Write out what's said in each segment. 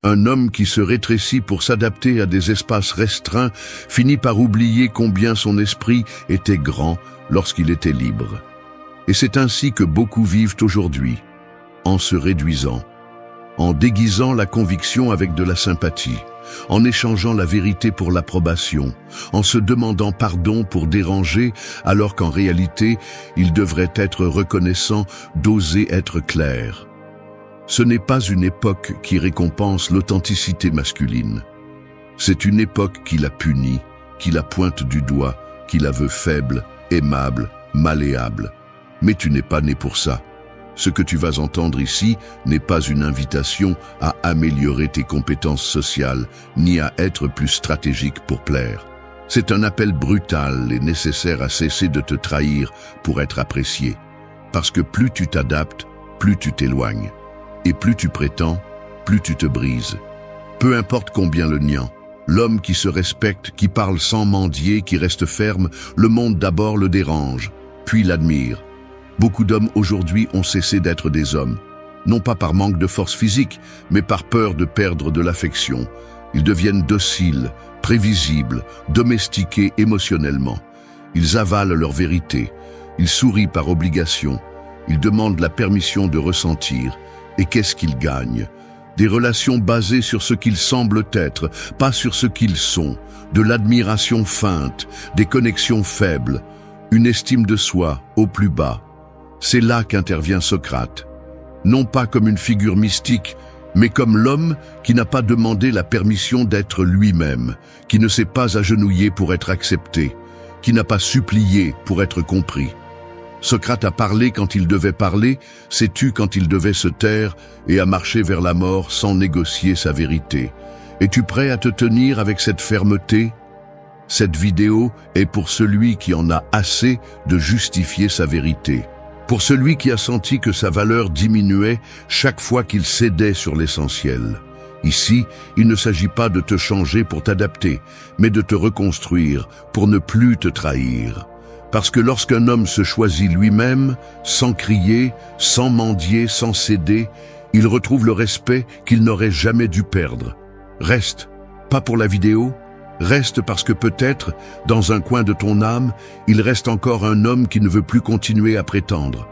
Un homme qui se rétrécit pour s'adapter à des espaces restreints finit par oublier combien son esprit était grand lorsqu'il était libre. Et c'est ainsi que beaucoup vivent aujourd'hui, en se réduisant, en déguisant la conviction avec de la sympathie, en échangeant la vérité pour l'approbation, en se demandant pardon pour déranger, alors qu'en réalité, ils devraient être reconnaissants d'oser être clairs. Ce n'est pas une époque qui récompense l'authenticité masculine. C'est une époque qui la punit, qui la pointe du doigt, qui la veut faible, aimable, malléable. Mais tu n'es pas né pour ça. Ce que tu vas entendre ici n'est pas une invitation à améliorer tes compétences sociales, ni à être plus stratégique pour plaire. C'est un appel brutal et nécessaire à cesser de te trahir pour être apprécié. Parce que plus tu t'adaptes, plus tu t'éloignes. Et plus tu prétends, plus tu te brises. Peu importe combien le niant, l'homme qui se respecte, qui parle sans mendier, qui reste ferme, le monde d'abord le dérange, puis l'admire. Beaucoup d'hommes aujourd'hui ont cessé d'être des hommes, non pas par manque de force physique, mais par peur de perdre de l'affection. Ils deviennent dociles, prévisibles, domestiqués émotionnellement. Ils avalent leur vérité, ils sourient par obligation, ils demandent la permission de ressentir. Et qu'est-ce qu'ils gagnent? Des relations basées sur ce qu'ils semblent être, pas sur ce qu'ils sont, de l'admiration feinte, des connexions faibles, une estime de soi au plus bas. C'est là qu'intervient Socrate. Non pas comme une figure mystique, mais comme l'homme qui n'a pas demandé la permission d'être lui-même, qui ne s'est pas agenouillé pour être accepté, qui n'a pas supplié pour être compris. Socrate a parlé quand il devait parler, s'est tu quand il devait se taire et a marché vers la mort sans négocier sa vérité. Es-tu prêt à te tenir avec cette fermeté? Cette vidéo est pour celui qui en a assez de justifier sa vérité. Pour celui qui a senti que sa valeur diminuait chaque fois qu'il cédait sur l'essentiel. Ici, il ne s'agit pas de te changer pour t'adapter, mais de te reconstruire pour ne plus te trahir. Parce que lorsqu'un homme se choisit lui-même, sans crier, sans mendier, sans céder, il retrouve le respect qu'il n'aurait jamais dû perdre. Reste, pas pour la vidéo, reste parce que peut-être, dans un coin de ton âme, il reste encore un homme qui ne veut plus continuer à prétendre.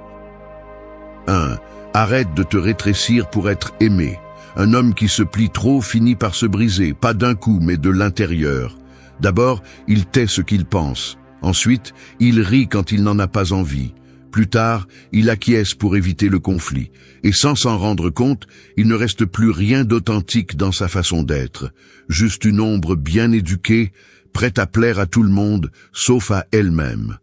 1. Arrête de te rétrécir pour être aimé. Un homme qui se plie trop finit par se briser, pas d'un coup, mais de l'intérieur. D'abord, il tait ce qu'il pense. Ensuite, il rit quand il n'en a pas envie. Plus tard, il acquiesce pour éviter le conflit. Et sans s'en rendre compte, il ne reste plus rien d'authentique dans sa façon d'être. Juste une ombre bien éduquée, prête à plaire à tout le monde, sauf à elle-même.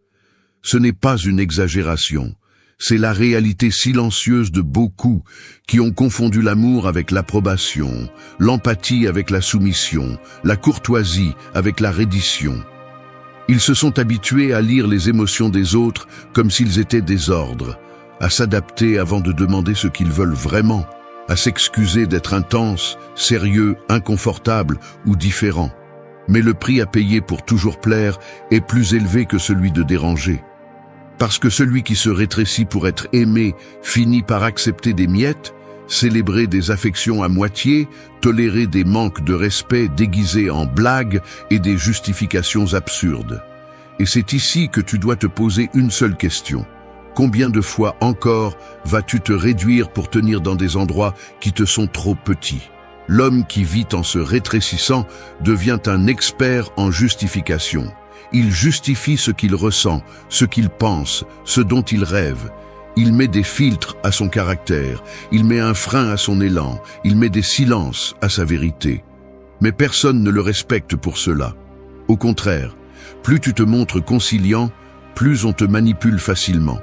Ce n'est pas une exagération. C'est la réalité silencieuse de beaucoup qui ont confondu l'amour avec l'approbation, l'empathie avec la soumission, la courtoisie avec la reddition. Ils se sont habitués à lire les émotions des autres comme s'ils étaient des ordres, à s'adapter avant de demander ce qu'ils veulent vraiment, à s'excuser d'être intense, sérieux, inconfortable ou différent. Mais le prix à payer pour toujours plaire est plus élevé que celui de déranger. Parce que celui qui se rétrécit pour être aimé finit par accepter des miettes, célébrer des affections à moitié, tolérer des manques de respect déguisés en blagues et des justifications absurdes. Et c'est ici que tu dois te poser une seule question. Combien de fois encore vas-tu te réduire pour tenir dans des endroits qui te sont trop petits? L'homme qui vit en se rétrécissant devient un expert en justification. Il justifie ce qu'il ressent, ce qu'il pense, ce dont il rêve. Il met des filtres à son caractère, il met un frein à son élan, il met des silences à sa vérité. Mais personne ne le respecte pour cela. Au contraire, plus tu te montres conciliant, plus on te manipule facilement.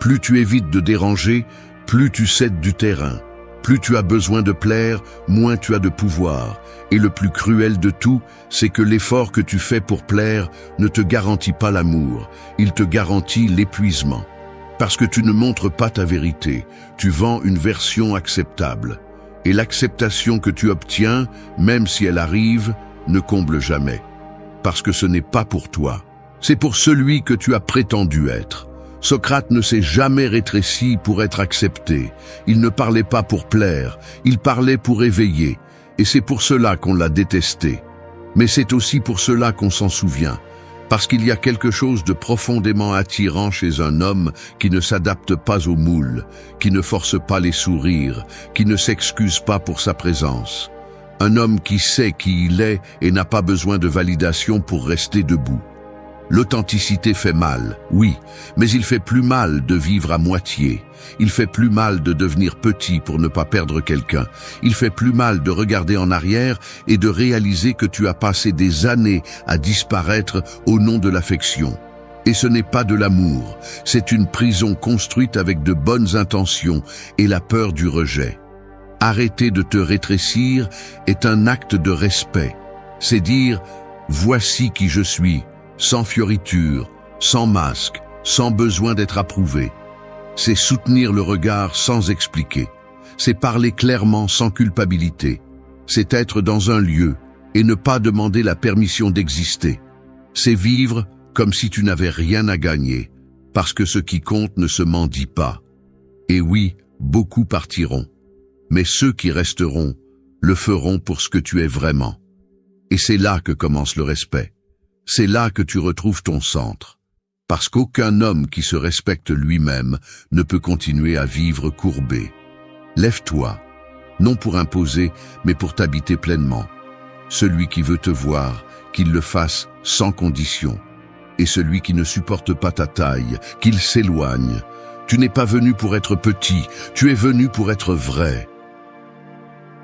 Plus tu évites de déranger, plus tu cèdes du terrain. Plus tu as besoin de plaire, moins tu as de pouvoir. Et le plus cruel de tout, c'est que l'effort que tu fais pour plaire ne te garantit pas l'amour, il te garantit l'épuisement. Parce que tu ne montres pas ta vérité, tu vends une version acceptable. Et l'acceptation que tu obtiens, même si elle arrive, ne comble jamais. Parce que ce n'est pas pour toi, c'est pour celui que tu as prétendu être. Socrate ne s'est jamais rétréci pour être accepté. Il ne parlait pas pour plaire, il parlait pour éveiller. Et c'est pour cela qu'on l'a détesté. Mais c'est aussi pour cela qu'on s'en souvient. Parce qu'il y a quelque chose de profondément attirant chez un homme qui ne s'adapte pas au moule, qui ne force pas les sourires, qui ne s'excuse pas pour sa présence. Un homme qui sait qui il est et n'a pas besoin de validation pour rester debout. L'authenticité fait mal, oui, mais il fait plus mal de vivre à moitié. Il fait plus mal de devenir petit pour ne pas perdre quelqu'un. Il fait plus mal de regarder en arrière et de réaliser que tu as passé des années à disparaître au nom de l'affection. Et ce n'est pas de l'amour, c'est une prison construite avec de bonnes intentions et la peur du rejet. Arrêter de te rétrécir est un acte de respect. C'est dire « voici qui je suis », sans fioriture, sans masque, sans besoin d'être approuvé. C'est soutenir le regard sans expliquer. C'est parler clairement sans culpabilité. C'est être dans un lieu et ne pas demander la permission d'exister. C'est vivre comme si tu n'avais rien à gagner, parce que ce qui compte ne se mendie pas. Et oui, beaucoup partiront. Mais ceux qui resteront le feront pour ce que tu es vraiment. Et c'est là que commence le respect. C'est là que tu retrouves ton centre. Parce qu'aucun homme qui se respecte lui-même ne peut continuer à vivre courbé. Lève-toi, non pour imposer, mais pour t'habiter pleinement. Celui qui veut te voir, qu'il le fasse sans condition. Et celui qui ne supporte pas ta taille, qu'il s'éloigne. Tu n'es pas venu pour être petit, tu es venu pour être vrai.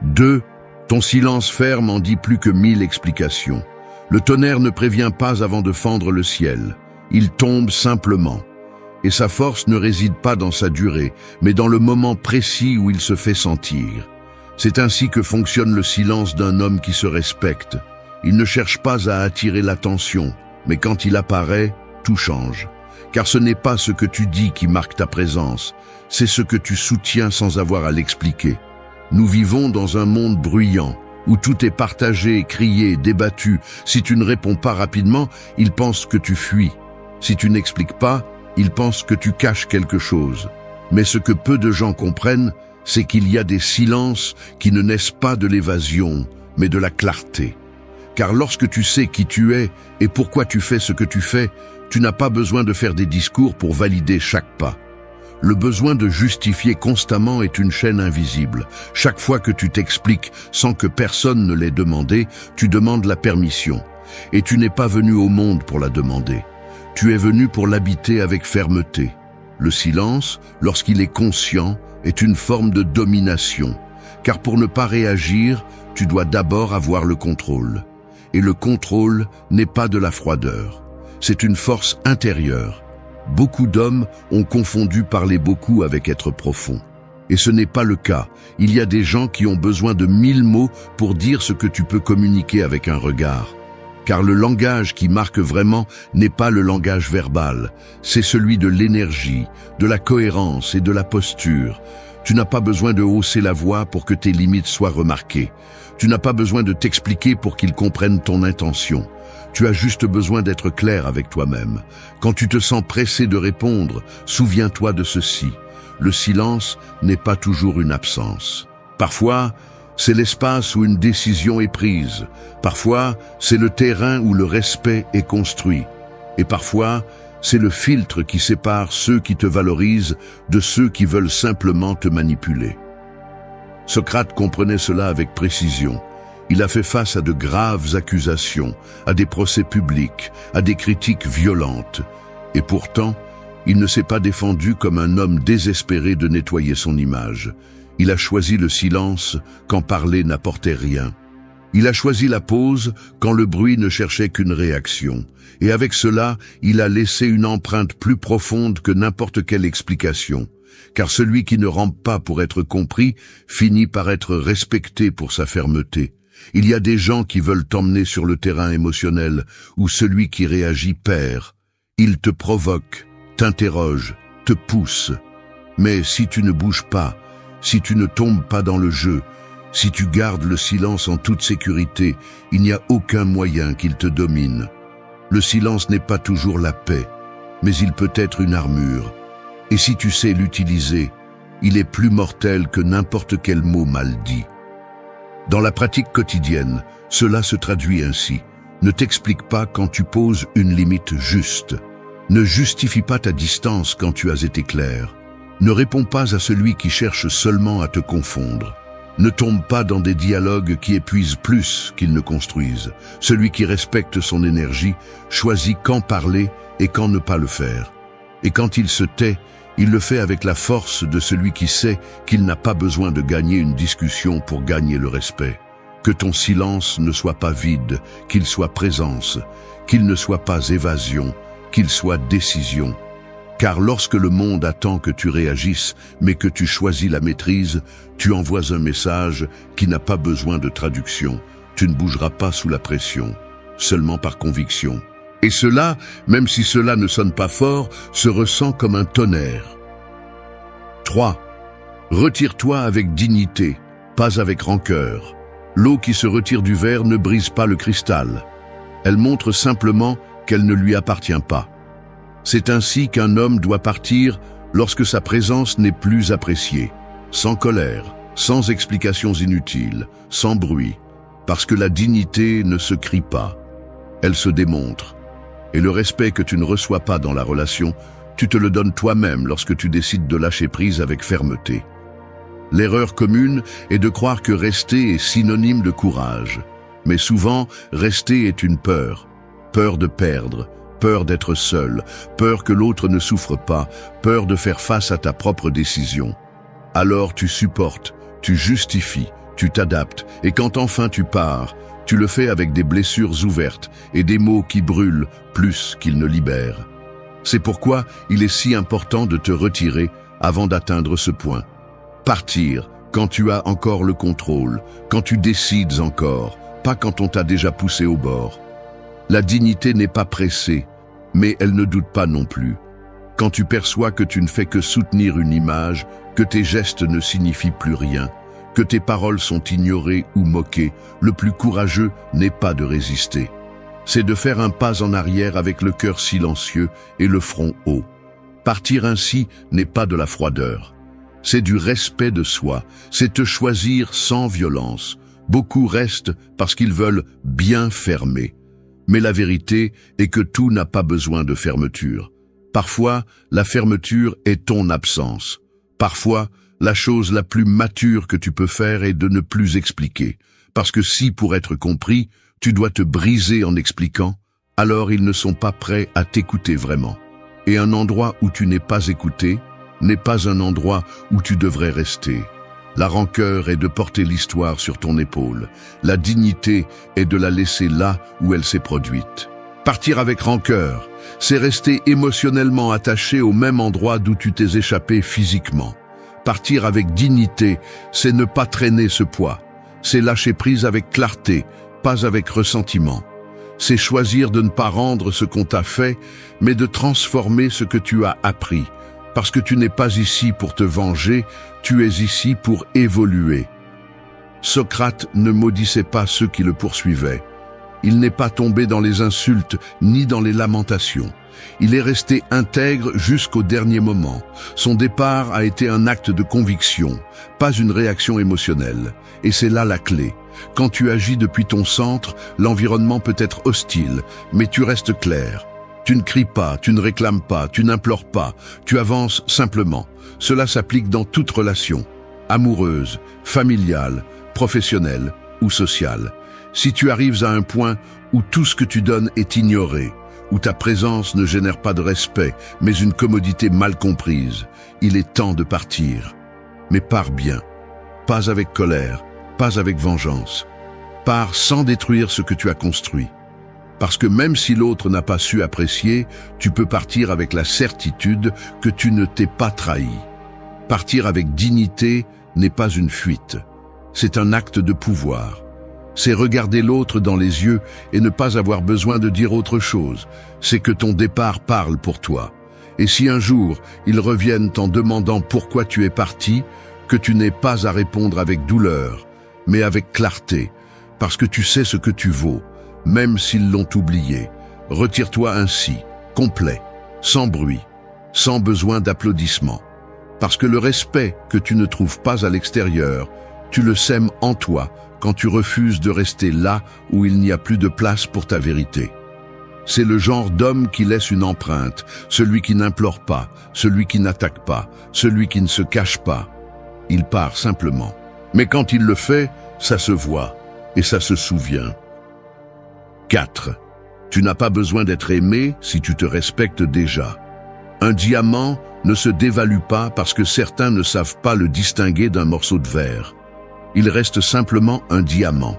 2. Ton silence ferme en dit plus que 1000 explications. Le tonnerre ne prévient pas avant de fendre le ciel. Il tombe simplement. Et sa force ne réside pas dans sa durée, mais dans le moment précis où il se fait sentir. C'est ainsi que fonctionne le silence d'un homme qui se respecte. Il ne cherche pas à attirer l'attention, mais quand il apparaît, tout change. Car ce n'est pas ce que tu dis qui marque ta présence, c'est ce que tu soutiens sans avoir à l'expliquer. Nous vivons dans un monde bruyant, où tout est partagé, crié, débattu. Si tu ne réponds pas rapidement, ils pensent que tu fuis. Si tu n'expliques pas, ils pensent que tu caches quelque chose. Mais ce que peu de gens comprennent, c'est qu'il y a des silences qui ne naissent pas de l'évasion, mais de la clarté. Car lorsque tu sais qui tu es et pourquoi tu fais ce que tu fais, tu n'as pas besoin de faire des discours pour valider chaque pas. Le besoin de justifier constamment est une chaîne invisible. Chaque fois que tu t'expliques sans que personne ne l'ait demandé, tu demandes la permission. Et tu n'es pas venu au monde pour la demander. Tu es venu pour l'habiter avec fermeté. Le silence, lorsqu'il est conscient, est une forme de domination. Car pour ne pas réagir, tu dois d'abord avoir le contrôle. Et le contrôle n'est pas de la froideur. C'est une force intérieure. Beaucoup d'hommes ont confondu parler beaucoup avec être profond. Et ce n'est pas le cas. Il y a des gens qui ont besoin de 1000 mots pour dire ce que tu peux communiquer avec un regard. Car le langage qui marque vraiment n'est pas le langage verbal. C'est celui de l'énergie, de la cohérence et de la posture. Tu n'as pas besoin de hausser la voix pour que tes limites soient remarquées. Tu n'as pas besoin de t'expliquer pour qu'ils comprennent ton intention. Tu as juste besoin d'être clair avec toi-même. Quand tu te sens pressé de répondre, souviens-toi de ceci. Le silence n'est pas toujours une absence. Parfois, c'est l'espace où une décision est prise. Parfois, c'est le terrain où le respect est construit. Et parfois, c'est le filtre qui sépare ceux qui te valorisent de ceux qui veulent simplement te manipuler. Socrate comprenait cela avec précision. Il a fait face à de graves accusations, à des procès publics, à des critiques violentes. Et pourtant, il ne s'est pas défendu comme un homme désespéré de nettoyer son image. Il a choisi le silence quand parler n'apportait rien. Il a choisi la pause quand le bruit ne cherchait qu'une réaction. Et avec cela, il a laissé une empreinte plus profonde que n'importe quelle explication. Car celui qui ne rampe pas pour être compris finit par être respecté pour sa fermeté. Il y a des gens qui veulent t'emmener sur le terrain émotionnel où celui qui réagit perd. Il te provoque, t'interroge, te pousse. Mais si tu ne bouges pas, si tu ne tombes pas dans le jeu, si tu gardes le silence en toute sécurité, il n'y a aucun moyen qu'il te domine. Le silence n'est pas toujours la paix, mais il peut être une armure. Et si tu sais l'utiliser, il est plus mortel que n'importe quel mot mal dit. Dans la pratique quotidienne, cela se traduit ainsi. Ne t'explique pas quand tu poses une limite juste. Ne justifie pas ta distance quand tu as été clair. Ne réponds pas à celui qui cherche seulement à te confondre. Ne tombe pas dans des dialogues qui épuisent plus qu'ils ne construisent. Celui qui respecte son énergie choisit quand parler et quand ne pas le faire. Et quand il se tait, il le fait avec la force de celui qui sait qu'il n'a pas besoin de gagner une discussion pour gagner le respect. Que ton silence ne soit pas vide, qu'il soit présence, qu'il ne soit pas évasion, qu'il soit décision. Car lorsque le monde attend que tu réagisses, mais que tu choisis la maîtrise, tu envoies un message qui n'a pas besoin de traduction. Tu ne bougeras pas sous la pression, seulement par conviction. Et cela, même si cela ne sonne pas fort, se ressent comme un tonnerre. 3. Retire-toi avec dignité, pas avec rancœur. L'eau qui se retire du verre ne brise pas le cristal. Elle montre simplement qu'elle ne lui appartient pas. C'est ainsi qu'un homme doit partir lorsque sa présence n'est plus appréciée, sans colère, sans explications inutiles, sans bruit, parce que la dignité ne se crie pas, elle se démontre. Et le respect que tu ne reçois pas dans la relation, tu te le donnes toi-même lorsque tu décides de lâcher prise avec fermeté. L'erreur commune est de croire que rester est synonyme de courage. Mais souvent, rester est une peur. Peur de perdre, peur d'être seul, peur que l'autre ne souffre pas, peur de faire face à ta propre décision. Alors tu supportes, tu justifies, tu t'adaptes, et quand enfin tu pars, tu le fais avec des blessures ouvertes et des mots qui brûlent plus qu'ils ne libèrent. C'est pourquoi il est si important de te retirer avant d'atteindre ce point. Partir quand tu as encore le contrôle, quand tu décides encore, pas quand on t'a déjà poussé au bord. La dignité n'est pas pressée, mais elle ne doute pas non plus. Quand tu perçois que tu ne fais que soutenir une image, que tes gestes ne signifient plus rien, que tes paroles sont ignorées ou moquées, le plus courageux n'est pas de résister. C'est de faire un pas en arrière avec le cœur silencieux et le front haut. Partir ainsi n'est pas de la froideur. C'est du respect de soi, c'est te choisir sans violence. Beaucoup restent parce qu'ils veulent bien fermer. Mais la vérité est que tout n'a pas besoin de fermeture. Parfois, la fermeture est ton absence. Parfois, la chose la plus mature que tu peux faire est de ne plus expliquer. Parce que si, pour être compris, tu dois te briser en expliquant, alors ils ne sont pas prêts à t'écouter vraiment. Et un endroit où tu n'es pas écouté n'est pas un endroit où tu devrais rester. La rancœur est de porter l'histoire sur ton épaule. La dignité est de la laisser là où elle s'est produite. Partir avec rancœur, c'est rester émotionnellement attaché au même endroit d'où tu t'es échappé physiquement. Partir avec dignité, c'est ne pas traîner ce poids. C'est lâcher prise avec clarté, pas avec ressentiment. C'est choisir de ne pas rendre ce qu'on t'a fait, mais de transformer ce que tu as appris. Parce que tu n'es pas ici pour te venger, tu es ici pour évoluer. Socrate ne maudissait pas ceux qui le poursuivaient. Il n'est pas tombé dans les insultes ni dans les lamentations. Il est resté intègre jusqu'au dernier moment. Son départ a été un acte de conviction, pas une réaction émotionnelle. Et c'est là la clé. Quand tu agis depuis ton centre, l'environnement peut être hostile, mais tu restes clair. Tu ne cries pas, tu ne réclames pas, tu n'implores pas, tu avances simplement. Cela s'applique dans toute relation, amoureuse, familiale, professionnelle ou sociale. Si tu arrives à un point où tout ce que tu donnes est ignoré, où ta présence ne génère pas de respect, mais une commodité mal comprise, il est temps de partir. Mais pars bien, pas avec colère, pas avec vengeance. Pars sans détruire ce que tu as construit. Parce que même si l'autre n'a pas su apprécier, tu peux partir avec la certitude que tu ne t'es pas trahi. Partir avec dignité n'est pas une fuite. C'est un acte de pouvoir. C'est regarder l'autre dans les yeux et ne pas avoir besoin de dire autre chose. C'est que ton départ parle pour toi. Et si un jour, ils reviennent en demandant pourquoi tu es parti, que tu n'aies pas à répondre avec douleur, mais avec clarté, parce que tu sais ce que tu vaux. Même s'ils l'ont oublié, retire-toi ainsi, complet, sans bruit, sans besoin d'applaudissements. Parce que le respect que tu ne trouves pas à l'extérieur, Tu le sèmes en toi quand tu refuses de rester là où il n'y a plus de place pour ta vérité. C'est le genre d'homme qui laisse une empreinte, celui qui n'implore pas, celui qui n'attaque pas, celui qui ne se cache pas. Il part simplement. Mais quand il le fait, ça se voit et ça se souvient. 4. Tu n'as pas besoin d'être aimé si tu te respectes déjà. Un diamant ne se dévalue pas parce que certains ne savent pas le distinguer d'un morceau de verre. Il reste simplement un diamant.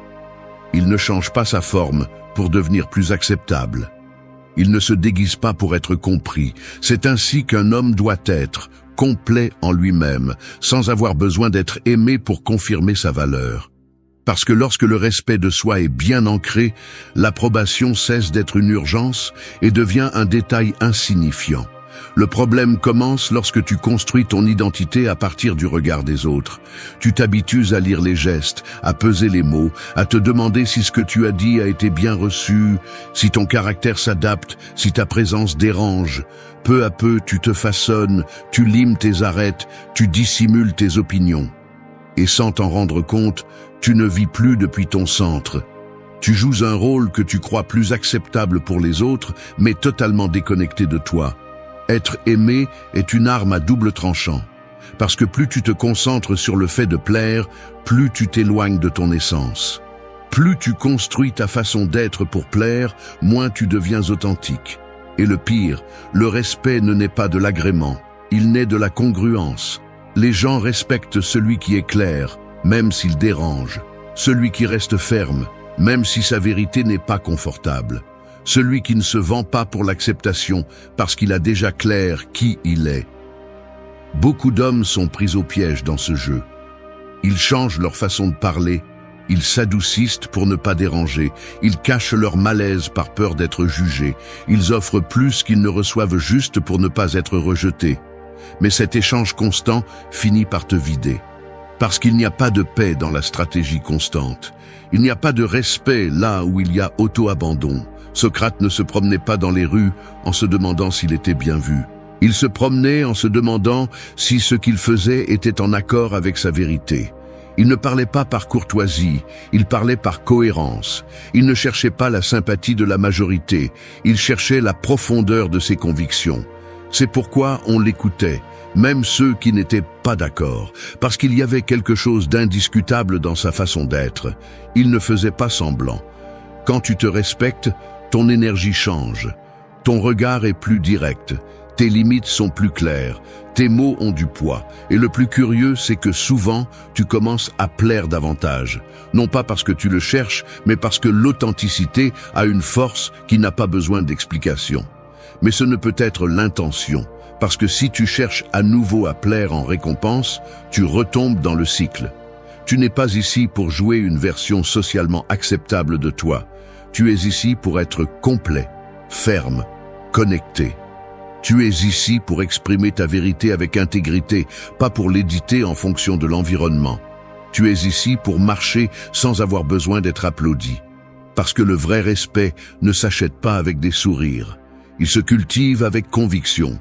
Il ne change pas sa forme pour devenir plus acceptable. Il ne se déguise pas pour être compris. C'est ainsi qu'un homme doit être, complet en lui-même, sans avoir besoin d'être aimé pour confirmer sa valeur. Parce que lorsque le respect de soi est bien ancré, l'approbation cesse d'être une urgence et devient un détail insignifiant. Le problème commence lorsque tu construis ton identité à partir du regard des autres. Tu t'habitues à lire les gestes, à peser les mots, à te demander si ce que tu as dit a été bien reçu, si ton caractère s'adapte, si ta présence dérange. Peu à peu, tu te façonnes, tu limes tes arêtes, tu dissimules tes opinions. Et sans t'en rendre compte, tu ne vis plus depuis ton centre. Tu joues un rôle que tu crois plus acceptable pour les autres, mais totalement déconnecté de toi. Être aimé est une arme à double tranchant, parce que plus tu te concentres sur le fait de plaire, plus tu t'éloignes de ton essence. Plus tu construis ta façon d'être pour plaire, moins tu deviens authentique. Et le pire, le respect ne naît pas de l'agrément, il naît de la congruence. Les gens respectent celui qui est clair, même s'il dérange, celui qui reste ferme, même si sa vérité n'est pas confortable. Celui qui ne se vend pas pour l'acceptation parce qu'il a déjà clair qui il est. Beaucoup d'hommes sont pris au piège dans ce jeu. Ils changent leur façon de parler, ils s'adoucissent pour ne pas déranger, ils cachent leur malaise par peur d'être jugés, ils offrent plus qu'ils ne reçoivent juste pour ne pas être rejetés. Mais cet échange constant finit par te vider. Parce qu'il n'y a pas de paix dans la stratégie constante. Il n'y a pas de respect là où il y a auto-abandon. Socrate ne se promenait pas dans les rues en se demandant s'il était bien vu. Il se promenait en se demandant si ce qu'il faisait était en accord avec sa vérité. Il ne parlait pas par courtoisie, il parlait par cohérence. Il ne cherchait pas la sympathie de la majorité, il cherchait la profondeur de ses convictions. C'est pourquoi on l'écoutait, même ceux qui n'étaient pas d'accord, parce qu'il y avait quelque chose d'indiscutable dans sa façon d'être. Il ne faisait pas semblant. Quand tu te respectes, ton énergie change. Ton regard est plus direct. Tes limites sont plus claires. Tes mots ont du poids. Et le plus curieux, c'est que souvent, tu commences à plaire davantage. Non pas parce que tu le cherches, mais parce que l'authenticité a une force qui n'a pas besoin d'explication. Mais ce ne peut être l'intention. Parce que si tu cherches à nouveau à plaire en récompense, tu retombes dans le cycle. Tu n'es pas ici pour jouer une version socialement acceptable de toi. Tu es ici pour être complet, ferme, connecté. Tu es ici pour exprimer ta vérité avec intégrité, pas pour l'éditer en fonction de l'environnement. Tu es ici pour marcher sans avoir besoin d'être applaudi. Parce que le vrai respect ne s'achète pas avec des sourires. Il se cultive avec conviction.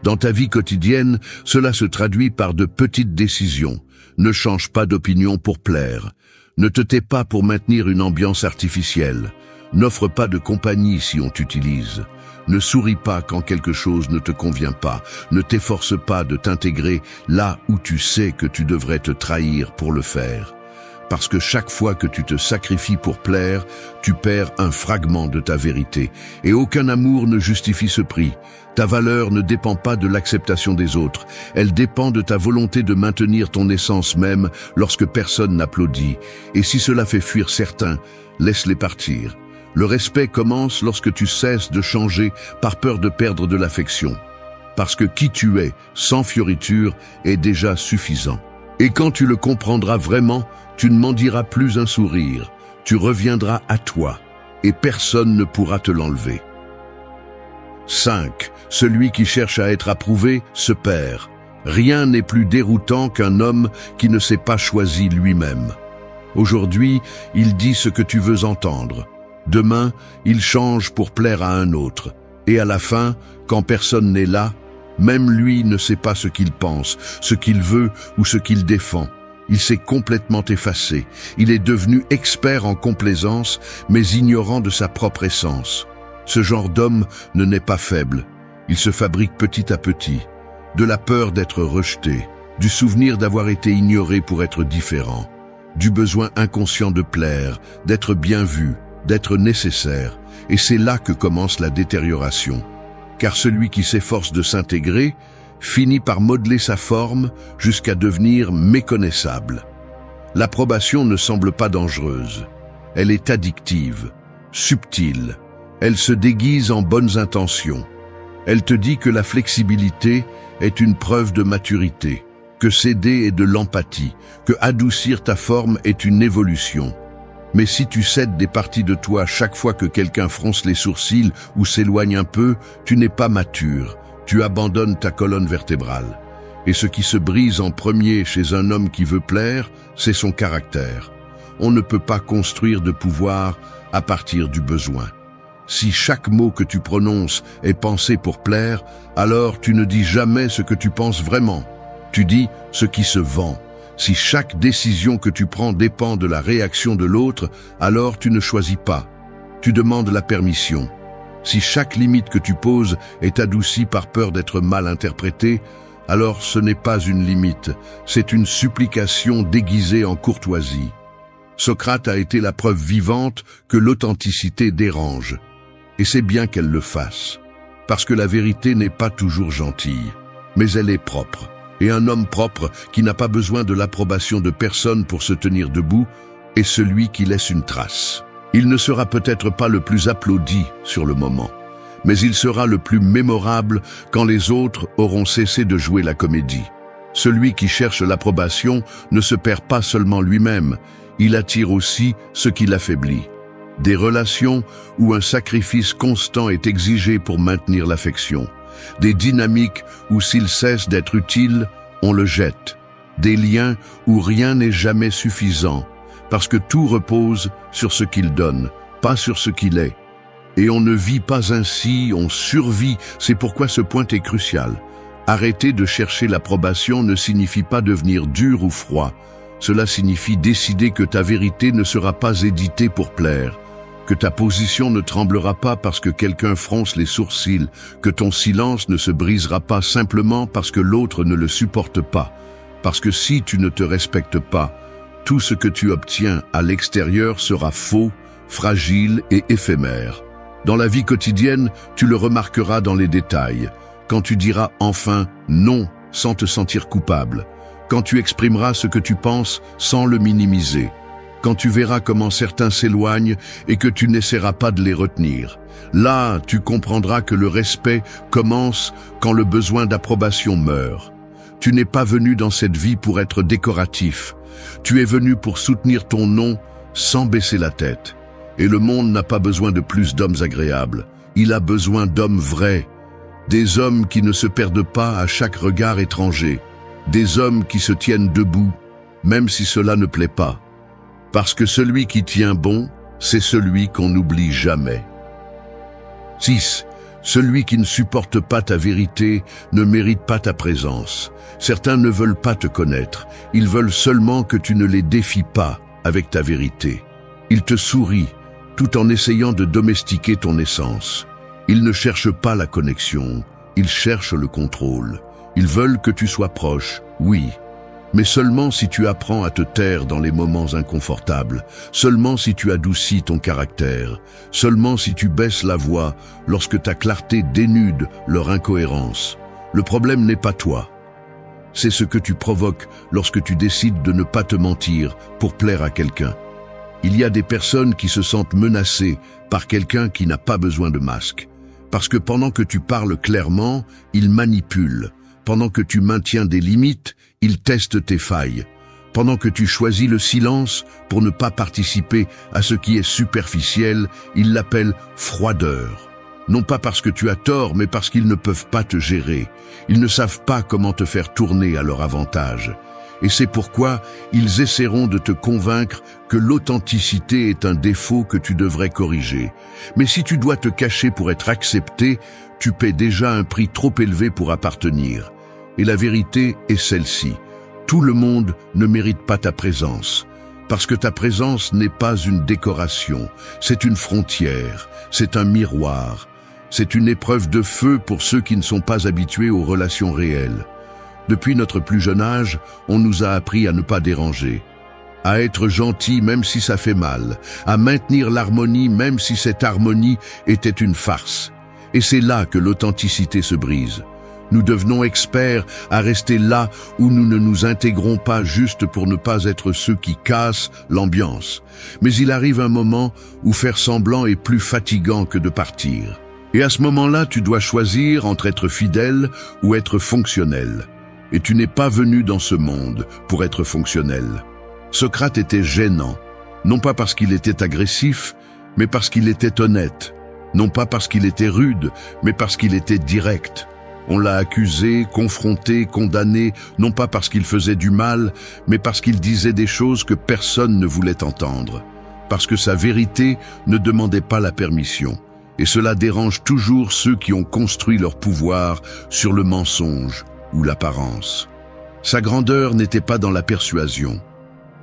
Dans ta vie quotidienne, cela se traduit par de petites décisions. Ne change pas d'opinion pour plaire. Ne te tais pas pour maintenir une ambiance artificielle. N'offre pas de compagnie si on t'utilise. Ne souris pas quand quelque chose ne te convient pas. Ne t'efforce pas de t'intégrer là où tu sais que tu devrais te trahir pour le faire. Parce que chaque fois que tu te sacrifies pour plaire, tu perds un fragment de ta vérité. Et aucun amour ne justifie ce prix. Ta valeur ne dépend pas de l'acceptation des autres. Elle dépend de ta volonté de maintenir ton essence même lorsque personne n'applaudit. Et si cela fait fuir certains, laisse-les partir. Le respect commence lorsque tu cesses de changer par peur de perdre de l'affection. Parce que qui tu es, sans fioriture, est déjà suffisant. Et quand tu le comprendras vraiment, tu ne m'en diras plus un sourire. Tu reviendras à toi, et personne ne pourra te l'enlever. 5. Celui qui cherche à être approuvé se perd. Rien n'est plus déroutant qu'un homme qui ne s'est pas choisi lui-même. Aujourd'hui, il dit ce que tu veux entendre. Demain, il change pour plaire à un autre. Et à la fin, quand personne n'est là, même lui ne sait pas ce qu'il pense, ce qu'il veut ou ce qu'il défend. Il s'est complètement effacé. Il est devenu expert en complaisance, mais ignorant de sa propre essence. Ce genre d'homme ne naît pas faible. Il se fabrique petit à petit. De la peur d'être rejeté, du souvenir d'avoir été ignoré pour être différent, du besoin inconscient de plaire, d'être bien vu, d'être nécessaire. Et c'est là que commence la détérioration. Car celui qui s'efforce de s'intégrer finit par modeler sa forme jusqu'à devenir méconnaissable. L'approbation ne semble pas dangereuse. Elle est addictive, subtile. Elle se déguise en bonnes intentions. Elle te dit que la flexibilité est une preuve de maturité, que céder est de l'empathie, que adoucir ta forme est une évolution. Mais si tu cèdes des parties de toi chaque fois que quelqu'un fronce les sourcils ou s'éloigne un peu, tu n'es pas mature, tu abandonnes ta colonne vertébrale. Et ce qui se brise en premier chez un homme qui veut plaire, c'est son caractère. On ne peut pas construire de pouvoir à partir du besoin. Si chaque mot que tu prononces est pensé pour plaire, alors tu ne dis jamais ce que tu penses vraiment. Tu dis ce qui se vend. Si chaque décision que tu prends dépend de la réaction de l'autre, alors tu ne choisis pas. Tu demandes la permission. Si chaque limite que tu poses est adoucie par peur d'être mal interprétée, alors ce n'est pas une limite, c'est une supplication déguisée en courtoisie. Socrate a été la preuve vivante que l'authenticité dérange. Et c'est bien qu'elle le fasse, parce que la vérité n'est pas toujours gentille, mais elle est propre. Et un homme propre, qui n'a pas besoin de l'approbation de personne pour se tenir debout, est celui qui laisse une trace. Il ne sera peut-être pas le plus applaudi sur le moment, mais il sera le plus mémorable quand les autres auront cessé de jouer la comédie. Celui qui cherche l'approbation ne se perd pas seulement lui-même, il attire aussi ce qui l'affaiblit. Des relations où un sacrifice constant est exigé pour maintenir l'affection. Des dynamiques où s'il cesse d'être utile, on le jette. Des liens où rien n'est jamais suffisant, parce que tout repose sur ce qu'il donne, pas sur ce qu'il est. Et on ne vit pas ainsi, on survit, c'est pourquoi ce point est crucial. Arrêter de chercher l'approbation ne signifie pas devenir dur ou froid. Cela signifie décider que ta vérité ne sera pas éditée pour plaire, que ta position ne tremblera pas parce que quelqu'un fronce les sourcils, que ton silence ne se brisera pas simplement parce que l'autre ne le supporte pas. Parce que si tu ne te respectes pas, tout ce que tu obtiens à l'extérieur sera faux, fragile et éphémère. Dans la vie quotidienne, tu le remarqueras dans les détails. Quand tu diras enfin non sans te sentir coupable. Quand tu exprimeras ce que tu penses sans le minimiser. Quand tu verras comment certains s'éloignent et que tu n'essaieras pas de les retenir. Là, tu comprendras que le respect commence quand le besoin d'approbation meurt. Tu n'es pas venu dans cette vie pour être décoratif. Tu es venu pour soutenir ton nom sans baisser la tête. Et le monde n'a pas besoin de plus d'hommes agréables. Il a besoin d'hommes vrais. Des hommes qui ne se perdent pas à chaque regard étranger. Des hommes qui se tiennent debout, même si cela ne plaît pas. Parce que celui qui tient bon, c'est celui qu'on n'oublie jamais. 6. Celui qui ne supporte pas ta vérité ne mérite pas ta présence. Certains ne veulent pas te connaître, ils veulent seulement que tu ne les défies pas avec ta vérité. Ils te sourient, tout en essayant de domestiquer ton essence. Ils ne cherchent pas la connexion, ils cherchent le contrôle. Ils veulent que tu sois proche, oui. Mais seulement si tu apprends à te taire dans les moments inconfortables, seulement si tu adoucis ton caractère, seulement si tu baisses la voix lorsque ta clarté dénude leur incohérence. Le problème n'est pas toi. C'est ce que tu provoques lorsque tu décides de ne pas te mentir pour plaire à quelqu'un. Il y a des personnes qui se sentent menacées par quelqu'un qui n'a pas besoin de masque. Parce que pendant que tu parles clairement, il manipule. Pendant que tu maintiens des limites, il teste tes failles. Pendant que tu choisis le silence pour ne pas participer à ce qui est superficiel, il l'appelle froideur. Non pas parce que tu as tort, mais parce qu'ils ne peuvent pas te gérer. Ils ne savent pas comment te faire tourner à leur avantage. Et c'est pourquoi ils essaieront de te convaincre que l'authenticité est un défaut que tu devrais corriger. Mais si tu dois te cacher pour être accepté, tu paies déjà un prix trop élevé pour appartenir. Et la vérité est celle-ci. Tout le monde ne mérite pas ta présence, parce que ta présence n'est pas une décoration, c'est une frontière, c'est un miroir, c'est une épreuve de feu pour ceux qui ne sont pas habitués aux relations réelles. Depuis notre plus jeune âge, on nous a appris à ne pas déranger, à être gentil même si ça fait mal, à maintenir l'harmonie même si cette harmonie était une farce. Et c'est là que l'authenticité se brise. Nous devenons experts à rester là où nous ne nous intégrons pas juste pour ne pas être ceux qui cassent l'ambiance. Mais il arrive un moment où faire semblant est plus fatigant que de partir. Et à ce moment-là, tu dois choisir entre être fidèle ou être fonctionnel. Et tu n'es pas venu dans ce monde pour être fonctionnel. Socrate était gênant, non pas parce qu'il était agressif, mais parce qu'il était honnête. Non pas parce qu'il était rude, mais parce qu'il était direct. On l'a accusé, confronté, condamné, non pas parce qu'il faisait du mal, mais parce qu'il disait des choses que personne ne voulait entendre. Parce que sa vérité ne demandait pas la permission. Et cela dérange toujours ceux qui ont construit leur pouvoir sur le mensonge ou l'apparence. Sa grandeur n'était pas dans la persuasion.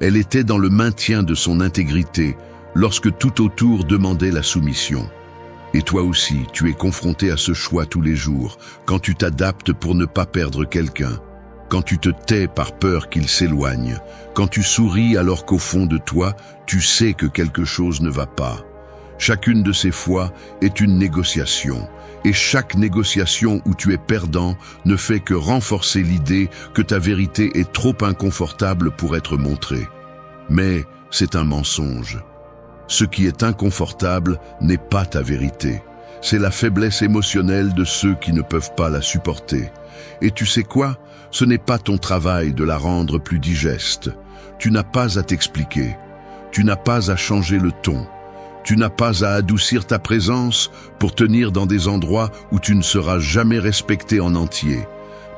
Elle était dans le maintien de son intégrité, lorsque tout autour demandait la soumission. Et toi aussi, tu es confronté à ce choix tous les jours, quand tu t'adaptes pour ne pas perdre quelqu'un, quand tu te tais par peur qu'il s'éloigne, quand tu souris alors qu'au fond de toi, tu sais que quelque chose ne va pas. Chacune de ces fois est une négociation, et chaque négociation où tu es perdant ne fait que renforcer l'idée que ta vérité est trop inconfortable pour être montrée. Mais c'est un mensonge. Ce qui est inconfortable n'est pas ta vérité. C'est la faiblesse émotionnelle de ceux qui ne peuvent pas la supporter. Et tu sais quoi? Ce n'est pas ton travail de la rendre plus digeste. Tu n'as pas à t'expliquer. Tu n'as pas à changer le ton. Tu n'as pas à adoucir ta présence pour tenir dans des endroits où tu ne seras jamais respecté en entier.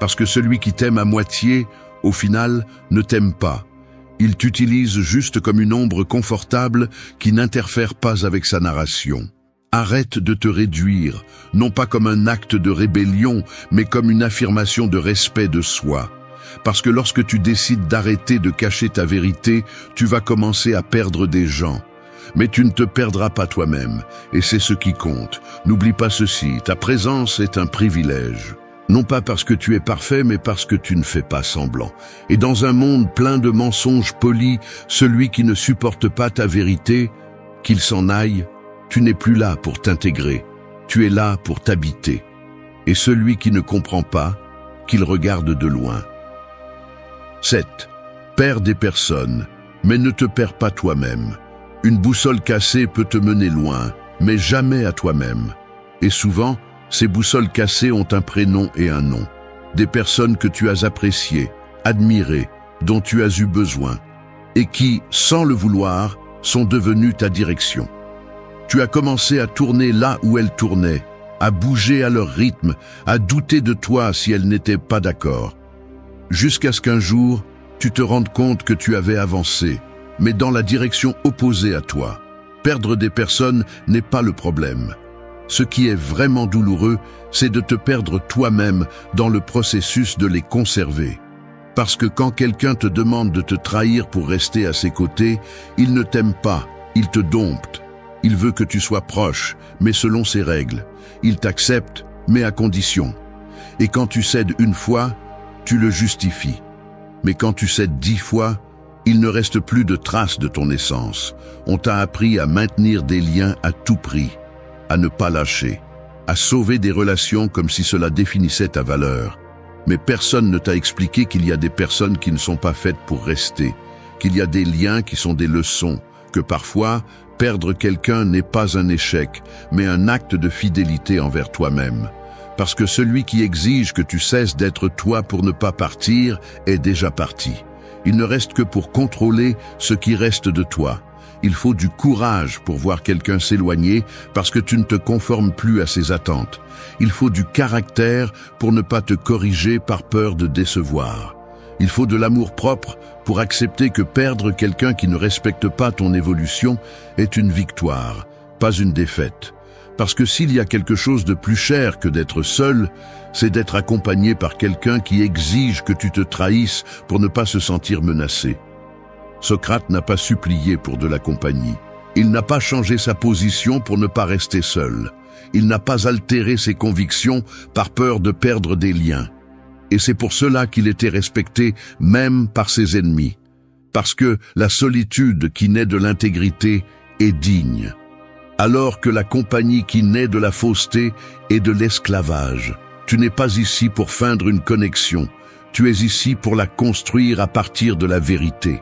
Parce que celui qui t'aime à moitié, au final, ne t'aime pas. Il t'utilise juste comme une ombre confortable qui n'interfère pas avec sa narration. Arrête de te réduire, non pas comme un acte de rébellion, mais comme une affirmation de respect de soi. Parce que lorsque tu décides d'arrêter de cacher ta vérité, tu vas commencer à perdre des gens. Mais tu ne te perdras pas toi-même, et c'est ce qui compte. N'oublie pas ceci, ta présence est un privilège. Non pas parce que tu es parfait, mais parce que tu ne fais pas semblant. Et dans un monde plein de mensonges polis, celui qui ne supporte pas ta vérité, qu'il s'en aille, tu n'es plus là pour t'intégrer, tu es là pour t'habiter. Et celui qui ne comprend pas, qu'il regarde de loin. 7. Perds des personnes, mais ne te perds pas toi-même. Une boussole cassée peut te mener loin, mais jamais à toi-même. Et souvent, ces boussoles cassées ont un prénom et un nom. Des personnes que tu as appréciées, admirées, dont tu as eu besoin, et qui, sans le vouloir, sont devenues ta direction. Tu as commencé à tourner là où elles tournaient, à bouger à leur rythme, à douter de toi si elles n'étaient pas d'accord. Jusqu'à ce qu'un jour, tu te rendes compte que tu avais avancé, mais dans la direction opposée à toi. Perdre des personnes n'est pas le problème. Ce qui est vraiment douloureux, c'est de te perdre toi-même dans le processus de les conserver. Parce que quand quelqu'un te demande de te trahir pour rester à ses côtés, il ne t'aime pas, il te dompte. Il veut que tu sois proche, mais selon ses règles. Il t'accepte, mais à condition. Et quand tu cèdes une fois, tu le justifies. Mais quand tu cèdes 10 fois, il ne reste plus de traces de ton essence. On t'a appris à maintenir des liens à tout prix, à ne pas lâcher, à sauver des relations comme si cela définissait ta valeur. Mais personne ne t'a expliqué qu'il y a des personnes qui ne sont pas faites pour rester, qu'il y a des liens qui sont des leçons, que parfois, perdre quelqu'un n'est pas un échec, mais un acte de fidélité envers toi-même. Parce que celui qui exige que tu cesses d'être toi pour ne pas partir est déjà parti. Il ne reste que pour contrôler ce qui reste de toi. Il faut du courage pour voir quelqu'un s'éloigner parce que tu ne te conformes plus à ses attentes. Il faut du caractère pour ne pas te corriger par peur de décevoir. Il faut de l'amour-propre pour accepter que perdre quelqu'un qui ne respecte pas ton évolution est une victoire, pas une défaite. Parce que s'il y a quelque chose de plus cher que d'être seul, c'est d'être accompagné par quelqu'un qui exige que tu te trahisses pour ne pas se sentir menacé. Socrate n'a pas supplié pour de la compagnie. Il n'a pas changé sa position pour ne pas rester seul. Il n'a pas altéré ses convictions par peur de perdre des liens. Et c'est pour cela qu'il était respecté même par ses ennemis. Parce que la solitude qui naît de l'intégrité est digne. Alors que la compagnie qui naît de la fausseté est de l'esclavage. Tu n'es pas ici pour feindre une connexion. Tu es ici pour la construire à partir de la vérité.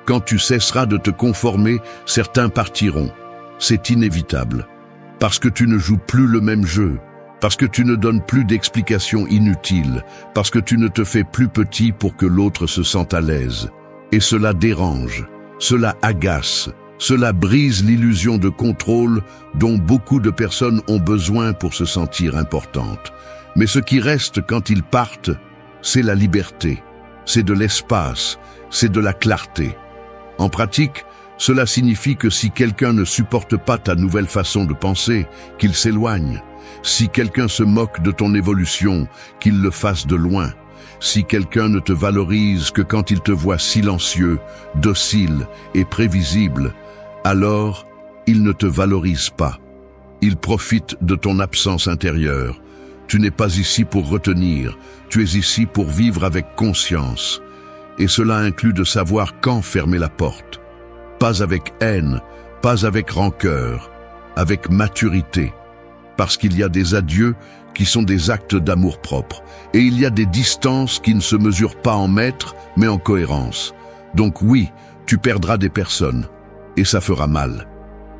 Quand tu cesseras de te conformer, certains partiront. C'est inévitable. Parce que tu ne joues plus le même jeu. Parce que tu ne donnes plus d'explications inutiles. Parce que tu ne te fais plus petit pour que l'autre se sente à l'aise. Et cela dérange. Cela agace. Cela brise l'illusion de contrôle dont beaucoup de personnes ont besoin pour se sentir importantes. Mais ce qui reste quand ils partent, c'est la liberté. C'est de l'espace. C'est de la clarté. En pratique, cela signifie que si quelqu'un ne supporte pas ta nouvelle façon de penser, qu'il s'éloigne. Si quelqu'un se moque de ton évolution, qu'il le fasse de loin. Si quelqu'un ne te valorise que quand il te voit silencieux, docile et prévisible, alors il ne te valorise pas. Il profite de ton absence intérieure. Tu n'es pas ici pour retenir, tu es ici pour vivre avec conscience. Et cela inclut de savoir quand fermer la porte. Pas avec haine, pas avec rancœur, avec maturité. Parce qu'il y a des adieux qui sont des actes d'amour-propre. Et il y a des distances qui ne se mesurent pas en mètres, mais en cohérence. Donc oui, tu perdras des personnes. Et ça fera mal.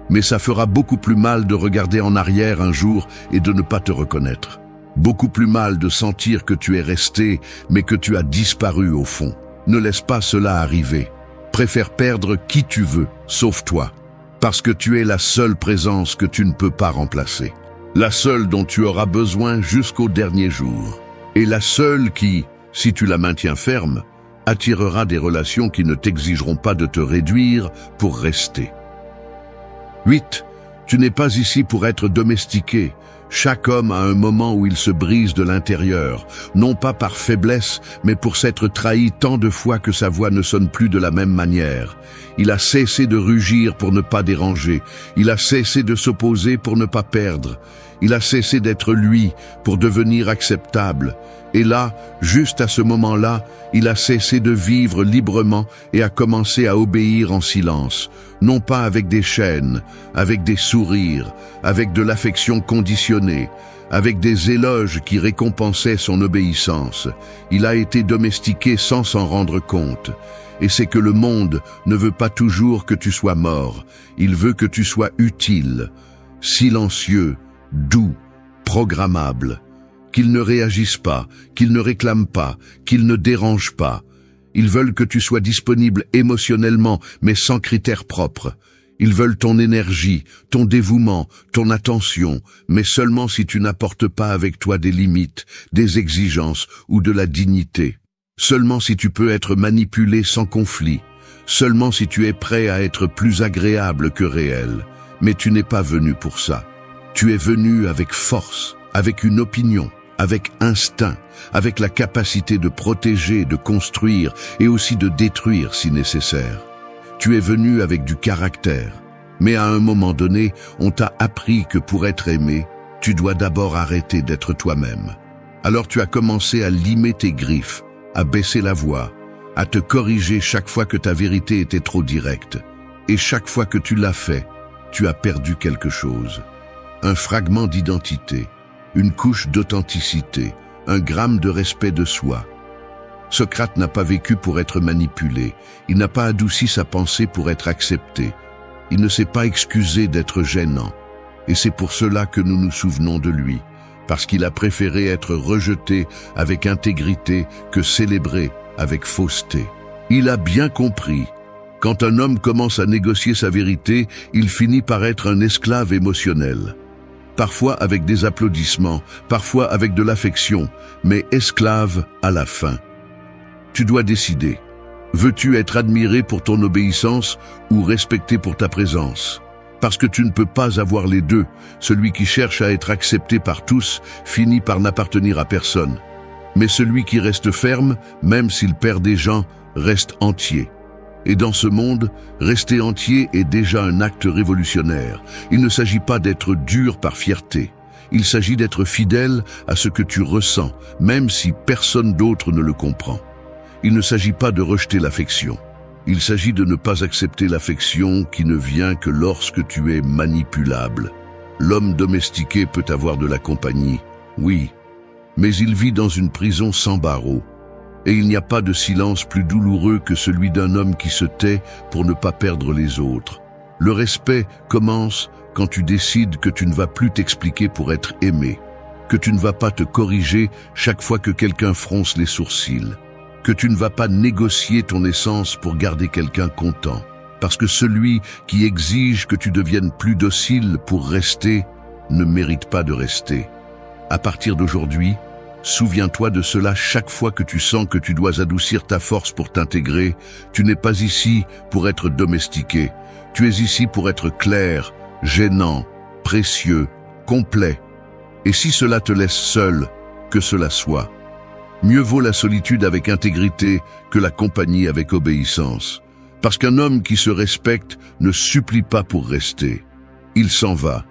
Mais ça fera beaucoup plus mal de regarder en arrière un jour et de ne pas te reconnaître. Beaucoup plus mal de sentir que tu es resté, mais que tu as disparu au fond. Ne laisse pas cela arriver. Préfère perdre qui tu veux, sauf toi. Parce que tu es la seule présence que tu ne peux pas remplacer. La seule dont tu auras besoin jusqu'au dernier jour. Et la seule qui, si tu la maintiens ferme, attirera des relations qui ne t'exigeront pas de te réduire pour rester. 8. Tu n'es pas ici pour être domestiqué. Chaque homme a un moment où il se brise de l'intérieur, non pas par faiblesse, mais pour s'être trahi tant de fois que sa voix ne sonne plus de la même manière. Il a cessé de rugir pour ne pas déranger. Il a cessé de s'opposer pour ne pas perdre. Il a cessé d'être lui pour devenir acceptable. Et là, juste à ce moment-là, il a cessé de vivre librement et a commencé à obéir en silence, non pas avec des chaînes, avec des sourires, avec de l'affection conditionnée, avec des éloges qui récompensaient son obéissance. Il a été domestiqué sans s'en rendre compte. Et c'est que le monde ne veut pas toujours que tu sois mort, il veut que tu sois utile, silencieux, doux, programmable. Qu'ils ne réagissent pas, qu'ils ne réclament pas, qu'ils ne dérangent pas. Ils veulent que tu sois disponible émotionnellement, mais sans critères propres. Ils veulent ton énergie, ton dévouement, ton attention, mais seulement si tu n'apportes pas avec toi des limites, des exigences ou de la dignité. Seulement si tu peux être manipulé sans conflit. Seulement si tu es prêt à être plus agréable que réel. Mais tu n'es pas venu pour ça. Tu es venu avec force, avec une opinion, avec instinct, avec la capacité de protéger, de construire et aussi de détruire si nécessaire. Tu es venu avec du caractère. Mais à un moment donné, on t'a appris que pour être aimé, tu dois d'abord arrêter d'être toi-même. Alors tu as commencé à limer tes griffes, à baisser la voix, à te corriger chaque fois que ta vérité était trop directe. Et chaque fois que tu l'as fait, tu as perdu quelque chose. Un fragment d'identité, une couche d'authenticité, un gramme de respect de soi. Socrate n'a pas vécu pour être manipulé, il n'a pas adouci sa pensée pour être accepté. Il ne s'est pas excusé d'être gênant. Et c'est pour cela que nous nous souvenons de lui, parce qu'il a préféré être rejeté avec intégrité que célébré avec fausseté. Il a bien compris. Quand un homme commence à négocier sa vérité, il finit par être un esclave émotionnel. Parfois avec des applaudissements, parfois avec de l'affection, mais esclave à la fin. Tu dois décider. Veux-tu être admiré pour ton obéissance ou respecté pour ta présence? Parce que tu ne peux pas avoir les deux. Celui qui cherche à être accepté par tous finit par n'appartenir à personne. Mais celui qui reste ferme, même s'il perd des gens, reste entier. Et dans ce monde, rester entier est déjà un acte révolutionnaire. Il ne s'agit pas d'être dur par fierté. Il s'agit d'être fidèle à ce que tu ressens, même si personne d'autre ne le comprend. Il ne s'agit pas de rejeter l'affection. Il s'agit de ne pas accepter l'affection qui ne vient que lorsque tu es manipulable. L'homme domestiqué peut avoir de la compagnie, oui, mais il vit dans une prison sans barreaux. Et il n'y a pas de silence plus douloureux que celui d'un homme qui se tait pour ne pas perdre les autres. Le respect commence quand tu décides que tu ne vas plus t'expliquer pour être aimé, que tu ne vas pas te corriger chaque fois que quelqu'un fronce les sourcils, que tu ne vas pas négocier ton essence pour garder quelqu'un content. Parce que celui qui exige que tu deviennes plus docile pour rester ne mérite pas de rester. À partir d'aujourd'hui, souviens-toi de cela chaque fois que tu sens que tu dois adoucir ta force pour t'intégrer. Tu n'es pas ici pour être domestiqué. Tu es ici pour être clair, gênant, précieux, complet. Et si cela te laisse seul, que cela soit. Mieux vaut la solitude avec intégrité que la compagnie avec obéissance. Parce qu'un homme qui se respecte ne supplie pas pour rester. Il s'en va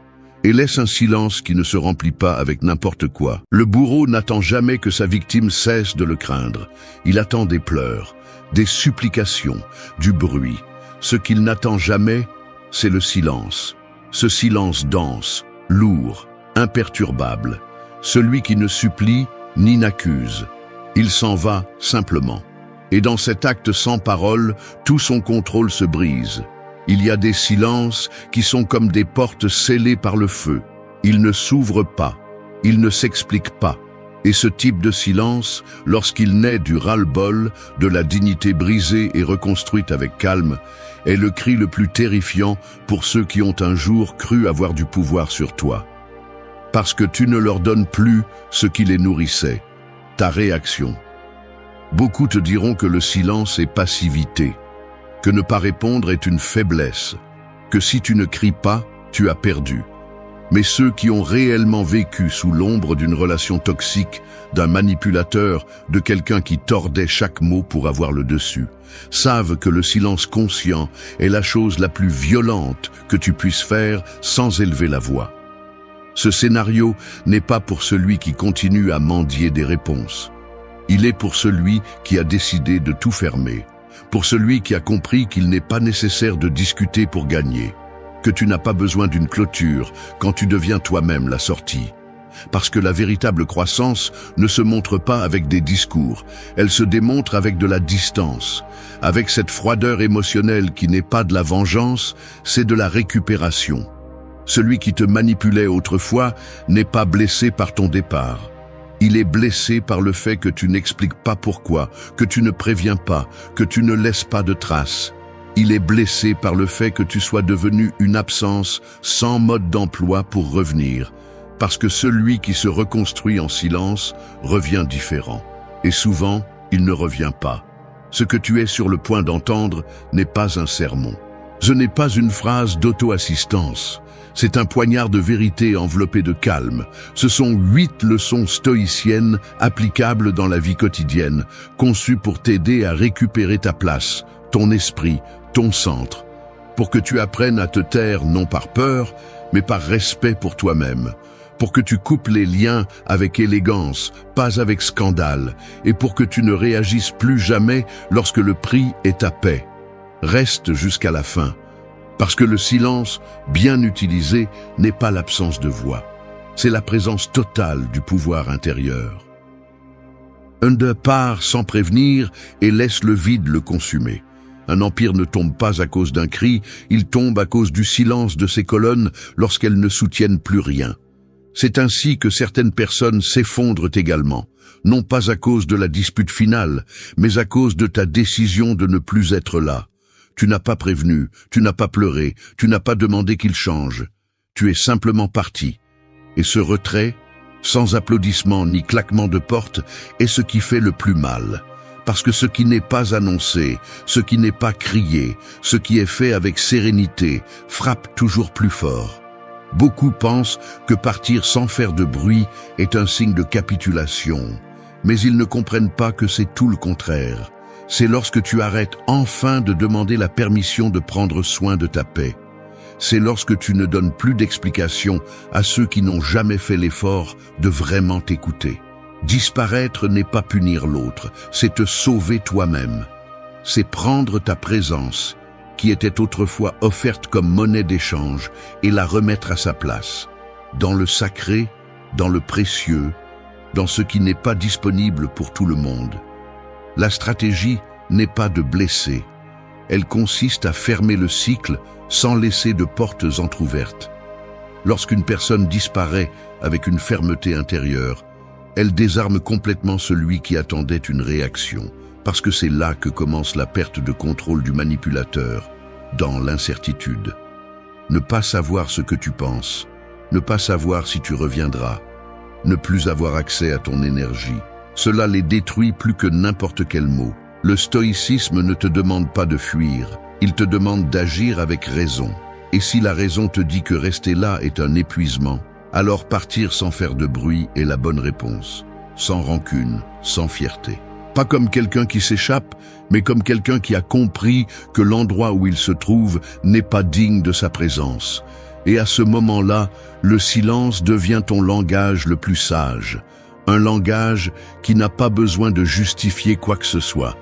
et laisse un silence qui ne se remplit pas avec n'importe quoi. Le bourreau n'attend jamais que sa victime cesse de le craindre. Il attend des pleurs, des supplications, du bruit. Ce qu'il n'attend jamais, c'est le silence. Ce silence dense, lourd, imperturbable. Celui qui ne supplie ni n'accuse. Il s'en va simplement. Et dans cet acte sans parole, tout son contrôle se brise. Il y a des silences qui sont comme des portes scellées par le feu. Ils ne s'ouvrent pas, ils ne s'expliquent pas. Et ce type de silence, lorsqu'il naît du ras-le-bol, de la dignité brisée et reconstruite avec calme, est le cri le plus terrifiant pour ceux qui ont un jour cru avoir du pouvoir sur toi. Parce que tu ne leur donnes plus ce qui les nourrissait. Ta réaction. Beaucoup te diront que le silence est passivité, que ne pas répondre est une faiblesse, que si tu ne cries pas, tu as perdu. Mais ceux qui ont réellement vécu sous l'ombre d'une relation toxique, d'un manipulateur, de quelqu'un qui tordait chaque mot pour avoir le dessus, savent que le silence conscient est la chose la plus violente que tu puisses faire sans élever la voix. Ce scénario n'est pas pour celui qui continue à mendier des réponses. Il est pour celui qui a décidé de tout fermer, pour celui qui a compris qu'il n'est pas nécessaire de discuter pour gagner, que tu n'as pas besoin d'une clôture quand tu deviens toi-même la sortie. Parce que la véritable croissance ne se montre pas avec des discours, elle se démontre avec de la distance, avec cette froideur émotionnelle qui n'est pas de la vengeance, c'est de la récupération. Celui qui te manipulait autrefois n'est pas blessé par ton départ. Il est blessé par le fait que tu n'expliques pas pourquoi, que tu ne préviens pas, que tu ne laisses pas de traces. Il est blessé par le fait que tu sois devenu une absence sans mode d'emploi pour revenir. Parce que celui qui se reconstruit en silence revient différent. Et souvent, il ne revient pas. Ce que tu es sur le point d'entendre n'est pas un sermon. Ce n'est pas une phrase d'auto-assistance. C'est un poignard de vérité enveloppé de calme. Ce sont 8 leçons stoïciennes applicables dans la vie quotidienne, conçues pour t'aider à récupérer ta place, ton esprit, ton centre, pour que tu apprennes à te taire non par peur, mais par respect pour toi-même, pour que tu coupes les liens avec élégance, pas avec scandale, et pour que tu ne réagisses plus jamais lorsque le prix est ta paix. Reste jusqu'à la fin. Parce que le silence, bien utilisé, n'est pas l'absence de voix. C'est la présence totale du pouvoir intérieur. Un part sans prévenir et laisse le vide le consumer. Un empire ne tombe pas à cause d'un cri, il tombe à cause du silence de ses colonnes lorsqu'elles ne soutiennent plus rien. C'est ainsi que certaines personnes s'effondrent également, non pas à cause de la dispute finale, mais à cause de ta décision de ne plus être là. Tu n'as pas prévenu, tu n'as pas pleuré, tu n'as pas demandé qu'il change. Tu es simplement parti. Et ce retrait, sans applaudissements ni claquement de porte, est ce qui fait le plus mal. Parce que ce qui n'est pas annoncé, ce qui n'est pas crié, ce qui est fait avec sérénité, frappe toujours plus fort. Beaucoup pensent que partir sans faire de bruit est un signe de capitulation, mais ils ne comprennent pas que c'est tout le contraire. C'est lorsque tu arrêtes enfin de demander la permission de prendre soin de ta paix. C'est lorsque tu ne donnes plus d'explications à ceux qui n'ont jamais fait l'effort de vraiment t'écouter. Disparaître n'est pas punir l'autre, c'est te sauver toi-même. C'est prendre ta présence, qui était autrefois offerte comme monnaie d'échange, et la remettre à sa place. Dans le sacré, dans le précieux, dans ce qui n'est pas disponible pour tout le monde. La stratégie n'est pas de blesser. Elle consiste à fermer le cycle sans laisser de portes entr'ouvertes. Lorsqu'une personne disparaît avec une fermeté intérieure, elle désarme complètement celui qui attendait une réaction, parce que c'est là que commence la perte de contrôle du manipulateur, dans l'incertitude. Ne pas savoir ce que tu penses, ne pas savoir si tu reviendras, ne plus avoir accès à ton énergie, cela les détruit plus que n'importe quel mot. Le stoïcisme ne te demande pas de fuir, il te demande d'agir avec raison. Et si la raison te dit que rester là est un épuisement, alors partir sans faire de bruit est la bonne réponse, sans rancune, sans fierté. Pas comme quelqu'un qui s'échappe, mais comme quelqu'un qui a compris que l'endroit où il se trouve n'est pas digne de sa présence. Et à ce moment-là, le silence devient ton langage le plus sage, un langage qui n'a pas besoin de justifier quoi que ce soit.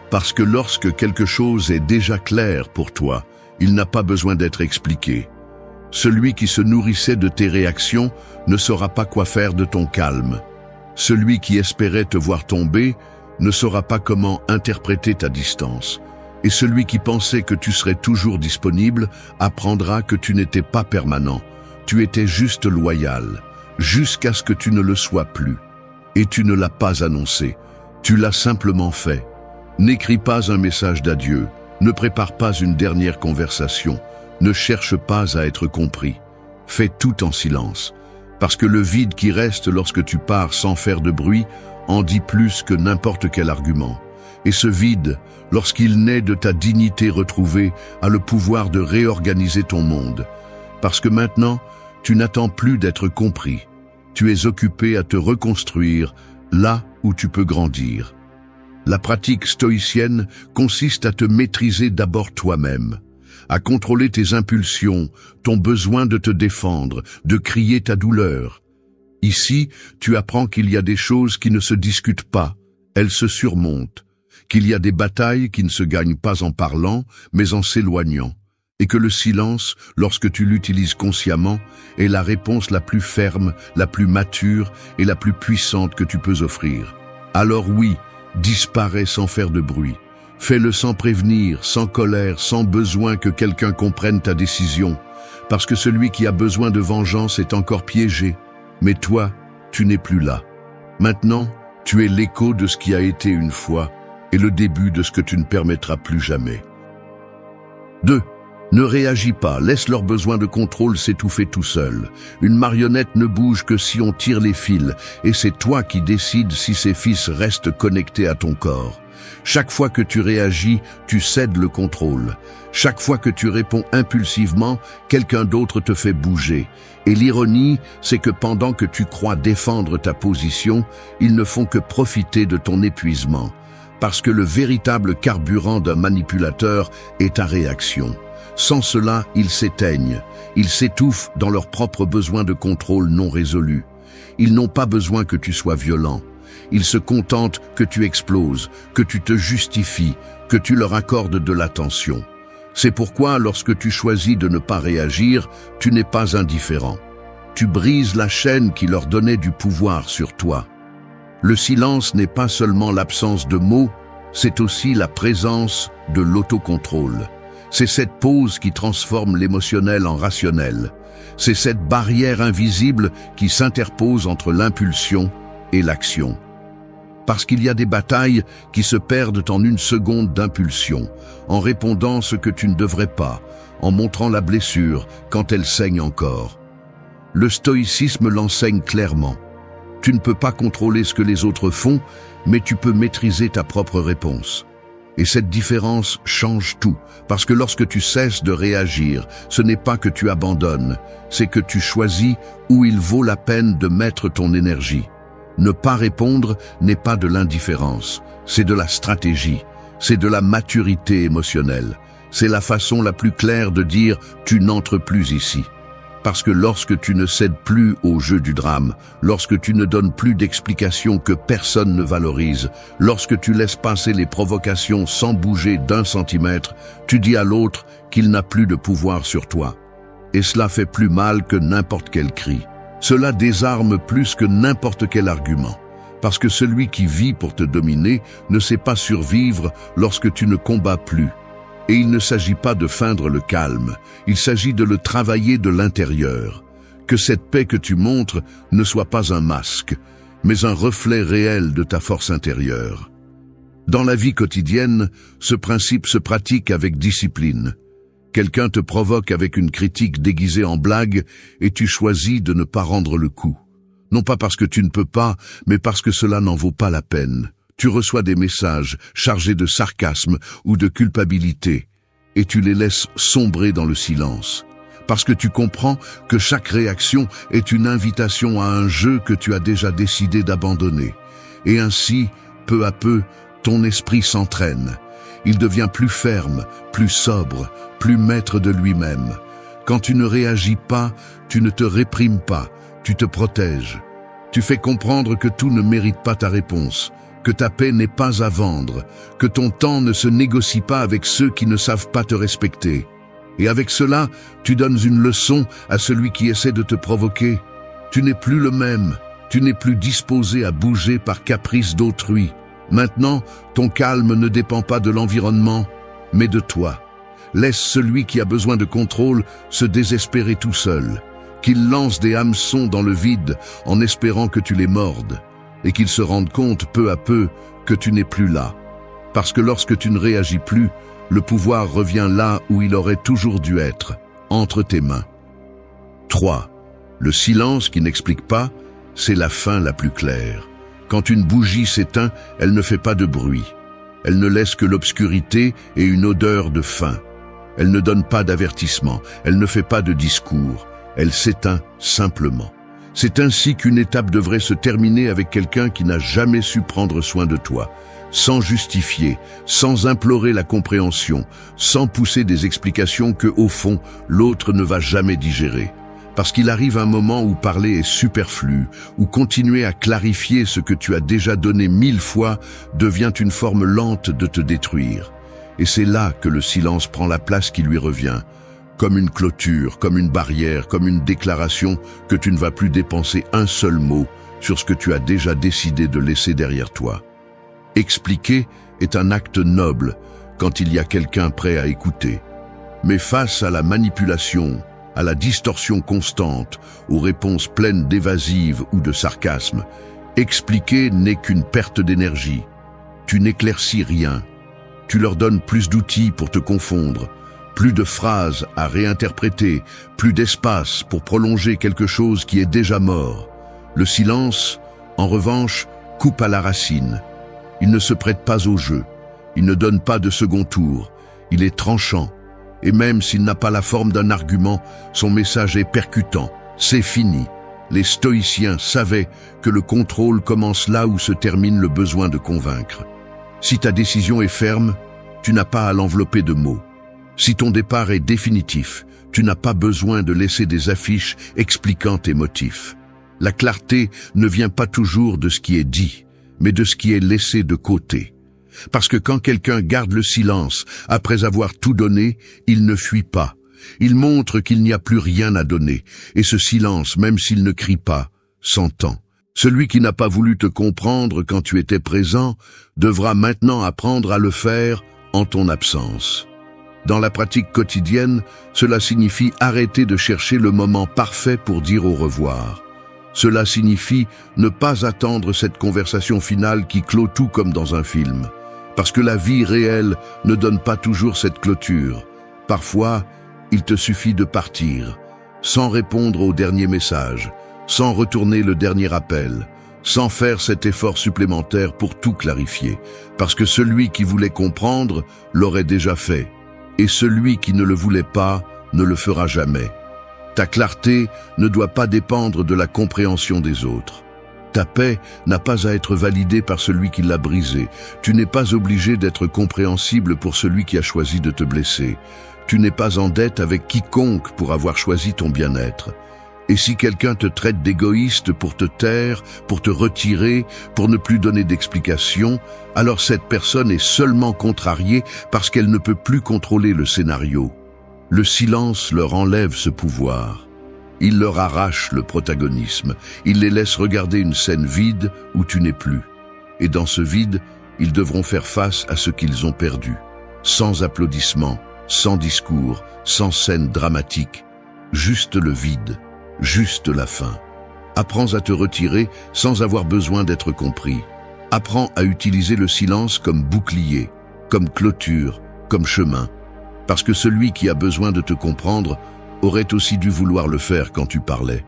Parce que lorsque quelque chose est déjà clair pour toi, il n'a pas besoin d'être expliqué. Celui qui se nourrissait de tes réactions ne saura pas quoi faire de ton calme. Celui qui espérait te voir tomber ne saura pas comment interpréter ta distance. Et celui qui pensait que tu serais toujours disponible apprendra que tu n'étais pas permanent. Tu étais juste loyal, jusqu'à ce que tu ne le sois plus. Et tu ne l'as pas annoncé, tu l'as simplement fait. N'écris pas un message d'adieu, ne prépare pas une dernière conversation, ne cherche pas à être compris. Fais tout en silence, parce que le vide qui reste lorsque tu pars sans faire de bruit en dit plus que n'importe quel argument. Et ce vide, lorsqu'il naît de ta dignité retrouvée, a le pouvoir de réorganiser ton monde. Parce que maintenant, tu n'attends plus d'être compris. Tu es occupé à te reconstruire là où tu peux grandir. La pratique stoïcienne consiste à te maîtriser d'abord toi-même, à contrôler tes impulsions, ton besoin de te défendre, de crier ta douleur. Ici, tu apprends qu'il y a des choses qui ne se discutent pas, elles se surmontent, qu'il y a des batailles qui ne se gagnent pas en parlant, mais en s'éloignant, et que le silence, lorsque tu l'utilises consciemment, est la réponse la plus ferme, la plus mature et la plus puissante que tu peux offrir. Alors oui, disparais sans faire de bruit. Fais-le sans prévenir, sans colère, sans besoin que quelqu'un comprenne ta décision, parce que celui qui a besoin de vengeance est encore piégé. Mais toi, tu n'es plus là. Maintenant, tu es l'écho de ce qui a été une fois et le début de ce que tu ne permettras plus jamais. 2. Ne réagis pas, laisse leur besoin de contrôle s'étouffer tout seul. Une marionnette ne bouge que si on tire les fils, et c'est toi qui décides si ses fils restent connectés à ton corps. Chaque fois que tu réagis, tu cèdes le contrôle. Chaque fois que tu réponds impulsivement, quelqu'un d'autre te fait bouger. Et l'ironie, c'est que pendant que tu crois défendre ta position, ils ne font que profiter de ton épuisement. Parce que le véritable carburant d'un manipulateur est ta réaction. Sans cela, ils s'éteignent, ils s'étouffent dans leurs propres besoins de contrôle non résolus. Ils n'ont pas besoin que tu sois violent. Ils se contentent que tu exploses, que tu te justifies, que tu leur accordes de l'attention. C'est pourquoi, lorsque tu choisis de ne pas réagir, tu n'es pas indifférent. Tu brises la chaîne qui leur donnait du pouvoir sur toi. Le silence n'est pas seulement l'absence de mots, c'est aussi la présence de l'autocontrôle. C'est cette pause qui transforme l'émotionnel en rationnel. C'est cette barrière invisible qui s'interpose entre l'impulsion et l'action. Parce qu'il y a des batailles qui se perdent en une seconde d'impulsion, en répondant ce que tu ne devrais pas, en montrant la blessure quand elle saigne encore. Le stoïcisme l'enseigne clairement. Tu ne peux pas contrôler ce que les autres font, mais tu peux maîtriser ta propre réponse. Et cette différence change tout, parce que lorsque tu cesses de réagir, ce n'est pas que tu abandonnes, c'est que tu choisis où il vaut la peine de mettre ton énergie. Ne pas répondre n'est pas de l'indifférence, c'est de la stratégie, c'est de la maturité émotionnelle. C'est la façon la plus claire de dire « tu n'entres plus ici ». Parce que lorsque tu ne cèdes plus au jeu du drame, lorsque tu ne donnes plus d'explications que personne ne valorise, lorsque tu laisses passer les provocations sans bouger d'un centimètre, tu dis à l'autre qu'il n'a plus de pouvoir sur toi. Et cela fait plus mal que n'importe quel cri. Cela désarme plus que n'importe quel argument. Parce que celui qui vit pour te dominer ne sait pas survivre lorsque tu ne combats plus. Et il ne s'agit pas de feindre le calme, il s'agit de le travailler de l'intérieur. Que cette paix que tu montres ne soit pas un masque, mais un reflet réel de ta force intérieure. Dans la vie quotidienne, ce principe se pratique avec discipline. Quelqu'un te provoque avec une critique déguisée en blague et tu choisis de ne pas rendre le coup. Non pas parce que tu ne peux pas, mais parce que cela n'en vaut pas la peine. Tu reçois des messages chargés de sarcasme ou de culpabilité et tu les laisses sombrer dans le silence. Parce que tu comprends que chaque réaction est une invitation à un jeu que tu as déjà décidé d'abandonner. Et ainsi, peu à peu, ton esprit s'entraîne. Il devient plus ferme, plus sobre, plus maître de lui-même. Quand tu ne réagis pas, tu ne te réprimes pas, tu te protèges. Tu fais comprendre que tout ne mérite pas ta réponse, que ta paix n'est pas à vendre, que ton temps ne se négocie pas avec ceux qui ne savent pas te respecter. Et avec cela, tu donnes une leçon à celui qui essaie de te provoquer. Tu n'es plus le même, tu n'es plus disposé à bouger par caprice d'autrui. Maintenant, ton calme ne dépend pas de l'environnement, mais de toi. Laisse celui qui a besoin de contrôle se désespérer tout seul, qu'il lance des hameçons dans le vide en espérant que tu les mordes, et qu'il se rende compte peu à peu que tu n'es plus là. Parce que lorsque tu ne réagis plus, le pouvoir revient là où il aurait toujours dû être, entre tes mains. 3. Le silence qui n'explique pas, c'est la fin la plus claire. Quand une bougie s'éteint, elle ne fait pas de bruit. Elle ne laisse que l'obscurité et une odeur de faim. Elle ne donne pas d'avertissement, elle ne fait pas de discours. Elle s'éteint simplement. C'est ainsi qu'une étape devrait se terminer avec quelqu'un qui n'a jamais su prendre soin de toi, sans justifier, sans implorer la compréhension, sans pousser des explications que, au fond, l'autre ne va jamais digérer. Parce qu'il arrive un moment où parler est superflu, où continuer à clarifier ce que tu as déjà donné 1000 fois devient une forme lente de te détruire. Et c'est là que le silence prend la place qui lui revient. Comme une clôture, comme une barrière, comme une déclaration que tu ne vas plus dépenser un seul mot sur ce que tu as déjà décidé de laisser derrière toi. Expliquer est un acte noble quand il y a quelqu'un prêt à écouter. Mais face à la manipulation, à la distorsion constante, aux réponses pleines d'évasives ou de sarcasme, expliquer n'est qu'une perte d'énergie. Tu n'éclaircis rien. Tu leur donnes plus d'outils pour te confondre, plus de phrases à réinterpréter, plus d'espace pour prolonger quelque chose qui est déjà mort. Le silence, en revanche, coupe à la racine. Il ne se prête pas au jeu. Il ne donne pas de second tour. Il est tranchant. Et même s'il n'a pas la forme d'un argument, son message est percutant. C'est fini. Les stoïciens savaient que le contrôle commence là où se termine le besoin de convaincre. Si ta décision est ferme, tu n'as pas à l'envelopper de mots. Si ton départ est définitif, tu n'as pas besoin de laisser des affiches expliquant tes motifs. La clarté ne vient pas toujours de ce qui est dit, mais de ce qui est laissé de côté. Parce que quand quelqu'un garde le silence après avoir tout donné, il ne fuit pas. Il montre qu'il n'y a plus rien à donner, et ce silence, même s'il ne crie pas, s'entend. Celui qui n'a pas voulu te comprendre quand tu étais présent devra maintenant apprendre à le faire en ton absence. Dans la pratique quotidienne, cela signifie arrêter de chercher le moment parfait pour dire au revoir. Cela signifie ne pas attendre cette conversation finale qui clôt tout comme dans un film. Parce que la vie réelle ne donne pas toujours cette clôture. Parfois, il te suffit de partir, sans répondre au dernier message, sans retourner le dernier appel, sans faire cet effort supplémentaire pour tout clarifier, parce que celui qui voulait comprendre l'aurait déjà fait, et celui qui ne le voulait pas ne le fera jamais. Ta clarté ne doit pas dépendre de la compréhension des autres. Ta paix n'a pas à être validée par celui qui l'a brisée. Tu n'es pas obligé d'être compréhensible pour celui qui a choisi de te blesser. Tu n'es pas en dette avec quiconque pour avoir choisi ton bien-être. Et si quelqu'un te traite d'égoïste pour te taire, pour te retirer, pour ne plus donner d'explication, alors cette personne est seulement contrariée parce qu'elle ne peut plus contrôler le scénario. Le silence leur enlève ce pouvoir. Il leur arrache le protagonisme. Il les laisse regarder une scène vide où tu n'es plus. Et dans ce vide, ils devront faire face à ce qu'ils ont perdu. Sans applaudissements, sans discours, sans scène dramatique. Juste le vide, juste la fin. Apprends à te retirer sans avoir besoin d'être compris. Apprends à utiliser le silence comme bouclier, comme clôture, comme chemin. Parce que celui qui a besoin de te comprendre aurait aussi dû vouloir le faire quand tu parlais.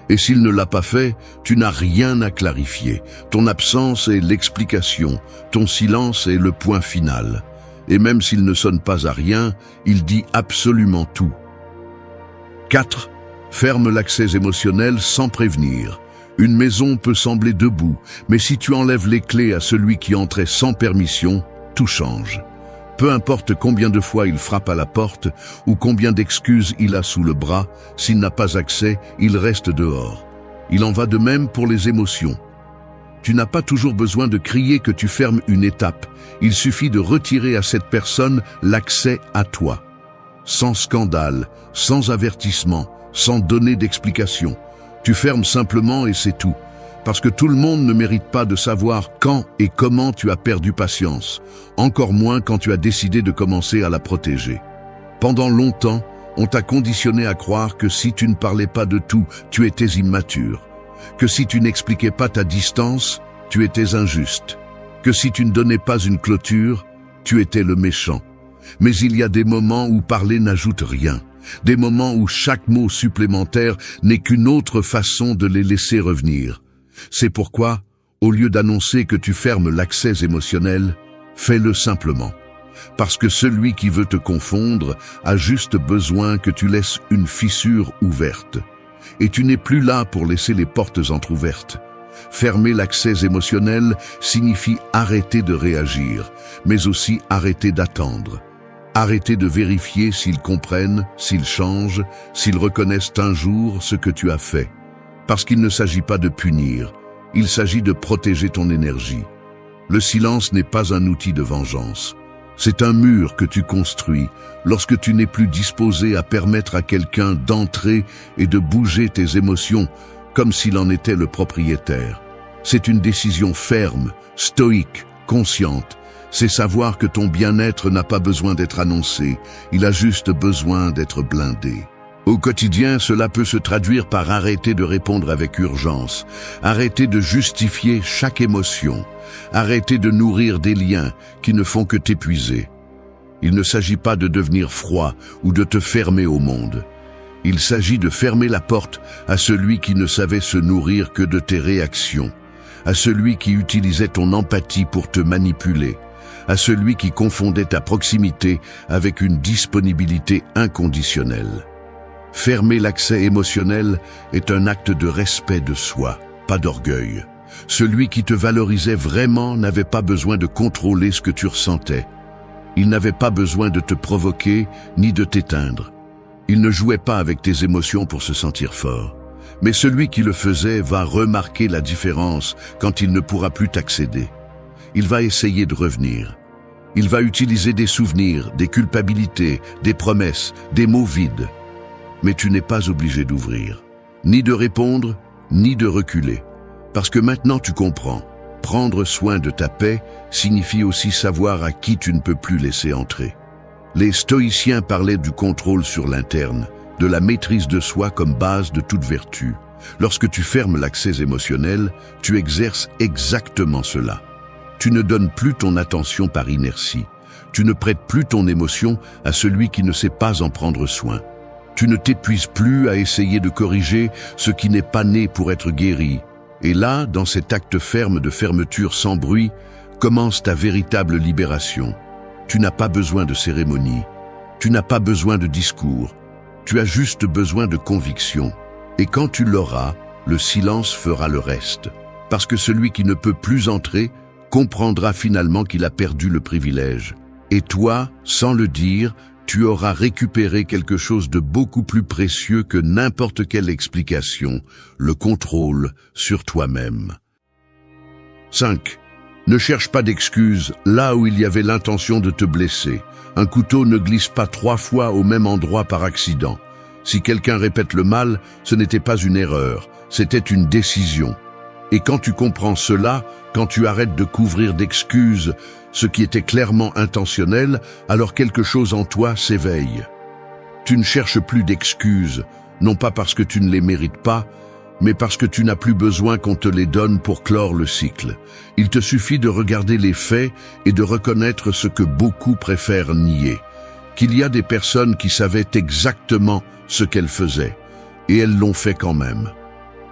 Et s'il ne l'a pas fait, tu n'as rien à clarifier. Ton absence est l'explication, ton silence est le point final. Et même s'il ne sonne pas à rien, il dit absolument tout. 4. Ferme l'accès émotionnel sans prévenir. Une maison peut sembler debout, mais si tu enlèves les clés à celui qui entrait sans permission, tout change. Peu importe combien de fois il frappe à la porte ou combien d'excuses il a sous le bras, s'il n'a pas accès, il reste dehors. Il en va de même pour les émotions. Tu n'as pas toujours besoin de crier que tu fermes une étape. Il suffit de retirer à cette personne l'accès à toi. Sans scandale, sans avertissement, sans donner d'explication. Tu fermes simplement et c'est tout. Parce que tout le monde ne mérite pas de savoir quand et comment tu as perdu patience, encore moins quand tu as décidé de commencer à la protéger. Pendant longtemps, on t'a conditionné à croire que si tu ne parlais pas de tout, tu étais immature, que si tu n'expliquais pas ta distance, tu étais injuste, que si tu ne donnais pas une clôture, tu étais le méchant. Mais il y a des moments où parler n'ajoute rien, des moments où chaque mot supplémentaire n'est qu'une autre façon de les laisser revenir. C'est pourquoi, au lieu d'annoncer que tu fermes l'accès émotionnel, fais-le simplement. Parce que celui qui veut te confondre a juste besoin que tu laisses une fissure ouverte. Et tu n'es plus là pour laisser les portes entr'ouvertes. Fermer l'accès émotionnel signifie arrêter de réagir, mais aussi arrêter d'attendre. Arrêter de vérifier s'ils comprennent, s'ils changent, s'ils reconnaissent un jour ce que tu as fait. Parce qu'il ne s'agit pas de punir, il s'agit de protéger ton énergie. Le silence n'est pas un outil de vengeance. C'est un mur que tu construis lorsque tu n'es plus disposé à permettre à quelqu'un d'entrer et de bouger tes émotions comme s'il en était le propriétaire. C'est une décision ferme, stoïque, consciente. C'est savoir que ton bien-être n'a pas besoin d'être annoncé, il a juste besoin d'être blindé. Au quotidien, cela peut se traduire par arrêter de répondre avec urgence, arrêter de justifier chaque émotion, arrêter de nourrir des liens qui ne font que t'épuiser. Il ne s'agit pas de devenir froid ou de te fermer au monde. Il s'agit de fermer la porte à celui qui ne savait se nourrir que de tes réactions, à celui qui utilisait ton empathie pour te manipuler, à celui qui confondait ta proximité avec une disponibilité inconditionnelle. Fermer l'accès émotionnel est un acte de respect de soi, pas d'orgueil. Celui qui te valorisait vraiment n'avait pas besoin de contrôler ce que tu ressentais. Il n'avait pas besoin de te provoquer ni de t'éteindre. Il ne jouait pas avec tes émotions pour se sentir fort. Mais celui qui le faisait va remarquer la différence quand il ne pourra plus t'accéder. Il va essayer de revenir. Il va utiliser des souvenirs, des culpabilités, des promesses, des mots vides. Mais tu n'es pas obligé d'ouvrir, ni de répondre, ni de reculer. Parce que maintenant tu comprends, prendre soin de ta paix signifie aussi savoir à qui tu ne peux plus laisser entrer. Les stoïciens parlaient du contrôle sur l'interne, de la maîtrise de soi comme base de toute vertu. Lorsque tu fermes l'accès émotionnel, tu exerces exactement cela. Tu ne donnes plus ton attention par inertie. Tu ne prêtes plus ton émotion à celui qui ne sait pas en prendre soin. Tu ne t'épuises plus à essayer de corriger ce qui n'est pas né pour être guéri. Et là, dans cet acte ferme de fermeture sans bruit, commence ta véritable libération. Tu n'as pas besoin de cérémonie, tu n'as pas besoin de discours, tu as juste besoin de conviction. Et quand tu l'auras, le silence fera le reste. Parce que celui qui ne peut plus entrer comprendra finalement qu'il a perdu le privilège. Et toi, sans le dire, tu auras récupéré quelque chose de beaucoup plus précieux que n'importe quelle explication, le contrôle sur toi-même. 5. Ne cherche pas d'excuses là où il y avait l'intention de te blesser. Un couteau ne glisse pas 3 fois au même endroit par accident. Si quelqu'un répète le mal, ce n'était pas une erreur, c'était une décision. Et quand tu comprends cela, quand tu arrêtes de couvrir d'excuses ce qui était clairement intentionnel, alors quelque chose en toi s'éveille. Tu ne cherches plus d'excuses, non pas parce que tu ne les mérites pas, mais parce que tu n'as plus besoin qu'on te les donne pour clore le cycle. Il te suffit de regarder les faits et de reconnaître ce que beaucoup préfèrent nier, qu'il y a des personnes qui savaient exactement ce qu'elles faisaient, et elles l'ont fait quand même.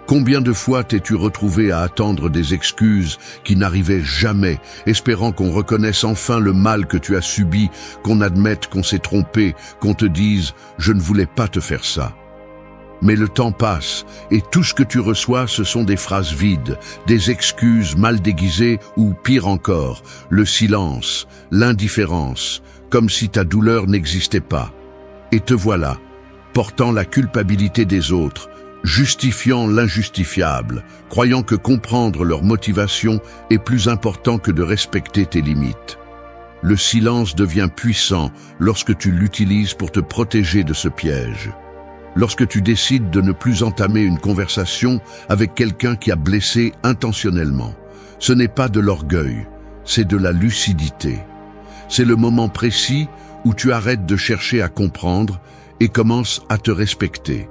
Combien de fois t'es-tu retrouvé à attendre des excuses qui n'arrivaient jamais, espérant qu'on reconnaisse enfin le mal que tu as subi, qu'on admette qu'on s'est trompé, qu'on te dise « je ne voulais pas te faire ça ». Mais le temps passe, et tout ce que tu reçois, ce sont des phrases vides, des excuses mal déguisées ou, pire encore, le silence, l'indifférence, comme si ta douleur n'existait pas. Et te voilà, portant la culpabilité des autres, justifiant l'injustifiable, croyant que comprendre leur motivation est plus important que de respecter tes limites. Le silence devient puissant lorsque tu l'utilises pour te protéger de ce piège. Lorsque tu décides de ne plus entamer une conversation avec quelqu'un qui a blessé intentionnellement, ce n'est pas de l'orgueil, c'est de la lucidité. C'est le moment précis où tu arrêtes de chercher à comprendre et commences à te respecter.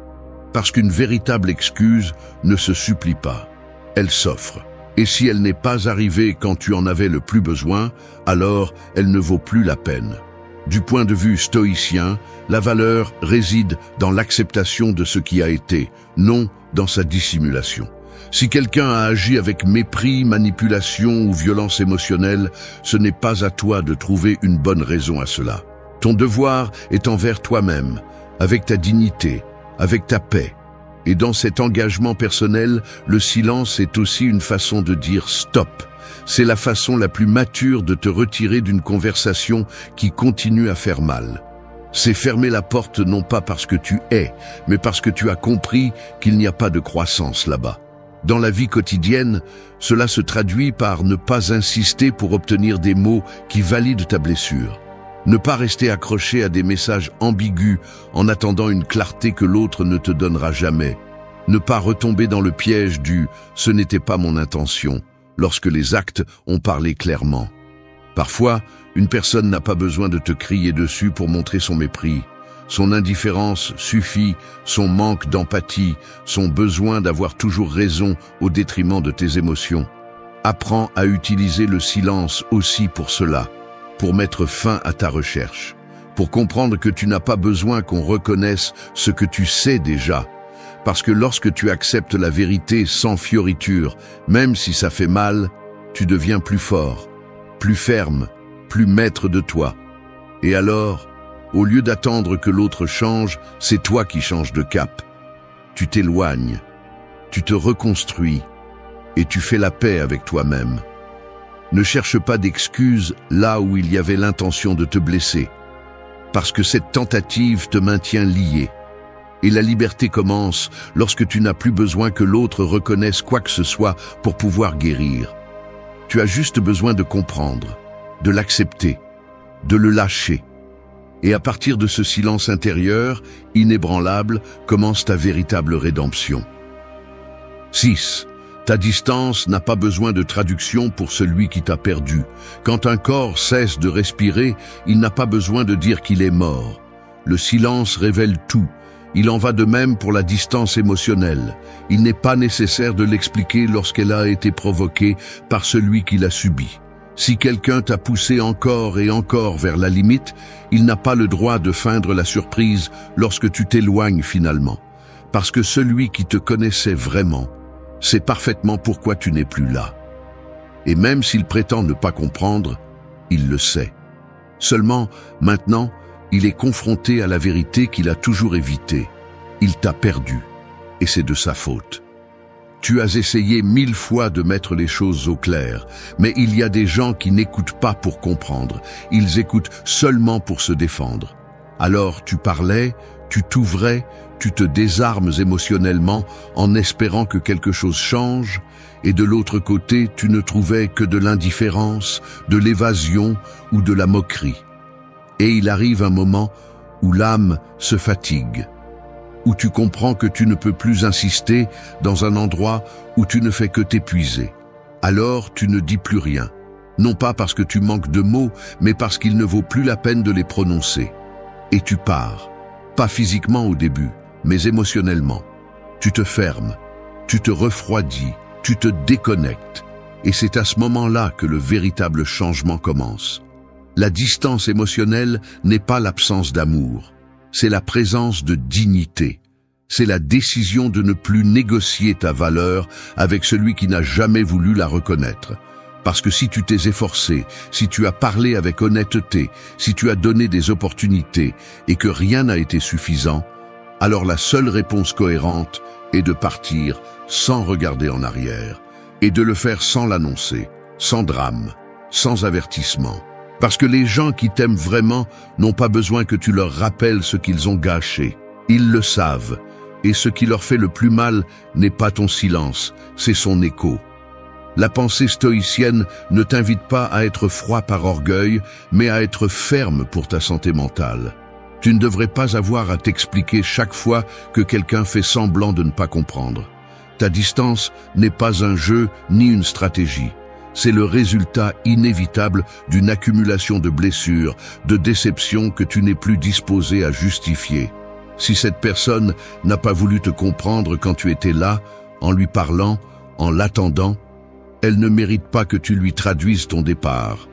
Parce qu'une véritable excuse ne se supplie pas, elle s'offre. Et si elle n'est pas arrivée quand tu en avais le plus besoin, alors elle ne vaut plus la peine. Du point de vue stoïcien, la valeur réside dans l'acceptation de ce qui a été, non dans sa dissimulation. Si quelqu'un a agi avec mépris, manipulation ou violence émotionnelle, ce n'est pas à toi de trouver une bonne raison à cela. Ton devoir est envers toi-même, avec ta dignité, avec ta paix. Et dans cet engagement personnel, le silence est aussi une façon de dire stop. C'est la façon la plus mature de te retirer d'une conversation qui continue à faire mal. C'est fermer la porte non pas parce que tu es, mais parce que tu as compris qu'il n'y a pas de croissance là-bas. Dans la vie quotidienne, cela se traduit par ne pas insister pour obtenir des mots qui valident ta blessure. Ne pas rester accroché à des messages ambigus en attendant une clarté que l'autre ne te donnera jamais. Ne pas retomber dans le piège du « ce n'était pas mon intention » lorsque les actes ont parlé clairement. Parfois, une personne n'a pas besoin de te crier dessus pour montrer son mépris. Son indifférence suffit, son manque d'empathie, son besoin d'avoir toujours raison au détriment de tes émotions. Apprends à utiliser le silence aussi pour cela, pour mettre fin à ta recherche, pour comprendre que tu n'as pas besoin qu'on reconnaisse ce que tu sais déjà. Parce que lorsque tu acceptes la vérité sans fioriture, même si ça fait mal, tu deviens plus fort, plus ferme, plus maître de toi. Et alors, au lieu d'attendre que l'autre change, c'est toi qui changes de cap. Tu t'éloignes, tu te reconstruis et tu fais la paix avec toi-même. Ne cherche pas d'excuses là où il y avait l'intention de te blesser, parce que cette tentative te maintient lié. Et la liberté commence lorsque tu n'as plus besoin que l'autre reconnaisse quoi que ce soit pour pouvoir guérir. Tu as juste besoin de comprendre, de l'accepter, de le lâcher. Et à partir de ce silence intérieur, inébranlable, commence ta véritable rédemption. 6. Ta distance n'a pas besoin de traduction pour celui qui t'a perdu. Quand un corps cesse de respirer, il n'a pas besoin de dire qu'il est mort. Le silence révèle tout. Il en va de même pour la distance émotionnelle. Il n'est pas nécessaire de l'expliquer lorsqu'elle a été provoquée par celui qui l'a subie. Si quelqu'un t'a poussé encore et encore vers la limite, il n'a pas le droit de feindre la surprise lorsque tu t'éloignes finalement. Parce que celui qui te connaissait vraiment C'est parfaitement pourquoi tu n'es plus là. Et même s'il prétend ne pas comprendre, il le sait. Seulement, maintenant, il est confronté à la vérité qu'il a toujours évitée. Il t'a perdu, et c'est de sa faute. Tu as essayé 1000 fois de mettre les choses au clair, mais il y a des gens qui n'écoutent pas pour comprendre, ils écoutent seulement pour se défendre. Alors tu parlais, tu t'ouvrais, tu te désarmes émotionnellement en espérant que quelque chose change, et de l'autre côté, tu ne trouvais que de l'indifférence, de l'évasion ou de la moquerie. Et il arrive un moment où l'âme se fatigue, où tu comprends que tu ne peux plus insister dans un endroit où tu ne fais que t'épuiser. Alors tu ne dis plus rien, non pas parce que tu manques de mots, mais parce qu'il ne vaut plus la peine de les prononcer. Et tu pars, pas physiquement au début, mais émotionnellement. Tu te fermes, tu te refroidis, tu te déconnectes. Et c'est à ce moment-là que le véritable changement commence. La distance émotionnelle n'est pas l'absence d'amour. C'est la présence de dignité. C'est la décision de ne plus négocier ta valeur avec celui qui n'a jamais voulu la reconnaître. Parce que si tu t'es efforcé, si tu as parlé avec honnêteté, si tu as donné des opportunités et que rien n'a été suffisant, alors la seule réponse cohérente est de partir sans regarder en arrière et de le faire sans l'annoncer, sans drame, sans avertissement. Parce que les gens qui t'aiment vraiment n'ont pas besoin que tu leur rappelles ce qu'ils ont gâché. Ils le savent. Et ce qui leur fait le plus mal n'est pas ton silence, c'est son écho. La pensée stoïcienne ne t'invite pas à être froid par orgueil, mais à être ferme pour ta santé mentale. Tu ne devrais pas avoir à t'expliquer chaque fois que quelqu'un fait semblant de ne pas comprendre. Ta distance n'est pas un jeu ni une stratégie. C'est le résultat inévitable d'une accumulation de blessures, de déceptions que tu n'es plus disposé à justifier. Si cette personne n'a pas voulu te comprendre quand tu étais là, en lui parlant, en l'attendant, elle ne mérite pas que tu lui traduises ton départ.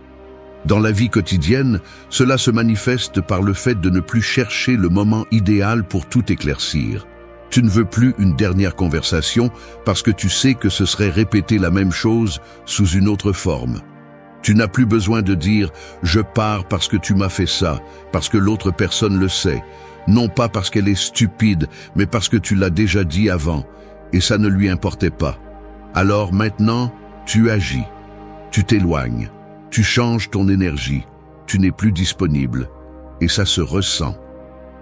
Dans la vie quotidienne, cela se manifeste par le fait de ne plus chercher le moment idéal pour tout éclaircir. Tu ne veux plus une dernière conversation parce que tu sais que ce serait répéter la même chose sous une autre forme. Tu n'as plus besoin de dire « je pars parce que tu m'as fait ça », parce que l'autre personne le sait. Non pas parce qu'elle est stupide, mais parce que tu l'as déjà dit avant, et ça ne lui importait pas. Alors maintenant, tu agis, tu t'éloignes, tu changes ton énergie, tu n'es plus disponible, et ça se ressent.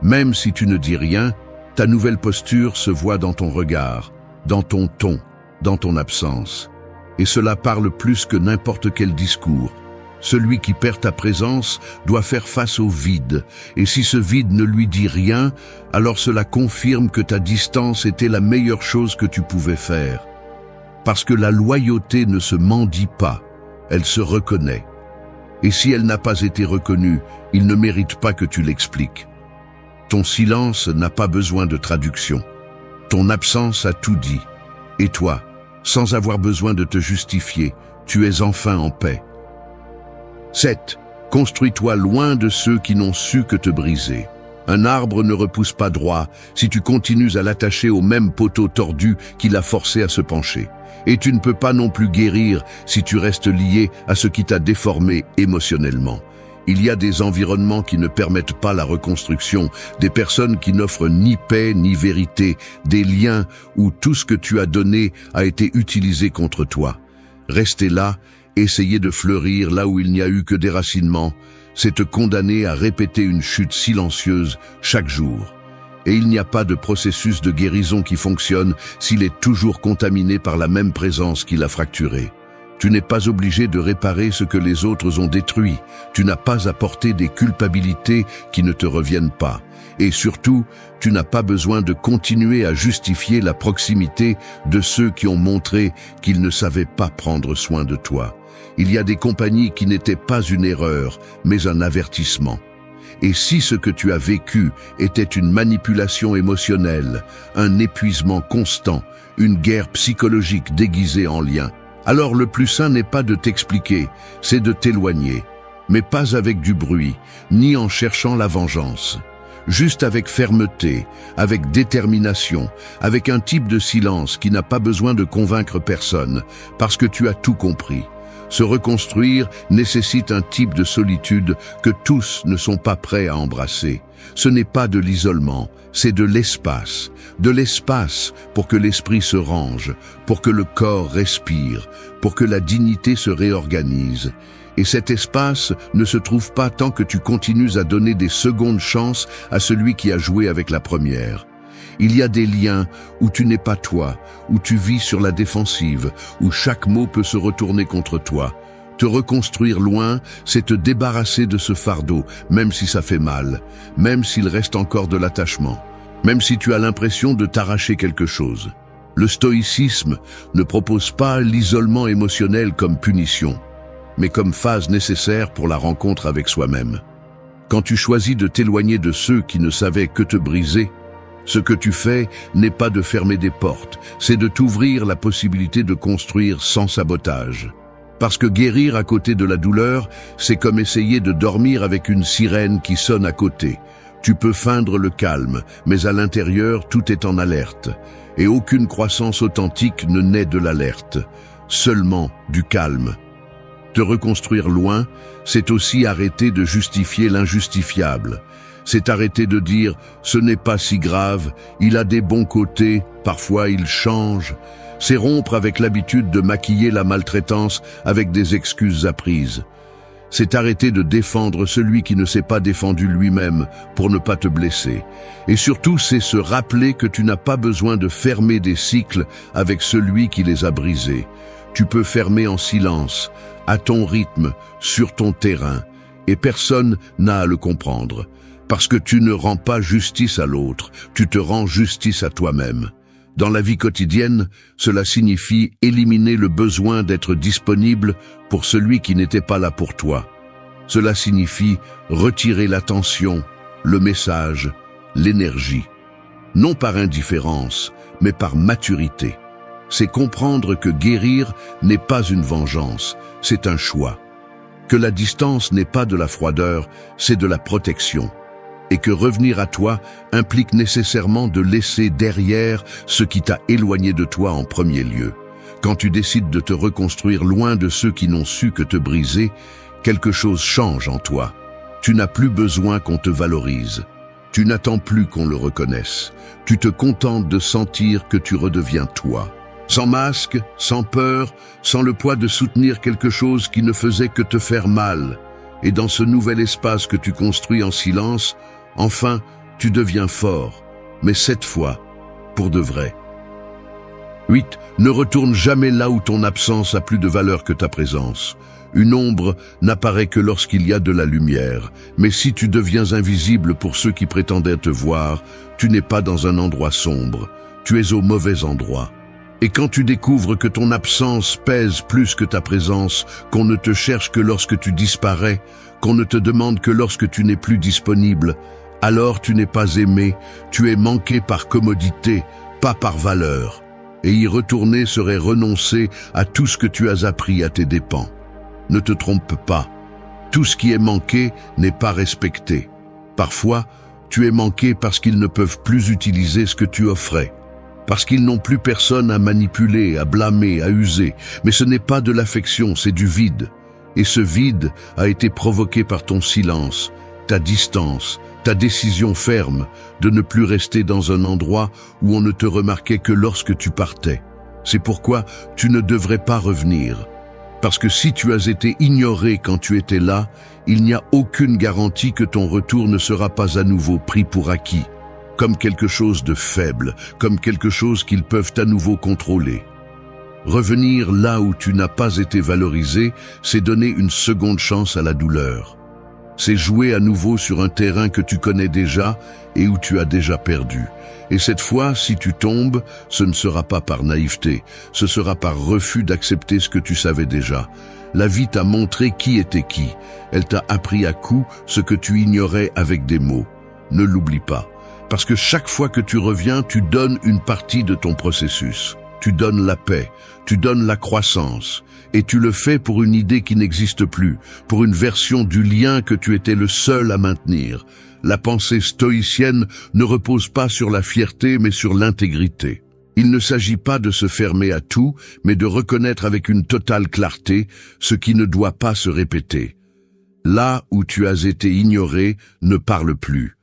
Même si tu ne dis rien, ta nouvelle posture se voit dans ton regard, dans ton ton, dans ton absence. Et cela parle plus que n'importe quel discours. Celui qui perd ta présence doit faire face au vide, et si ce vide ne lui dit rien, alors cela confirme que ta distance était la meilleure chose que tu pouvais faire. Parce que la loyauté ne se mendie pas, elle se reconnaît. Et si elle n'a pas été reconnue, il ne mérite pas que tu l'expliques. Ton silence n'a pas besoin de traduction. Ton absence a tout dit. Et toi, sans avoir besoin de te justifier, tu es enfin en paix. 7. Construis-toi loin de ceux qui n'ont su que te briser. Un arbre ne repousse pas droit si tu continues à l'attacher au même poteau tordu qui l'a forcé à se pencher. Et tu ne peux pas non plus guérir si tu restes lié à ce qui t'a déformé émotionnellement. Il y a des environnements qui ne permettent pas la reconstruction, des personnes qui n'offrent ni paix ni vérité, des liens où tout ce que tu as donné a été utilisé contre toi. Rester là, essayer de fleurir là où il n'y a eu que déracinement, c'est te condamner à répéter une chute silencieuse chaque jour. Et il n'y a pas de processus de guérison qui fonctionne s'il est toujours contaminé par la même présence qui l'a fracturé. Tu n'es pas obligé de réparer ce que les autres ont détruit. Tu n'as pas à porter des culpabilités qui ne te reviennent pas. Et surtout, tu n'as pas besoin de continuer à justifier la proximité de ceux qui ont montré qu'ils ne savaient pas prendre soin de toi. Il y a des compagnies qui n'étaient pas une erreur, mais un avertissement. Et si ce que tu as vécu était une manipulation émotionnelle, un épuisement constant, une guerre psychologique déguisée en lien, alors le plus sain n'est pas de t'expliquer, c'est de t'éloigner, mais pas avec du bruit, ni en cherchant la vengeance. juste avec fermeté, avec détermination, avec un type de silence qui n'a pas besoin de convaincre personne, parce que tu as tout compris. Se reconstruire nécessite un type de solitude que tous ne sont pas prêts à embrasser. Ce n'est pas de l'isolement, c'est de l'espace. De l'espace pour que l'esprit se range, pour que le corps respire, pour que la dignité se réorganise. Et cet espace ne se trouve pas tant que tu continues à donner des secondes chances à celui qui a joué avec la première. Il y a des liens où tu n'es pas toi, où tu vis sur la défensive, où chaque mot peut se retourner contre toi. Te reconstruire loin, c'est te débarrasser de ce fardeau, même si ça fait mal, même s'il reste encore de l'attachement, même si tu as l'impression de t'arracher quelque chose. Le stoïcisme ne propose pas l'isolement émotionnel comme punition, mais comme phase nécessaire pour la rencontre avec soi-même. Quand tu choisis de t'éloigner de ceux qui ne savaient que te briser, ce que tu fais n'est pas de fermer des portes, c'est de t'ouvrir la possibilité de construire sans sabotage. Parce que guérir à côté de la douleur, c'est comme essayer de dormir avec une sirène qui sonne à côté. Tu peux feindre le calme, mais à l'intérieur, tout est en alerte. Et aucune croissance authentique ne naît de l'alerte, seulement du calme. Te reconstruire loin, c'est aussi arrêter de justifier l'injustifiable. C'est arrêter de dire « ce n'est pas si grave, il a des bons côtés, parfois il change ». C'est rompre avec l'habitude de maquiller la maltraitance avec des excuses apprises. C'est arrêter de défendre celui qui ne s'est pas défendu lui-même pour ne pas te blesser. Et surtout, c'est se rappeler que tu n'as pas besoin de fermer des cycles avec celui qui les a brisés. Tu peux fermer en silence, à ton rythme, sur ton terrain, et personne n'a à le comprendre. Parce que tu ne rends pas justice à l'autre, tu te rends justice à toi-même. Dans la vie quotidienne, cela signifie éliminer le besoin d'être disponible pour celui qui n'était pas là pour toi. Cela signifie retirer l'attention, le message, l'énergie. Non par indifférence, mais par maturité. C'est comprendre que guérir n'est pas une vengeance, c'est un choix. Que la distance n'est pas de la froideur, c'est de la protection. Et que revenir à toi implique nécessairement de laisser derrière ce qui t'a éloigné de toi en premier lieu. Quand tu décides de te reconstruire loin de ceux qui n'ont su que te briser, quelque chose change en toi. Tu n'as plus besoin qu'on te valorise. Tu n'attends plus qu'on le reconnaisse. Tu te contentes de sentir que tu redeviens toi. Sans masque, sans peur, sans le poids de soutenir quelque chose qui ne faisait que te faire mal. Et dans ce nouvel espace que tu construis en silence, enfin, tu deviens fort, mais cette fois, pour de vrai. 8. Ne retourne jamais là où ton absence a plus de valeur que ta présence. Une ombre n'apparaît que lorsqu'il y a de la lumière, mais si tu deviens invisible pour ceux qui prétendaient te voir, tu n'es pas dans un endroit sombre, tu es au mauvais endroit. Et quand tu découvres que ton absence pèse plus que ta présence, qu'on ne te cherche que lorsque tu disparais, qu'on ne te demande que lorsque tu n'es plus disponible, alors tu n'es pas aimé, tu es manqué par commodité, pas par valeur. Et y retourner serait renoncer à tout ce que tu as appris à tes dépens. Ne te trompe pas, tout ce qui est manqué n'est pas respecté. Parfois, tu es manqué parce qu'ils ne peuvent plus utiliser ce que tu offrais. Parce qu'ils n'ont plus personne à manipuler, à blâmer, à user. Mais ce n'est pas de l'affection, c'est du vide. Et ce vide a été provoqué par ton silence, ta distance, ta décision ferme de ne plus rester dans un endroit où on ne te remarquait que lorsque tu partais. C'est pourquoi tu ne devrais pas revenir. Parce que si tu as été ignoré quand tu étais là, il n'y a aucune garantie que ton retour ne sera pas à nouveau pris pour acquis. Comme quelque chose de faible, comme quelque chose qu'ils peuvent à nouveau contrôler. Revenir là où tu n'as pas été valorisé, c'est donner une seconde chance à la douleur. C'est jouer à nouveau sur un terrain que tu connais déjà et où tu as déjà perdu. Et cette fois, si tu tombes, ce ne sera pas par naïveté, ce sera par refus d'accepter ce que tu savais déjà. La vie t'a montré qui était qui. Elle t'a appris à coup ce que tu ignorais avec des mots. Ne l'oublie pas. Parce que chaque fois que tu reviens, tu donnes une partie de ton processus. Tu donnes la paix, tu donnes la croissance. Et tu le fais pour une idée qui n'existe plus, pour une version du lien que tu étais le seul à maintenir. La pensée stoïcienne ne repose pas sur la fierté mais sur l'intégrité. Il ne s'agit pas de se fermer à tout, mais de reconnaître avec une totale clarté ce qui ne doit pas se répéter. Là où tu as été ignoré, ne parle plus.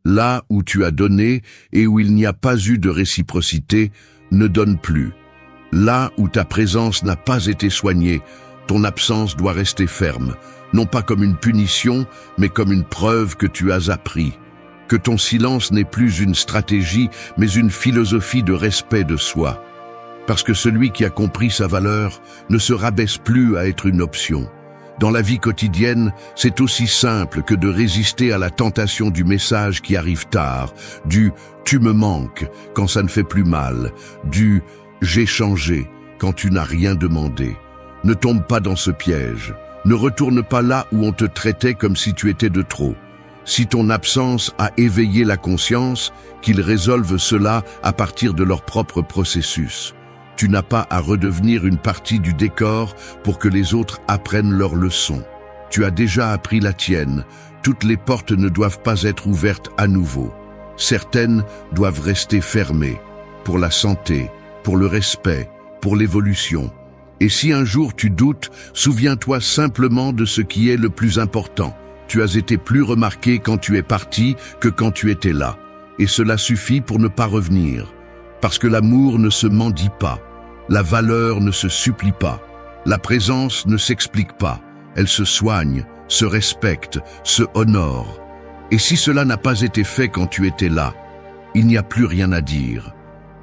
Là où tu as donné et où il n'y a pas eu de réciprocité, ne donne plus. Là où ta présence n'a pas été soignée, ton absence doit rester ferme, non pas comme une punition, mais comme une preuve que tu as appris. Que ton silence n'est plus une stratégie, mais une philosophie de respect de soi. Parce que celui qui a compris sa valeur ne se rabaisse plus à être une option. Dans la vie quotidienne, c'est aussi simple que de résister à la tentation du message qui arrive tard, du « tu me manques » quand ça ne fait plus mal, du « j'ai changé » quand tu n'as rien demandé. Ne tombe pas dans ce piège. Ne retourne pas là où on te traitait comme si tu étais de trop. Si ton absence a éveillé la conscience, qu'ils résolvent cela à partir de leur propre processus. Tu n'as pas à redevenir une partie du décor pour que les autres apprennent leur leçon. Tu as déjà appris la tienne. Toutes les portes ne doivent pas être ouvertes à nouveau. Certaines doivent rester fermées. Pour la santé, pour le respect, pour l'évolution. Et si un jour tu doutes, souviens-toi simplement de ce qui est le plus important. Tu as été plus remarqué quand tu es parti que quand tu étais là. Et cela suffit pour ne pas revenir. Parce que l'amour ne se mendie pas. La valeur ne se supplie pas. La présence ne s'explique pas. Elle se soigne, se respecte, se honore. Et si cela n'a pas été fait quand tu étais là, il n'y a plus rien à dire.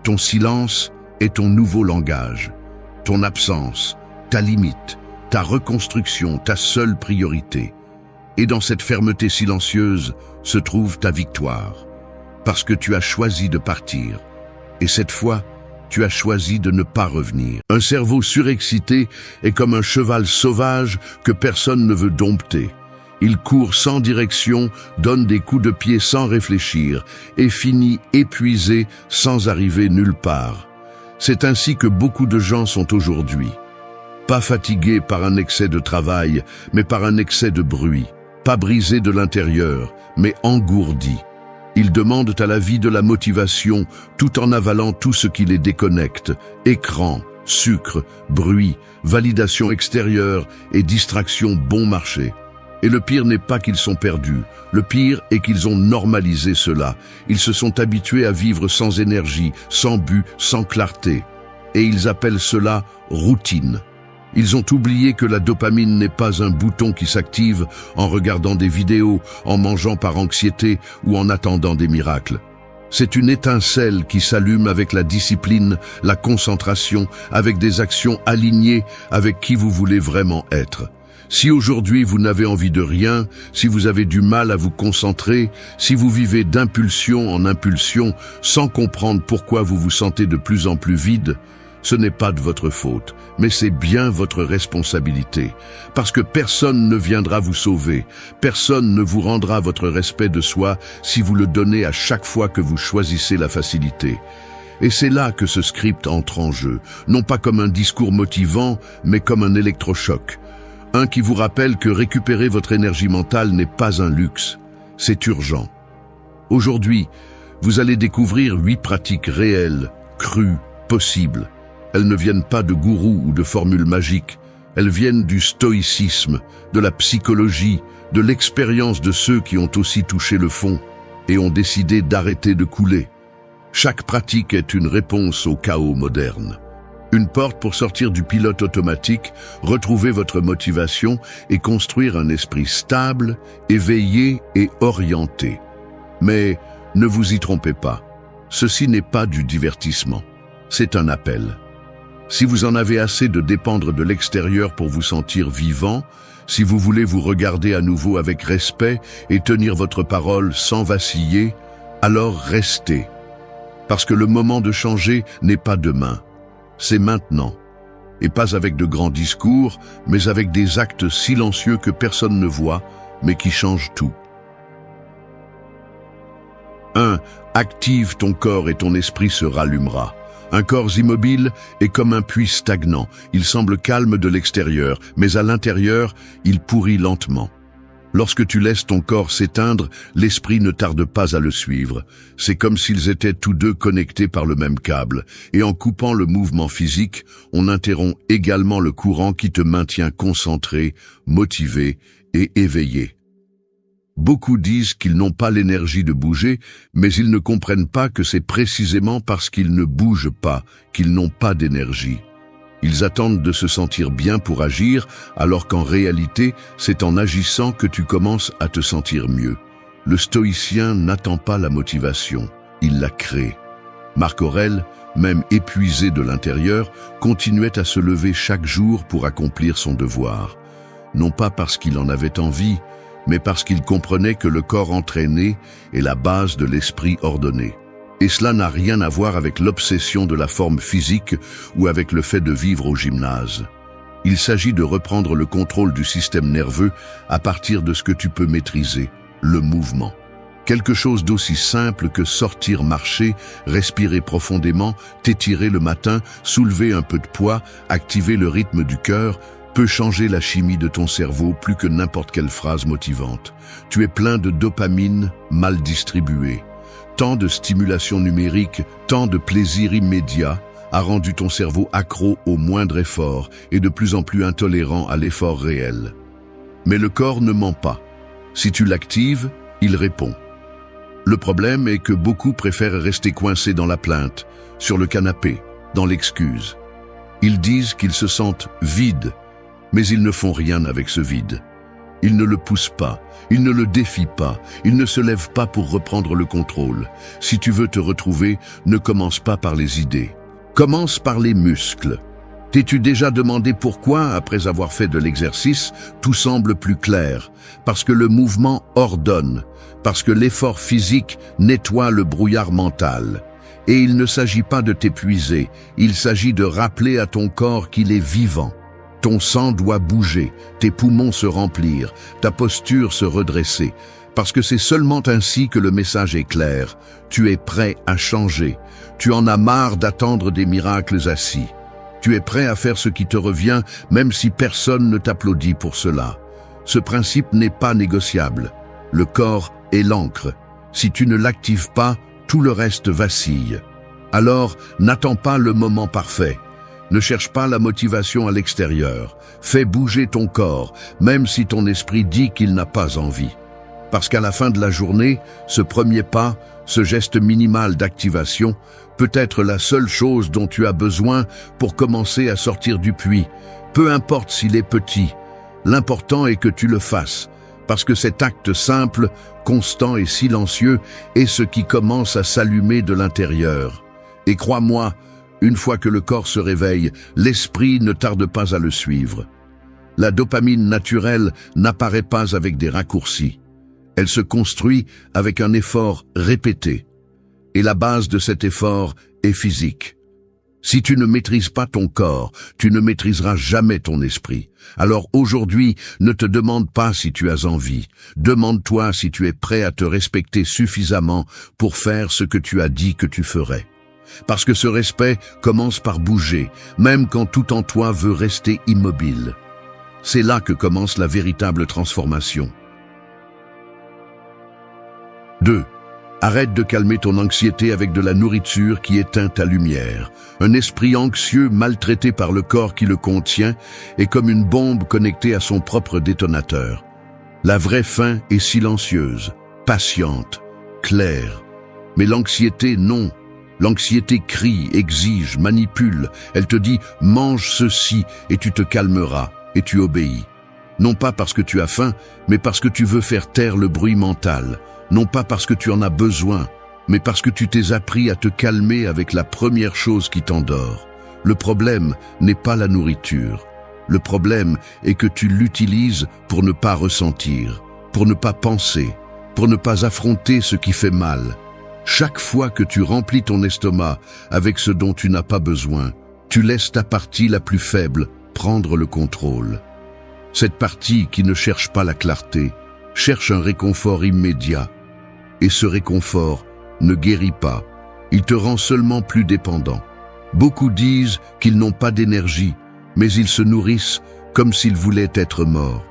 Ton silence est ton nouveau langage. Ton absence, ta limite, ta reconstruction, ta seule priorité. Et dans cette fermeté silencieuse se trouve ta victoire. Parce que tu as choisi de partir. Et cette fois, tu as choisi de ne pas revenir. Un cerveau surexcité est comme un cheval sauvage que personne ne veut dompter. Il court sans direction, donne des coups de pied sans réfléchir et finit épuisé sans arriver nulle part. C'est ainsi que beaucoup de gens sont aujourd'hui. Pas fatigués par un excès de travail, mais par un excès de bruit. Pas brisés de l'intérieur, mais engourdis. Ils demandent à la vie de la motivation tout en avalant tout ce qui les déconnecte. Écran, sucre, bruit, validation extérieure et distraction bon marché. Et le pire n'est pas qu'ils sont perdus. Le pire est qu'ils ont normalisé cela. Ils se sont habitués à vivre sans énergie, sans but, sans clarté. Et ils appellent cela routine. Ils ont oublié que la dopamine n'est pas un bouton qui s'active en regardant des vidéos, en mangeant par anxiété ou en attendant des miracles. C'est une étincelle qui s'allume avec la discipline, la concentration, avec des actions alignées avec qui vous voulez vraiment être. Si aujourd'hui vous n'avez envie de rien, si vous avez du mal à vous concentrer, si vous vivez d'impulsion en impulsion sans comprendre pourquoi vous vous sentez de plus en plus vide, ce n'est pas de votre faute, mais c'est bien votre responsabilité. Parce que personne ne viendra vous sauver, personne ne vous rendra votre respect de soi si vous le donnez à chaque fois que vous choisissez la facilité. Et c'est là que ce script entre en jeu, non pas comme un discours motivant, mais comme un électrochoc. Un qui vous rappelle que récupérer votre énergie mentale n'est pas un luxe, c'est urgent. Aujourd'hui, vous allez découvrir 8 pratiques réelles, crues, possibles. Elles ne viennent pas de gourous ou de formules magiques, elles viennent du stoïcisme, de la psychologie, de l'expérience de ceux qui ont aussi touché le fond et ont décidé d'arrêter de couler. Chaque pratique est une réponse au chaos moderne. Une porte pour sortir du pilote automatique, retrouver votre motivation et construire un esprit stable, éveillé et orienté. Mais ne vous y trompez pas, ceci n'est pas du divertissement, c'est un appel. Si vous en avez assez de dépendre de l'extérieur pour vous sentir vivant, si vous voulez vous regarder à nouveau avec respect et tenir votre parole sans vaciller, alors restez. Parce que le moment de changer n'est pas demain, c'est maintenant. Et pas avec de grands discours, mais avec des actes silencieux que personne ne voit, mais qui changent tout. 1. Active ton corps et ton esprit se rallumera. Un corps immobile est comme un puits stagnant. Il semble calme de l'extérieur, mais à l'intérieur, il pourrit lentement. Lorsque tu laisses ton corps s'éteindre, l'esprit ne tarde pas à le suivre. C'est comme s'ils étaient tous deux connectés par le même câble, et en coupant le mouvement physique, on interrompt également le courant qui te maintient concentré, motivé et éveillé. Beaucoup disent qu'ils n'ont pas l'énergie de bouger, mais ils ne comprennent pas que c'est précisément parce qu'ils ne bougent pas qu'ils n'ont pas d'énergie. Ils attendent de se sentir bien pour agir, alors qu'en réalité, c'est en agissant que tu commences à te sentir mieux. Le stoïcien n'attend pas la motivation, il la crée. Marc Aurèle, même épuisé de l'intérieur, continuait à se lever chaque jour pour accomplir son devoir. Non pas parce qu'il en avait envie, mais parce qu'il comprenait que le corps entraîné est la base de l'esprit ordonné. Et cela n'a rien à voir avec l'obsession de la forme physique ou avec le fait de vivre au gymnase. Il s'agit de reprendre le contrôle du système nerveux à partir de ce que tu peux maîtriser, le mouvement. Quelque chose d'aussi simple que sortir marcher, respirer profondément, t'étirer le matin, soulever un peu de poids, activer le rythme du cœur, peut changer la chimie de ton cerveau plus que n'importe quelle phrase motivante. Tu es plein de dopamine mal distribuée. Tant de stimulation numérique, tant de plaisir immédiat a rendu ton cerveau accro au moindre effort et de plus en plus intolérant à l'effort réel. Mais le corps ne ment pas. Si tu l'actives, il répond. Le problème est que beaucoup préfèrent rester coincés dans la plainte, sur le canapé, dans l'excuse. Ils disent qu'ils se sentent vides, mais ils ne font rien avec ce vide. Ils ne le poussent pas, ils ne le défient pas, ils ne se lèvent pas pour reprendre le contrôle. Si tu veux te retrouver, ne commence pas par les idées. Commence par les muscles. T'es-tu déjà demandé pourquoi, après avoir fait de l'exercice, tout semble plus clair? Parce que le mouvement ordonne, parce que l'effort physique nettoie le brouillard mental. Et il ne s'agit pas de t'épuiser, il s'agit de rappeler à ton corps qu'il est vivant. Ton sang doit bouger, tes poumons se remplir, ta posture se redresser, parce que c'est seulement ainsi que le message est clair. Tu es prêt à changer. Tu en as marre d'attendre des miracles assis. Tu es prêt à faire ce qui te revient, même si personne ne t'applaudit pour cela. Ce principe n'est pas négociable. Le corps est l'encre. Si tu ne l'actives pas, tout le reste vacille. Alors, n'attends pas le moment parfait. Ne cherche pas la motivation à l'extérieur. Fais bouger ton corps, même si ton esprit dit qu'il n'a pas envie. Parce qu'à la fin de la journée, ce premier pas, ce geste minimal d'activation, peut être la seule chose dont tu as besoin pour commencer à sortir du puits. Peu importe s'il est petit, l'important est que tu le fasses, parce que cet acte simple, constant et silencieux est ce qui commence à s'allumer de l'intérieur. Et crois-moi, une fois que le corps se réveille, l'esprit ne tarde pas à le suivre. La dopamine naturelle n'apparaît pas avec des raccourcis. Elle se construit avec un effort répété. Et la base de cet effort est physique. Si tu ne maîtrises pas ton corps, tu ne maîtriseras jamais ton esprit. Alors aujourd'hui, ne te demande pas si tu as envie. Demande-toi si tu es prêt à te respecter suffisamment pour faire ce que tu as dit que tu ferais. Parce que ce respect commence par bouger, même quand tout en toi veut rester immobile. C'est là que commence la véritable transformation. 2. Arrête de calmer ton anxiété avec de la nourriture qui éteint ta lumière. Un esprit anxieux maltraité par le corps qui le contient est comme une bombe connectée à son propre détonateur. La vraie faim est silencieuse, patiente, claire. Mais l'anxiété, non. L'anxiété crie, exige, manipule. Elle te dit « mange ceci et tu te calmeras » et tu obéis. Non pas parce que tu as faim, mais parce que tu veux faire taire le bruit mental. Non pas parce que tu en as besoin, mais parce que tu t'es appris à te calmer avec la première chose qui t'endort. Le problème n'est pas la nourriture. Le problème est que tu l'utilises pour ne pas ressentir, pour ne pas penser, pour ne pas affronter ce qui fait mal. Chaque fois que tu remplis ton estomac avec ce dont tu n'as pas besoin, tu laisses ta partie la plus faible prendre le contrôle. Cette partie qui ne cherche pas la clarté, cherche un réconfort immédiat. Et ce réconfort ne guérit pas, il te rend seulement plus dépendant. Beaucoup disent qu'ils n'ont pas d'énergie, mais ils se nourrissent comme s'ils voulaient être morts.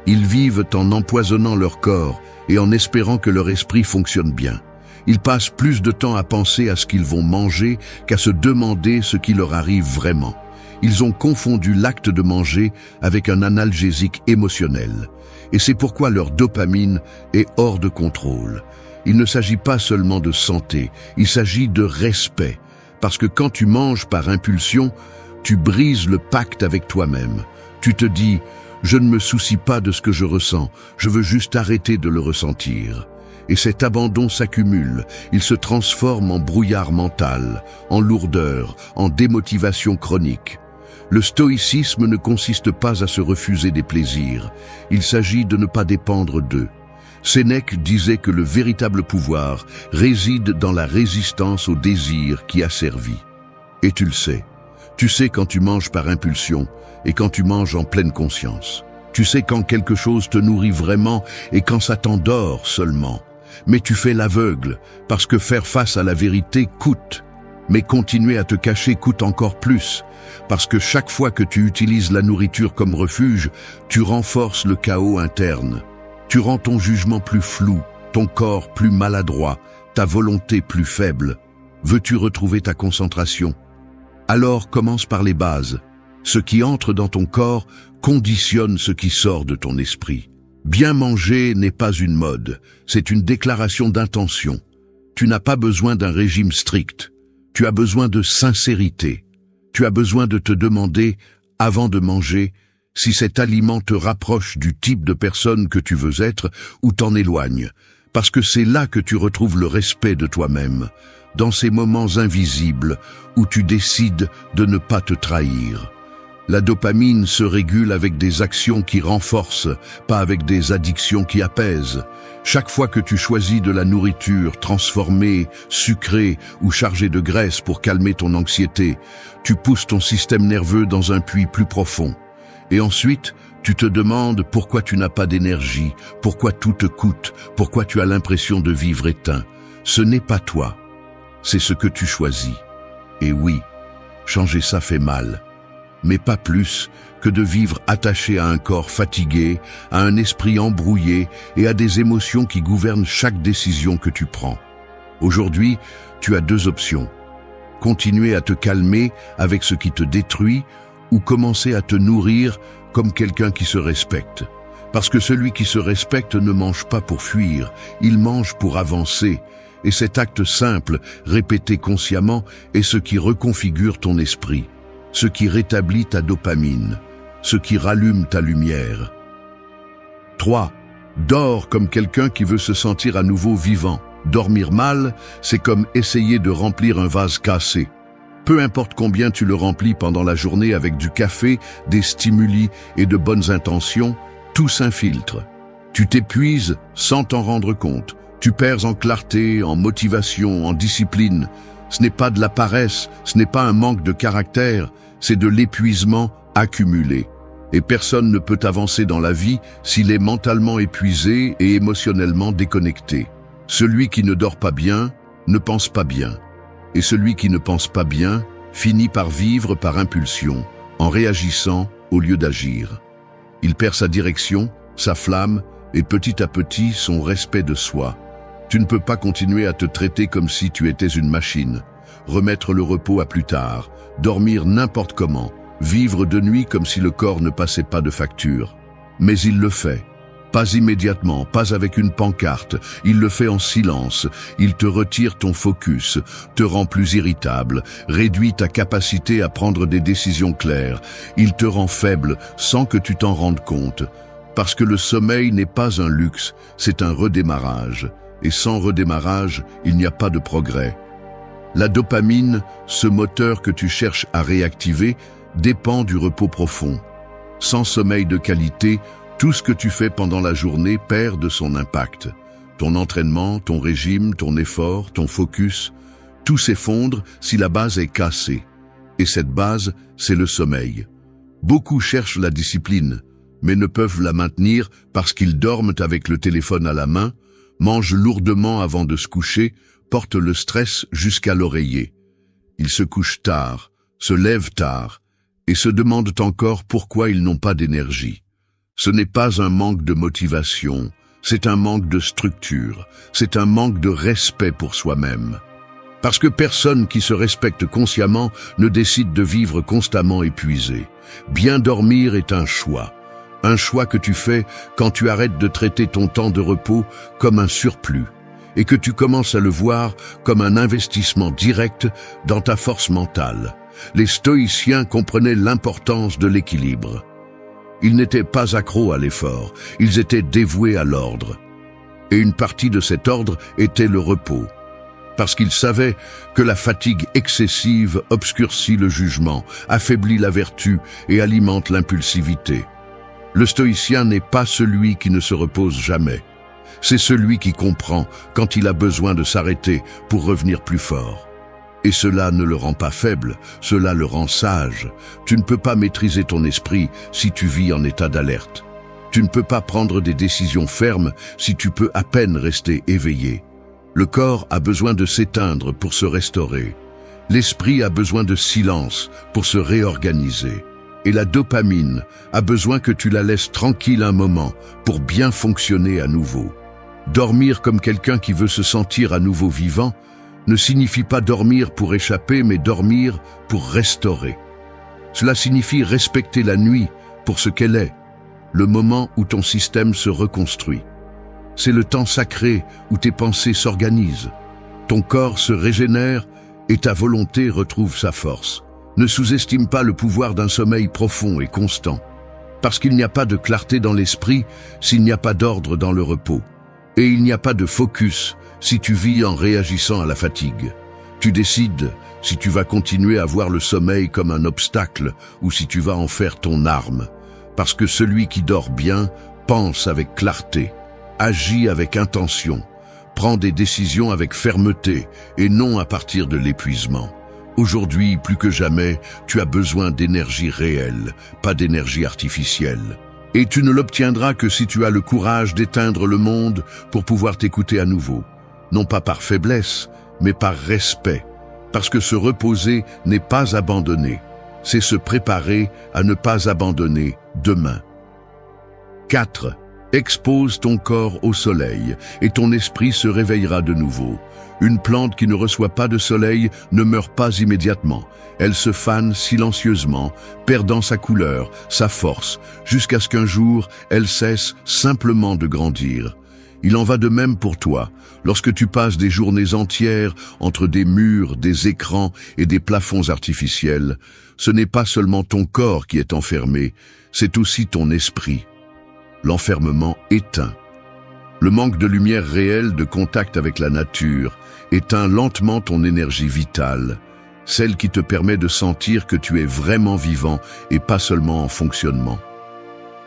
Ils vivent en empoisonnant leur corps et en espérant que leur esprit fonctionne bien. Ils passent plus de temps à penser à ce qu'ils vont manger qu'à se demander ce qui leur arrive vraiment. Ils ont confondu l'acte de manger avec un analgésique émotionnel. Et c'est pourquoi leur dopamine est hors de contrôle. Il ne s'agit pas seulement de santé, il s'agit de respect. Parce que quand tu manges par impulsion, tu brises le pacte avec toi-même. Tu te dis « Je ne me soucie pas de ce que je ressens, je veux juste arrêter de le ressentir ». Et cet abandon s'accumule, il se transforme en brouillard mental, en lourdeur, en démotivation chronique. Le stoïcisme ne consiste pas à se refuser des plaisirs, il s'agit de ne pas dépendre d'eux. Sénèque disait que le véritable pouvoir réside dans la résistance au désir qui asservit. Et tu le sais. Tu sais quand tu manges par impulsion et quand tu manges en pleine conscience. Tu sais quand quelque chose te nourrit vraiment et quand ça t'endort seulement. Mais tu fais l'aveugle, parce que faire face à la vérité coûte. Mais continuer à te cacher coûte encore plus, parce que chaque fois que tu utilises la nourriture comme refuge, tu renforces le chaos interne. Tu rends ton jugement plus flou, ton corps plus maladroit, ta volonté plus faible. Veux-tu retrouver ta concentration? Alors commence par les bases. Ce qui entre dans ton corps conditionne ce qui sort de ton esprit. Bien manger n'est pas une mode, c'est une déclaration d'intention. Tu n'as pas besoin d'un régime strict. Tu as besoin de sincérité. Tu as besoin de te demander, avant de manger, si cet aliment te rapproche du type de personne que tu veux être ou t'en éloigne. Parce que c'est là que tu retrouves le respect de toi-même, dans ces moments invisibles où tu décides de ne pas te trahir. La dopamine se régule avec des actions qui renforcent, pas avec des addictions qui apaisent. Chaque fois que tu choisis de la nourriture transformée, sucrée ou chargée de graisse pour calmer ton anxiété, tu pousses ton système nerveux dans un puits plus profond. Et ensuite, tu te demandes pourquoi tu n'as pas d'énergie, pourquoi tout te coûte, pourquoi tu as l'impression de vivre éteint. Ce n'est pas toi, c'est ce que tu choisis. Et oui, changer ça fait mal. Mais pas plus que de vivre attaché à un corps fatigué, à un esprit embrouillé et à des émotions qui gouvernent chaque décision que tu prends. Aujourd'hui, tu as deux options. Continuer à te calmer avec ce qui te détruit ou commencer à te nourrir comme quelqu'un qui se respecte. Parce que celui qui se respecte ne mange pas pour fuir, il mange pour avancer. Et cet acte simple, répété consciemment, est ce qui reconfigure ton esprit. Ce qui rétablit ta dopamine, ce qui rallume ta lumière. 3. Dors comme quelqu'un qui veut se sentir à nouveau vivant. Dormir mal, c'est comme essayer de remplir un vase cassé. Peu importe combien tu le remplis pendant la journée avec du café, des stimuli et de bonnes intentions, tout s'infiltre. Tu t'épuises sans t'en rendre compte. Tu perds en clarté, en motivation, en discipline. Ce n'est pas de la paresse, ce n'est pas un manque de caractère, c'est de l'épuisement accumulé. Et personne ne peut avancer dans la vie s'il est mentalement épuisé et émotionnellement déconnecté. Celui qui ne dort pas bien ne pense pas bien. Et celui qui ne pense pas bien finit par vivre par impulsion, en réagissant au lieu d'agir. Il perd sa direction, sa flamme et petit à petit son respect de soi. Tu ne peux pas continuer à te traiter comme si tu étais une machine, remettre le repos à plus tard, dormir n'importe comment, vivre de nuit comme si le corps ne passait pas de facture. Mais il le fait. Pas immédiatement, pas avec une pancarte, il le fait en silence, il te retire ton focus, te rend plus irritable, réduit ta capacité à prendre des décisions claires, il te rend faible sans que tu t'en rendes compte. Parce que le sommeil n'est pas un luxe, c'est un redémarrage. Et sans redémarrage, il n'y a pas de progrès. La dopamine, ce moteur que tu cherches à réactiver, dépend du repos profond. Sans sommeil de qualité, tout ce que tu fais pendant la journée perd de son impact. Ton entraînement, ton régime, ton effort, ton focus, tout s'effondre si la base est cassée. Et cette base, c'est le sommeil. Beaucoup cherchent la discipline, mais ne peuvent la maintenir parce qu'ils dorment avec le téléphone à la main, mangent lourdement avant de se coucher, portent le stress jusqu'à l'oreiller. Ils se couchent tard, se lèvent tard, et se demandent encore pourquoi ils n'ont pas d'énergie. Ce n'est pas un manque de motivation, c'est un manque de structure, c'est un manque de respect pour soi-même. Parce que personne qui se respecte consciemment ne décide de vivre constamment épuisé. Bien dormir est un choix que tu fais quand tu arrêtes de traiter ton temps de repos comme un surplus et que tu commences à le voir comme un investissement direct dans ta force mentale. Les stoïciens comprenaient l'importance de l'équilibre. Ils n'étaient pas accros à l'effort, ils étaient dévoués à l'ordre. Et une partie de cet ordre était le repos. Parce qu'ils savaient que la fatigue excessive obscurcit le jugement, affaiblit la vertu et alimente l'impulsivité. Le stoïcien n'est pas celui qui ne se repose jamais. C'est celui qui comprend quand il a besoin de s'arrêter pour revenir plus fort. Et cela ne le rend pas faible, cela le rend sage. Tu ne peux pas maîtriser ton esprit si tu vis en état d'alerte. Tu ne peux pas prendre des décisions fermes si tu peux à peine rester éveillé. Le corps a besoin de s'éteindre pour se restaurer. L'esprit a besoin de silence pour se réorganiser. Et la dopamine a besoin que tu la laisses tranquille un moment pour bien fonctionner à nouveau. Dormir comme quelqu'un qui veut se sentir à nouveau vivant ne signifie pas dormir pour échapper, mais dormir pour restaurer. Cela signifie respecter la nuit pour ce qu'elle est, le moment où ton système se reconstruit. C'est le temps sacré où tes pensées s'organisent. Ton corps se régénère et ta volonté retrouve sa force. Ne sous-estime pas le pouvoir d'un sommeil profond et constant, parce qu'il n'y a pas de clarté dans l'esprit s'il n'y a pas d'ordre dans le repos. Et il n'y a pas de focus si tu vis en réagissant à la fatigue. Tu décides si tu vas continuer à voir le sommeil comme un obstacle ou si tu vas en faire ton arme. Parce que celui qui dort bien pense avec clarté, agit avec intention, prend des décisions avec fermeté et non à partir de l'épuisement. Aujourd'hui, plus que jamais, tu as besoin d'énergie réelle, pas d'énergie artificielle. Et tu ne l'obtiendras que si tu as le courage d'éteindre le monde pour pouvoir t'écouter à nouveau. Non pas par faiblesse, mais par respect. Parce que se reposer n'est pas abandonner. C'est se préparer à ne pas abandonner demain. 4. Expose ton corps au soleil et ton esprit se réveillera de nouveau. Une plante qui ne reçoit pas de soleil ne meurt pas immédiatement. Elle se fane silencieusement, perdant sa couleur, sa force, jusqu'à ce qu'un jour, elle cesse simplement de grandir. Il en va de même pour toi, lorsque tu passes des journées entières entre des murs, des écrans et des plafonds artificiels. Ce n'est pas seulement ton corps qui est enfermé, c'est aussi ton esprit. L'enfermement éteint. Le manque de lumière réelle, de contact avec la nature, éteint lentement ton énergie vitale, celle qui te permet de sentir que tu es vraiment vivant et pas seulement en fonctionnement.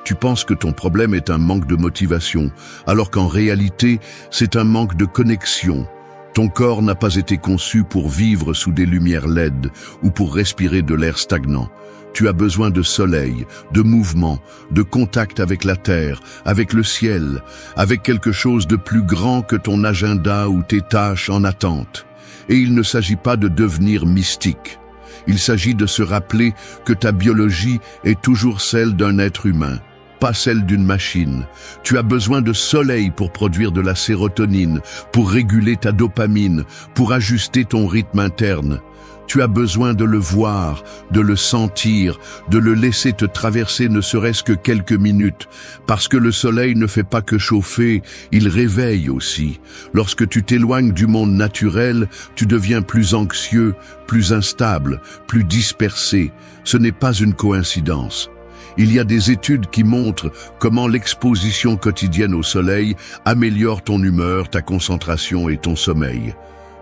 Tu penses que ton problème est un manque de motivation, alors qu'en réalité, c'est un manque de connexion. Ton corps n'a pas été conçu pour vivre sous des lumières LED ou pour respirer de l'air stagnant. Tu as besoin de soleil, de mouvement, de contact avec la terre, avec le ciel, avec quelque chose de plus grand que ton agenda ou tes tâches en attente. Et il ne s'agit pas de devenir mystique. Il s'agit de se rappeler que ta biologie est toujours celle d'un être humain, pas celle d'une machine. Tu as besoin de soleil pour produire de la sérotonine, pour réguler ta dopamine, pour ajuster ton rythme interne. Tu as besoin de le voir, de le sentir, de le laisser te traverser ne serait-ce que quelques minutes, parce que le soleil ne fait pas que chauffer, il réveille aussi. Lorsque tu t'éloignes du monde naturel, tu deviens plus anxieux, plus instable, plus dispersé. Ce n'est pas une coïncidence. Il y a des études qui montrent comment l'exposition quotidienne au soleil améliore ton humeur, ta concentration et ton sommeil.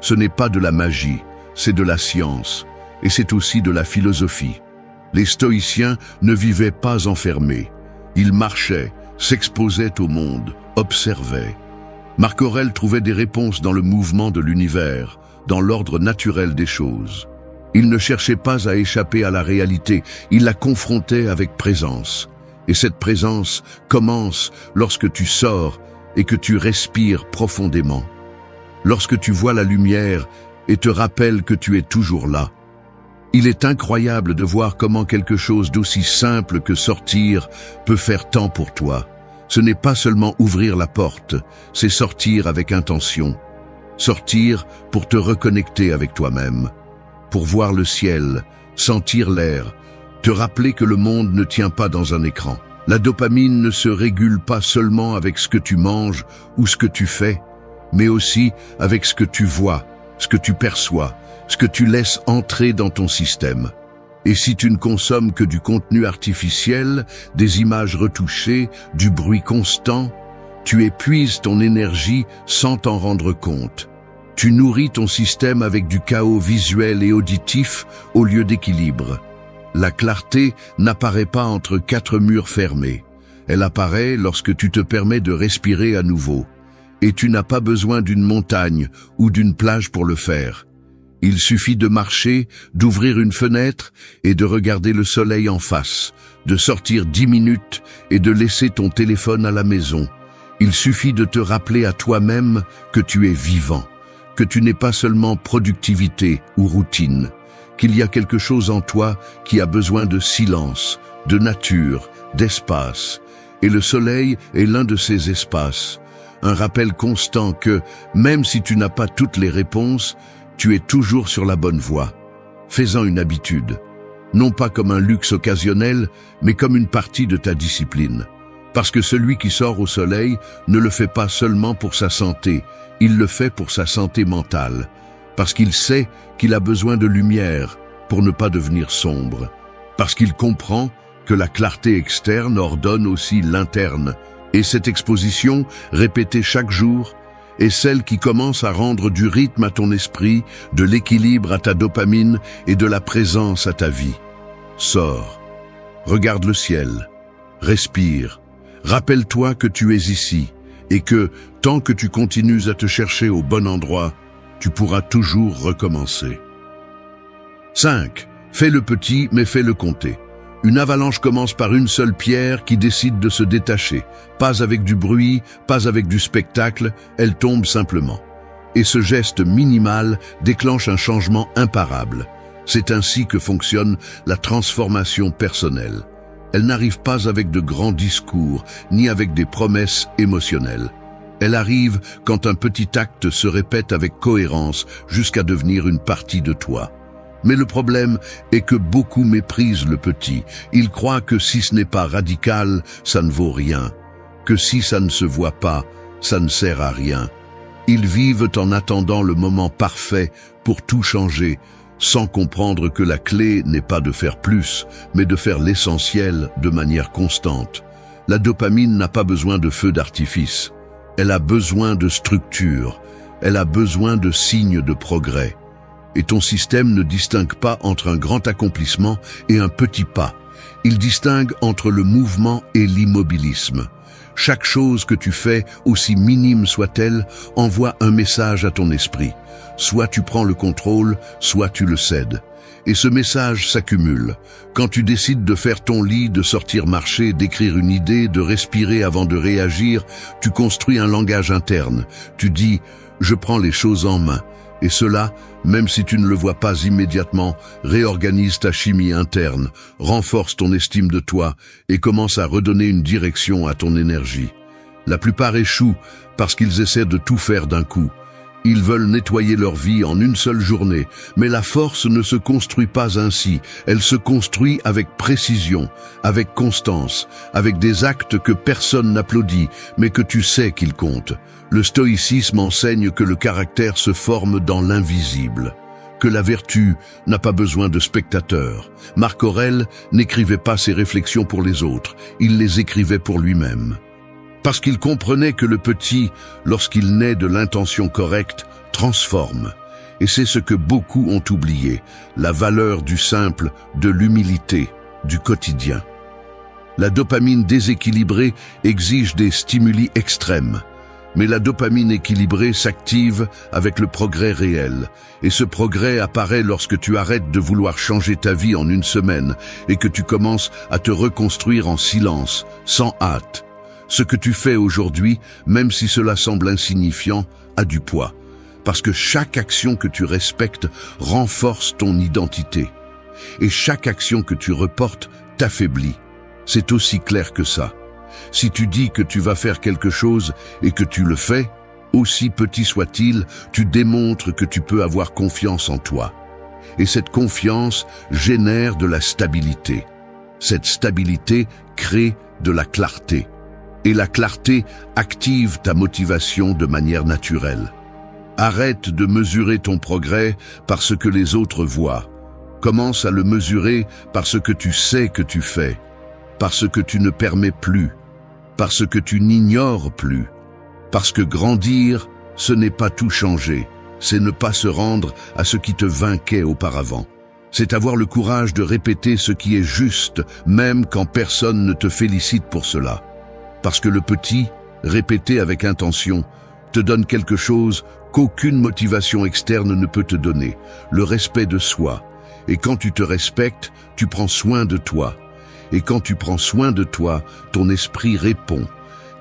Ce n'est pas de la magie. C'est de la science, et c'est aussi de la philosophie. Les stoïciens ne vivaient pas enfermés. Ils marchaient, s'exposaient au monde, observaient. Marc Aurèle trouvait des réponses dans le mouvement de l'univers, dans l'ordre naturel des choses. Il ne cherchait pas à échapper à la réalité, il la confrontait avec présence. Et cette présence commence lorsque tu sors et que tu respires profondément. Lorsque tu vois la lumière et te rappelle que tu es toujours là. Il est incroyable de voir comment quelque chose d'aussi simple que sortir peut faire tant pour toi. Ce n'est pas seulement ouvrir la porte, c'est sortir avec intention. Sortir pour te reconnecter avec toi-même, pour voir le ciel, sentir l'air, te rappeler que le monde ne tient pas dans un écran. La dopamine ne se régule pas seulement avec ce que tu manges ou ce que tu fais, mais aussi avec ce que tu vois, ce que tu perçois, ce que tu laisses entrer dans ton système. Et si tu ne consommes que du contenu artificiel, des images retouchées, du bruit constant, tu épuises ton énergie sans t'en rendre compte. Tu nourris ton système avec du chaos visuel et auditif au lieu d'équilibre. La clarté n'apparaît pas entre quatre murs fermés. Elle apparaît lorsque tu te permets de respirer à nouveau. Et tu n'as pas besoin d'une montagne ou d'une plage pour le faire. Il suffit de marcher, d'ouvrir une fenêtre et de regarder le soleil en face, de sortir 10 minutes et de laisser ton téléphone à la maison. Il suffit de te rappeler à toi-même que tu es vivant, que tu n'es pas seulement productivité ou routine, qu'il y a quelque chose en toi qui a besoin de silence, de nature, d'espace. Et le soleil est l'un de ces espaces. Un rappel constant que, même si tu n'as pas toutes les réponses, tu es toujours sur la bonne voie. Fais-en une habitude, non pas comme un luxe occasionnel, mais comme une partie de ta discipline. Parce que celui qui sort au soleil ne le fait pas seulement pour sa santé, il le fait pour sa santé mentale. Parce qu'il sait qu'il a besoin de lumière pour ne pas devenir sombre. Parce qu'il comprend que la clarté externe ordonne aussi l'interne. Et cette exposition, répétée chaque jour, est celle qui commence à rendre du rythme à ton esprit, de l'équilibre à ta dopamine et de la présence à ta vie. Sors, regarde le ciel, respire, rappelle-toi que tu es ici et que, tant que tu continues à te chercher au bon endroit, tu pourras toujours recommencer. 5. Fais le petit, mais fais-le compter. Une avalanche commence par une seule pierre qui décide de se détacher. Pas avec du bruit, pas avec du spectacle, elle tombe simplement. Et ce geste minimal déclenche un changement imparable. C'est ainsi que fonctionne la transformation personnelle. Elle n'arrive pas avec de grands discours, ni avec des promesses émotionnelles. Elle arrive quand un petit acte se répète avec cohérence jusqu'à devenir une partie de toi. Mais le problème est que beaucoup méprisent le petit. Ils croient que si ce n'est pas radical, ça ne vaut rien. Que si ça ne se voit pas, ça ne sert à rien. Ils vivent en attendant le moment parfait pour tout changer, sans comprendre que la clé n'est pas de faire plus, mais de faire l'essentiel de manière constante. La dopamine n'a pas besoin de feu d'artifice. Elle a besoin de structure. Elle a besoin de signes de progrès. Et ton système ne distingue pas entre un grand accomplissement et un petit pas. Il distingue entre le mouvement et l'immobilisme. Chaque chose que tu fais, aussi minime soit-elle, envoie un message à ton esprit. Soit tu prends le contrôle, soit tu le cèdes. Et ce message s'accumule. Quand tu décides de faire ton lit, de sortir marcher, d'écrire une idée, de respirer avant de réagir, tu construis un langage interne. Tu dis « je prends les choses en main ». Et cela, même si tu ne le vois pas immédiatement, réorganise ta chimie interne, renforce ton estime de toi et commence à redonner une direction à ton énergie. La plupart échouent parce qu'ils essaient de tout faire d'un coup. Ils veulent nettoyer leur vie en une seule journée, mais la force ne se construit pas ainsi. Elle se construit avec précision, avec constance, avec des actes que personne n'applaudit, mais que tu sais qu'ils comptent. Le stoïcisme enseigne que le caractère se forme dans l'invisible, que la vertu n'a pas besoin de spectateurs. Marc Aurèle n'écrivait pas ses réflexions pour les autres, il les écrivait pour lui-même. Parce qu'il comprenait que le petit, lorsqu'il naît de l'intention correcte, transforme. Et c'est ce que beaucoup ont oublié, la valeur du simple, de l'humilité, du quotidien. La dopamine déséquilibrée exige des stimuli extrêmes. Mais la dopamine équilibrée s'active avec le progrès réel. Et ce progrès apparaît lorsque tu arrêtes de vouloir changer ta vie en une semaine et que tu commences à te reconstruire en silence, sans hâte. Ce que tu fais aujourd'hui, même si cela semble insignifiant, a du poids. Parce que chaque action que tu respectes renforce ton identité. Et chaque action que tu reportes t'affaiblit. C'est aussi clair que ça. Si tu dis que tu vas faire quelque chose et que tu le fais, aussi petit soit-il, tu démontres que tu peux avoir confiance en toi. Et cette confiance génère de la stabilité. Cette stabilité crée de la clarté. Et la clarté active ta motivation de manière naturelle. Arrête de mesurer ton progrès par ce que les autres voient. Commence à le mesurer par ce que tu sais que tu fais, par ce que tu ne permets plus, par ce que tu n'ignores plus. Parce que grandir, ce n'est pas tout changer, c'est ne pas se rendre à ce qui te vainquait auparavant. C'est avoir le courage de répéter ce qui est juste, même quand personne ne te félicite pour cela. Parce que le petit, répété avec intention, te donne quelque chose qu'aucune motivation externe ne peut te donner, le respect de soi. Et quand tu te respectes, tu prends soin de toi. Et quand tu prends soin de toi, ton esprit répond.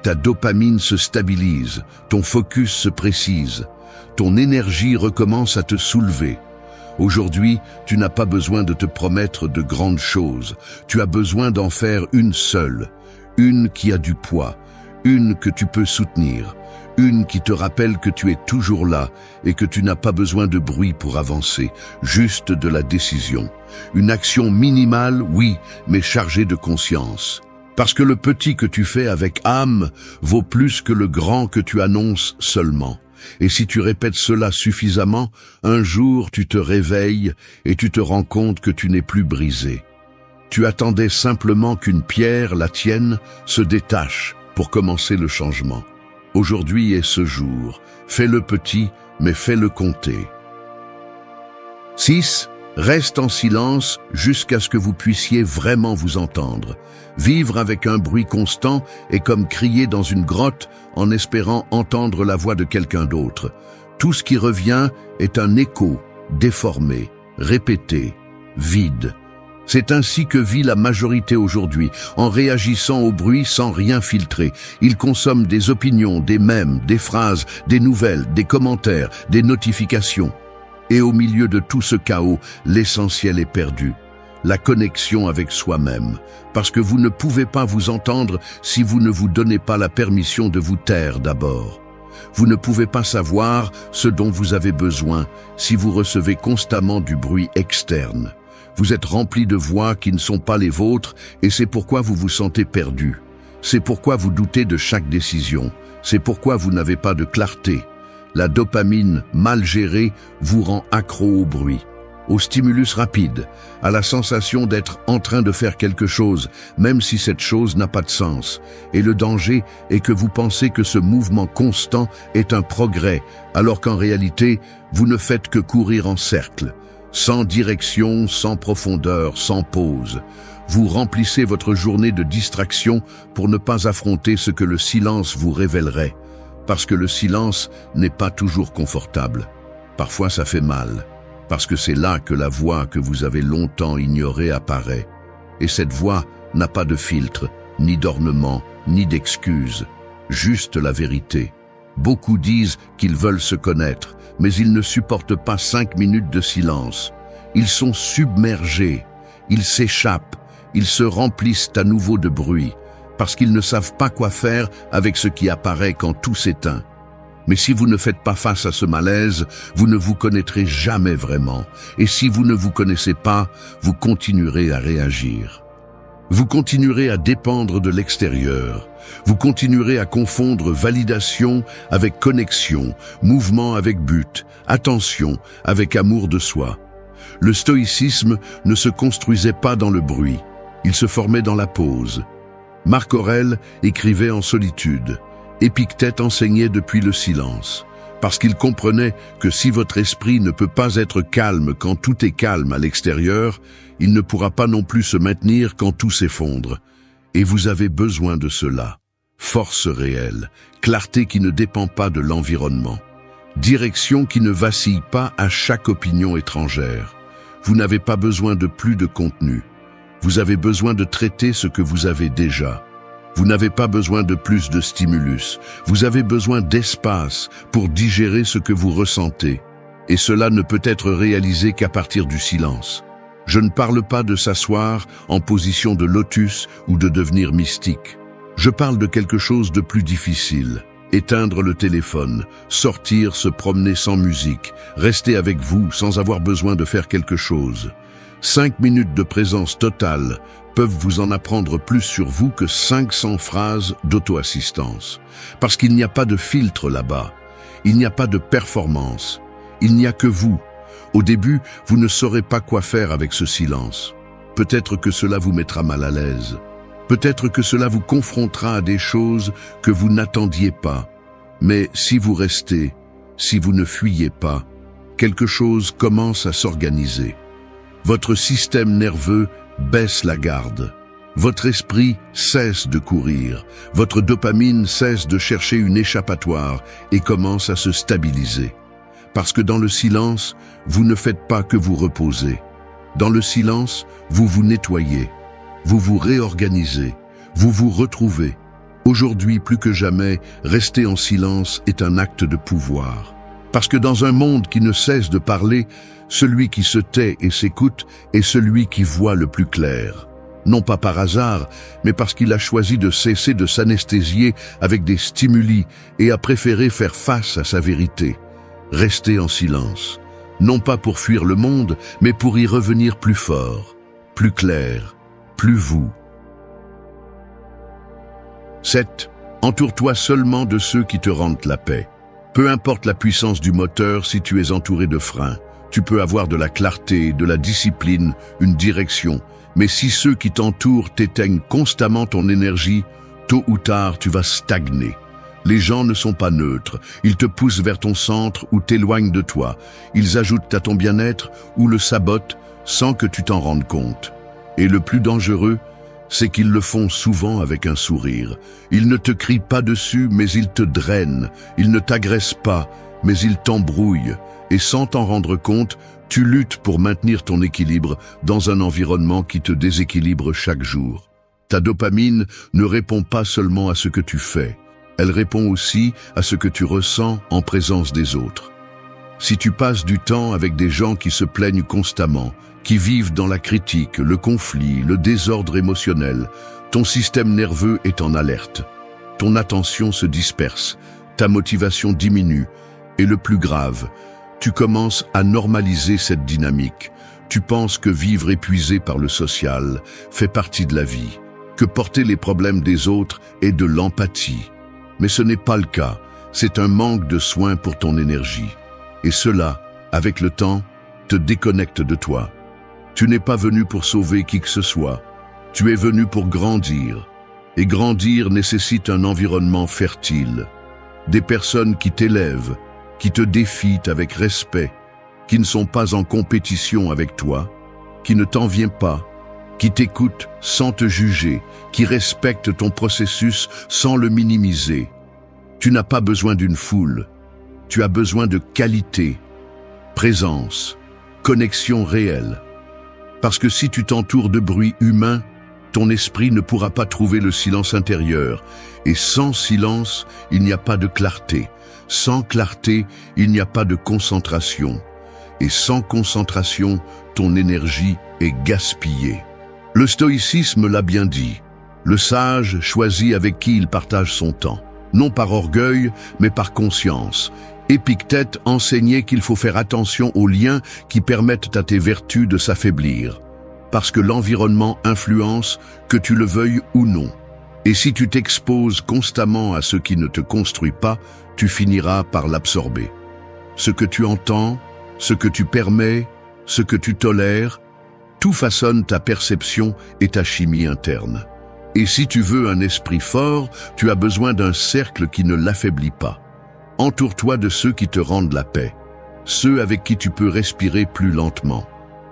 Ta dopamine se stabilise, ton focus se précise, ton énergie recommence à te soulever. Aujourd'hui, tu n'as pas besoin de te promettre de grandes choses. Tu as besoin d'en faire une seule, une qui a du poids, une que tu peux soutenir, une qui te rappelle que tu es toujours là et que tu n'as pas besoin de bruit pour avancer, juste de la décision. Une action minimale, oui, mais chargée de conscience. Parce que le petit que tu fais avec âme vaut plus que le grand que tu annonces seulement. Et si tu répètes cela suffisamment, un jour tu te réveilles et tu te rends compte que tu n'es plus brisé. Tu attendais simplement qu'une pierre, la tienne, se détache pour commencer le changement. Aujourd'hui est ce jour. Fais-le petit, mais fais-le compter. 6. Reste en silence jusqu'à ce que vous puissiez vraiment vous entendre. Vivre avec un bruit constant est comme crier dans une grotte en espérant entendre la voix de quelqu'un d'autre. Tout ce qui revient est un écho, déformé, répété, vide. C'est ainsi que vit la majorité aujourd'hui, en réagissant au bruit sans rien filtrer. Ils consomment des opinions, des mèmes, des phrases, des nouvelles, des commentaires, des notifications. Et au milieu de tout ce chaos, l'essentiel est perdu. La connexion avec soi-même. Parce que vous ne pouvez pas vous entendre si vous ne vous donnez pas la permission de vous taire d'abord. Vous ne pouvez pas savoir ce dont vous avez besoin si vous recevez constamment du bruit externe. Vous êtes rempli de voix qui ne sont pas les vôtres et c'est pourquoi vous vous sentez perdu. C'est pourquoi vous doutez de chaque décision. C'est pourquoi vous n'avez pas de clarté. La dopamine mal gérée vous rend accro au bruit, au stimulus rapide, à la sensation d'être en train de faire quelque chose, même si cette chose n'a pas de sens. Et le danger est que vous pensez que ce mouvement constant est un progrès, alors qu'en réalité, vous ne faites que courir en cercle. Sans direction, sans profondeur, sans pause. Vous remplissez votre journée de distraction pour ne pas affronter ce que le silence vous révélerait. Parce que le silence n'est pas toujours confortable. Parfois ça fait mal, parce que c'est là que la voix que vous avez longtemps ignorée apparaît. Et cette voix n'a pas de filtre, ni d'ornement, ni d'excuse, juste la vérité. Beaucoup disent qu'ils veulent se connaître, mais ils ne supportent pas 5 minutes de silence. Ils sont submergés, ils s'échappent, ils se remplissent à nouveau de bruit, parce qu'ils ne savent pas quoi faire avec ce qui apparaît quand tout s'éteint. Mais si vous ne faites pas face à ce malaise, vous ne vous connaîtrez jamais vraiment. Et si vous ne vous connaissez pas, vous continuerez à réagir. Vous continuerez à dépendre de l'extérieur. Vous continuerez à confondre validation avec connexion, mouvement avec but, attention avec amour de soi. Le stoïcisme ne se construisait pas dans le bruit, il se formait dans la pause. Marc Aurèle écrivait en solitude. Épictète enseignait depuis le silence, parce qu'il comprenait que si votre esprit ne peut pas être calme quand tout est calme à l'extérieur, il ne pourra pas non plus se maintenir quand tout s'effondre. Et vous avez besoin de cela. Force réelle, clarté qui ne dépend pas de l'environnement, direction qui ne vacille pas à chaque opinion étrangère. Vous n'avez pas besoin de plus de contenu. Vous avez besoin de traiter ce que vous avez déjà. Vous n'avez pas besoin de plus de stimulus. Vous avez besoin d'espace pour digérer ce que vous ressentez. Et cela ne peut être réalisé qu'à partir du silence. Je ne parle pas de s'asseoir en position de lotus ou de devenir mystique. Je parle de quelque chose de plus difficile. Éteindre le téléphone, sortir, se promener sans musique, rester avec vous sans avoir besoin de faire quelque chose. 5 minutes de présence totale peuvent vous en apprendre plus sur vous que 500 phrases d'auto-assistance. Parce qu'il n'y a pas de filtre là-bas. Il n'y a pas de performance. Il n'y a que vous. Au début, vous ne saurez pas quoi faire avec ce silence. Peut-être que cela vous mettra mal à l'aise. Peut-être que cela vous confrontera à des choses que vous n'attendiez pas. Mais si vous restez, si vous ne fuyez pas, quelque chose commence à s'organiser. Votre système nerveux baisse la garde. Votre esprit cesse de courir. Votre dopamine cesse de chercher une échappatoire et commence à se stabiliser. Parce que dans le silence, vous ne faites pas que vous reposer. Dans le silence, vous vous nettoyez. Vous vous réorganisez, vous vous retrouvez. Aujourd'hui, plus que jamais, rester en silence est un acte de pouvoir. Parce que dans un monde qui ne cesse de parler, celui qui se tait et s'écoute est celui qui voit le plus clair. Non pas par hasard, mais parce qu'il a choisi de cesser de s'anesthésier avec des stimuli et a préféré faire face à sa vérité. Rester en silence, non pas pour fuir le monde, mais pour y revenir plus fort, plus clair, plus vous. 7. Entoure-toi seulement de ceux qui te rendent la paix. Peu importe la puissance du moteur, si tu es entouré de freins, tu peux avoir de la clarté, de la discipline, une direction. Mais si ceux qui t'entourent t'éteignent constamment ton énergie, tôt ou tard tu vas stagner. Les gens ne sont pas neutres, ils te poussent vers ton centre ou t'éloignent de toi. Ils ajoutent à ton bien-être ou le sabotent sans que tu t'en rendes compte. Et le plus dangereux, c'est qu'ils le font souvent avec un sourire. Ils ne te crient pas dessus, mais ils te drainent. Ils ne t'agressent pas, mais ils t'embrouillent. Et sans t'en rendre compte, tu luttes pour maintenir ton équilibre dans un environnement qui te déséquilibre chaque jour. Ta dopamine ne répond pas seulement à ce que tu fais. Elle répond aussi à ce que tu ressens en présence des autres. Si tu passes du temps avec des gens qui se plaignent constamment, qui vivent dans la critique, le conflit, le désordre émotionnel, ton système nerveux est en alerte. Ton attention se disperse, ta motivation diminue, et le plus grave, tu commences à normaliser cette dynamique. Tu penses que vivre épuisé par le social fait partie de la vie, que porter les problèmes des autres est de l'empathie. Mais ce n'est pas le cas, c'est un manque de soin pour ton énergie. Et cela, avec le temps, te déconnecte de toi. Tu n'es pas venu pour sauver qui que ce soit, tu es venu pour grandir. Et grandir nécessite un environnement fertile, des personnes qui t'élèvent, qui te défient avec respect, qui ne sont pas en compétition avec toi, qui ne t'envient pas, qui t'écoutent sans te juger, qui respectent ton processus sans le minimiser. Tu n'as pas besoin d'une foule, tu as besoin de qualité, présence, connexion réelle. Parce que si tu t'entoures de bruit humain, ton esprit ne pourra pas trouver le silence intérieur. Et sans silence, il n'y a pas de clarté. Sans clarté, il n'y a pas de concentration. Et sans concentration, ton énergie est gaspillée. Le stoïcisme l'a bien dit. Le sage choisit avec qui il partage son temps. Non par orgueil, mais par conscience. Épictète enseignait qu'il faut faire attention aux liens qui permettent à tes vertus de s'affaiblir. Parce que l'environnement influence, que tu le veuilles ou non. Et si tu t'exposes constamment à ce qui ne te construit pas, tu finiras par l'absorber. Ce que tu entends, ce que tu permets, ce que tu tolères, tout façonne ta perception et ta chimie interne. Et si tu veux un esprit fort, tu as besoin d'un cercle qui ne l'affaiblit pas. Entoure-toi de ceux qui te rendent la paix, ceux avec qui tu peux respirer plus lentement,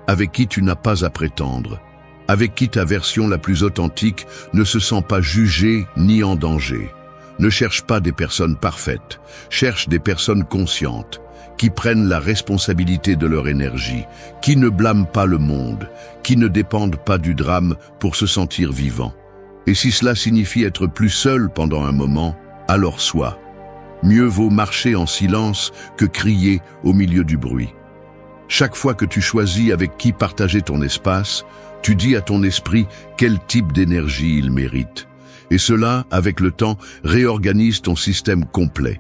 avec qui tu n'as pas à prétendre, avec qui ta version la plus authentique ne se sent pas jugée ni en danger. Ne cherche pas des personnes parfaites, cherche des personnes conscientes, qui prennent la responsabilité de leur énergie, qui ne blâment pas le monde, qui ne dépendent pas du drame pour se sentir vivant. Et si cela signifie être plus seul pendant un moment, alors sois. Mieux vaut marcher en silence que crier au milieu du bruit. Chaque fois que tu choisis avec qui partager ton espace, tu dis à ton esprit quel type d'énergie il mérite. Et cela, avec le temps, réorganise ton système complet.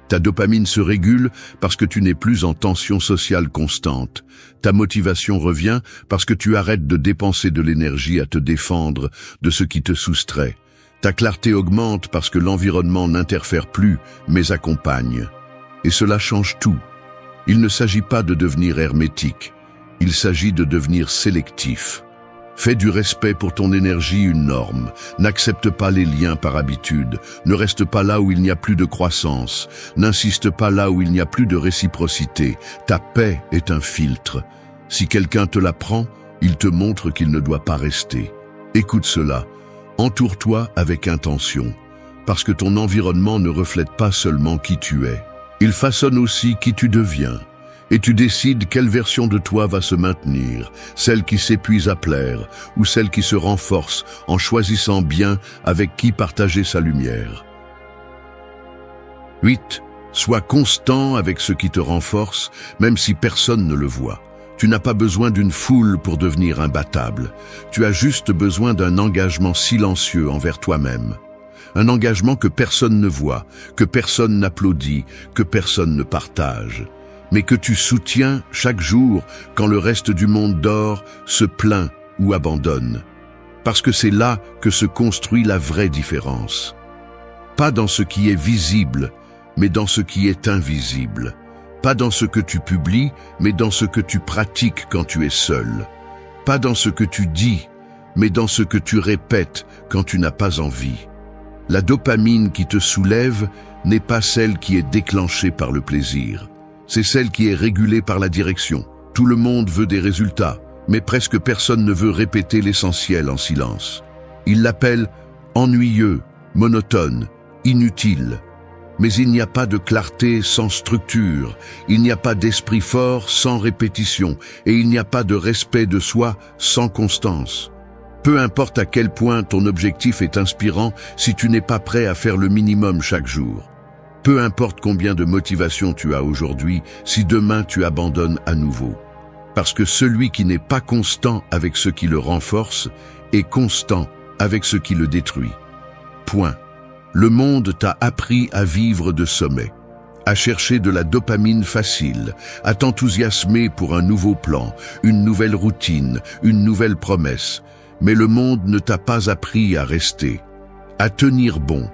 Ta dopamine se régule parce que tu n'es plus en tension sociale constante. Ta motivation revient parce que tu arrêtes de dépenser de l'énergie à te défendre de ce qui te soustrait. Ta clarté augmente parce que l'environnement n'interfère plus, mais accompagne. Et cela change tout. Il ne s'agit pas de devenir hermétique, il s'agit de devenir sélectif. Fais du respect pour ton énergie une norme. N'accepte pas les liens par habitude. Ne reste pas là où il n'y a plus de croissance. N'insiste pas là où il n'y a plus de réciprocité. Ta paix est un filtre. Si quelqu'un te la prend, il te montre qu'il ne doit pas rester. Écoute cela. Entoure-toi avec intention. Parce que ton environnement ne reflète pas seulement qui tu es. Il façonne aussi qui tu deviens. Et tu décides quelle version de toi va se maintenir, celle qui s'épuise à plaire ou celle qui se renforce en choisissant bien avec qui partager sa lumière. 8. Sois constant avec ce qui te renforce, même si personne ne le voit. Tu n'as pas besoin d'une foule pour devenir imbattable. Tu as juste besoin d'un engagement silencieux envers toi-même. Un engagement que personne ne voit, que personne n'applaudit, que personne ne partage. Mais que tu soutiens chaque jour quand le reste du monde dort, se plaint ou abandonne. Parce que c'est là que se construit la vraie différence. Pas dans ce qui est visible, mais dans ce qui est invisible. Pas dans ce que tu publies, mais dans ce que tu pratiques quand tu es seul. Pas dans ce que tu dis, mais dans ce que tu répètes quand tu n'as pas envie. La dopamine qui te soulève n'est pas celle qui est déclenchée par le plaisir. C'est celle qui est régulée par la direction. Tout le monde veut des résultats, mais presque personne ne veut répéter l'essentiel en silence. Il l'appelle ennuyeux, monotone, inutile. Mais il n'y a pas de clarté sans structure, il n'y a pas d'esprit fort sans répétition, et il n'y a pas de respect de soi sans constance. Peu importe à quel point ton objectif est inspirant, si tu n'es pas prêt à faire le minimum chaque jour. Peu importe combien de motivation tu as aujourd'hui, si demain tu abandonnes à nouveau. Parce que celui qui n'est pas constant avec ce qui le renforce est constant avec ce qui le détruit. Point. Le monde t'a appris à vivre de sommet, à chercher de la dopamine facile, à t'enthousiasmer pour un nouveau plan, une nouvelle routine, une nouvelle promesse. Mais le monde ne t'a pas appris à rester, à tenir bon,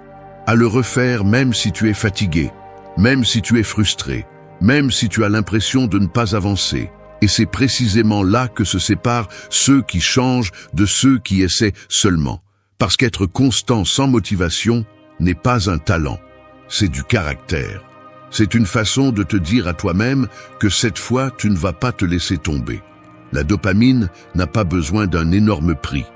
à le refaire même si tu es fatigué, même si tu es frustré, même si tu as l'impression de ne pas avancer. Et c'est précisément là que se séparent ceux qui changent de ceux qui essaient seulement. Parce qu'être constant sans motivation n'est pas un talent, c'est du caractère. C'est une façon de te dire à toi-même que cette fois tu ne vas pas te laisser tomber. La dopamine n'a pas besoin d'un énorme prix.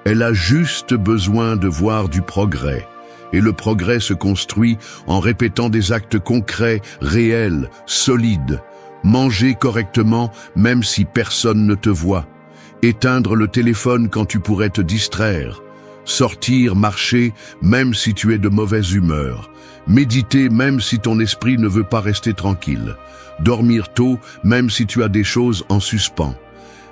Elle a juste besoin de voir du progrès. Et le progrès se construit en répétant des actes concrets, réels, solides. Manger correctement même si personne ne te voit. Éteindre le téléphone quand tu pourrais te distraire. Sortir, marcher même si tu es de mauvaise humeur. Méditer même si ton esprit ne veut pas rester tranquille. Dormir tôt même si tu as des choses en suspens.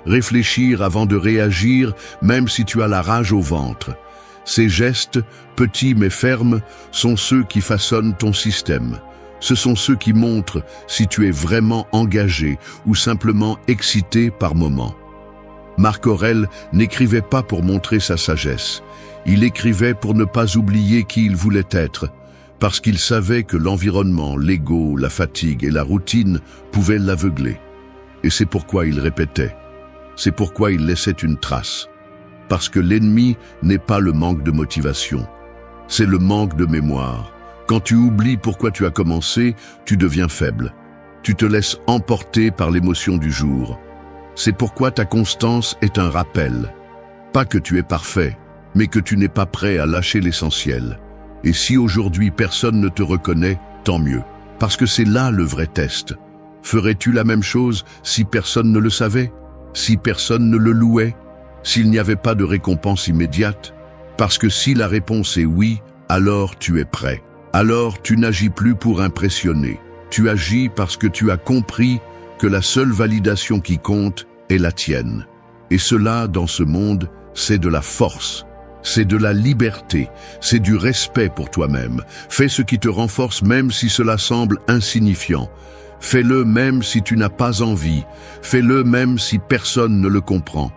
Réfléchir avant de réagir même si tu as la rage au ventre. Ces gestes, petits mais fermes, sont ceux qui façonnent ton système. Ce sont ceux qui montrent si tu es vraiment engagé ou simplement excité par moments. Marc Aurèle n'écrivait pas pour montrer sa sagesse. Il écrivait pour ne pas oublier qui il voulait être, parce qu'il savait que l'environnement, l'ego, la fatigue et la routine pouvaient l'aveugler. Et c'est pourquoi il répétait. C'est pourquoi il laissait une trace. Parce que l'ennemi n'est pas le manque de motivation, c'est le manque de mémoire. Quand tu oublies pourquoi tu as commencé, tu deviens faible. Tu te laisses emporter par l'émotion du jour. C'est pourquoi ta constance est un rappel. Pas que tu es parfait, mais que tu n'es pas prêt à lâcher l'essentiel. Et si aujourd'hui personne ne te reconnaît, tant mieux. Parce que c'est là le vrai test. Ferais-tu la même chose si personne ne le savait? Si personne ne le louait? S'il n'y avait pas de récompense immédiate? Parce que si la réponse est oui, alors tu es prêt. Alors tu n'agis plus pour impressionner. Tu agis parce que tu as compris que la seule validation qui compte est la tienne. Et cela, dans ce monde, c'est de la force, c'est de la liberté, c'est du respect pour toi-même. Fais ce qui te renforce même si cela semble insignifiant. Fais-le même si tu n'as pas envie. Fais-le même si personne ne le comprend.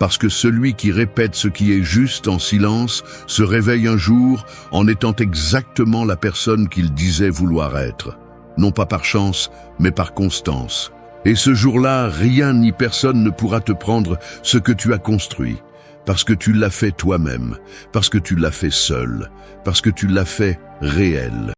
Parce que celui qui répète ce qui est juste en silence se réveille un jour en étant exactement la personne qu'il disait vouloir être. Non pas par chance, mais par constance. Et ce jour-là, rien ni personne ne pourra te prendre ce que tu as construit. Parce que tu l'as fait toi-même, parce que tu l'as fait seul, parce que tu l'as fait réel.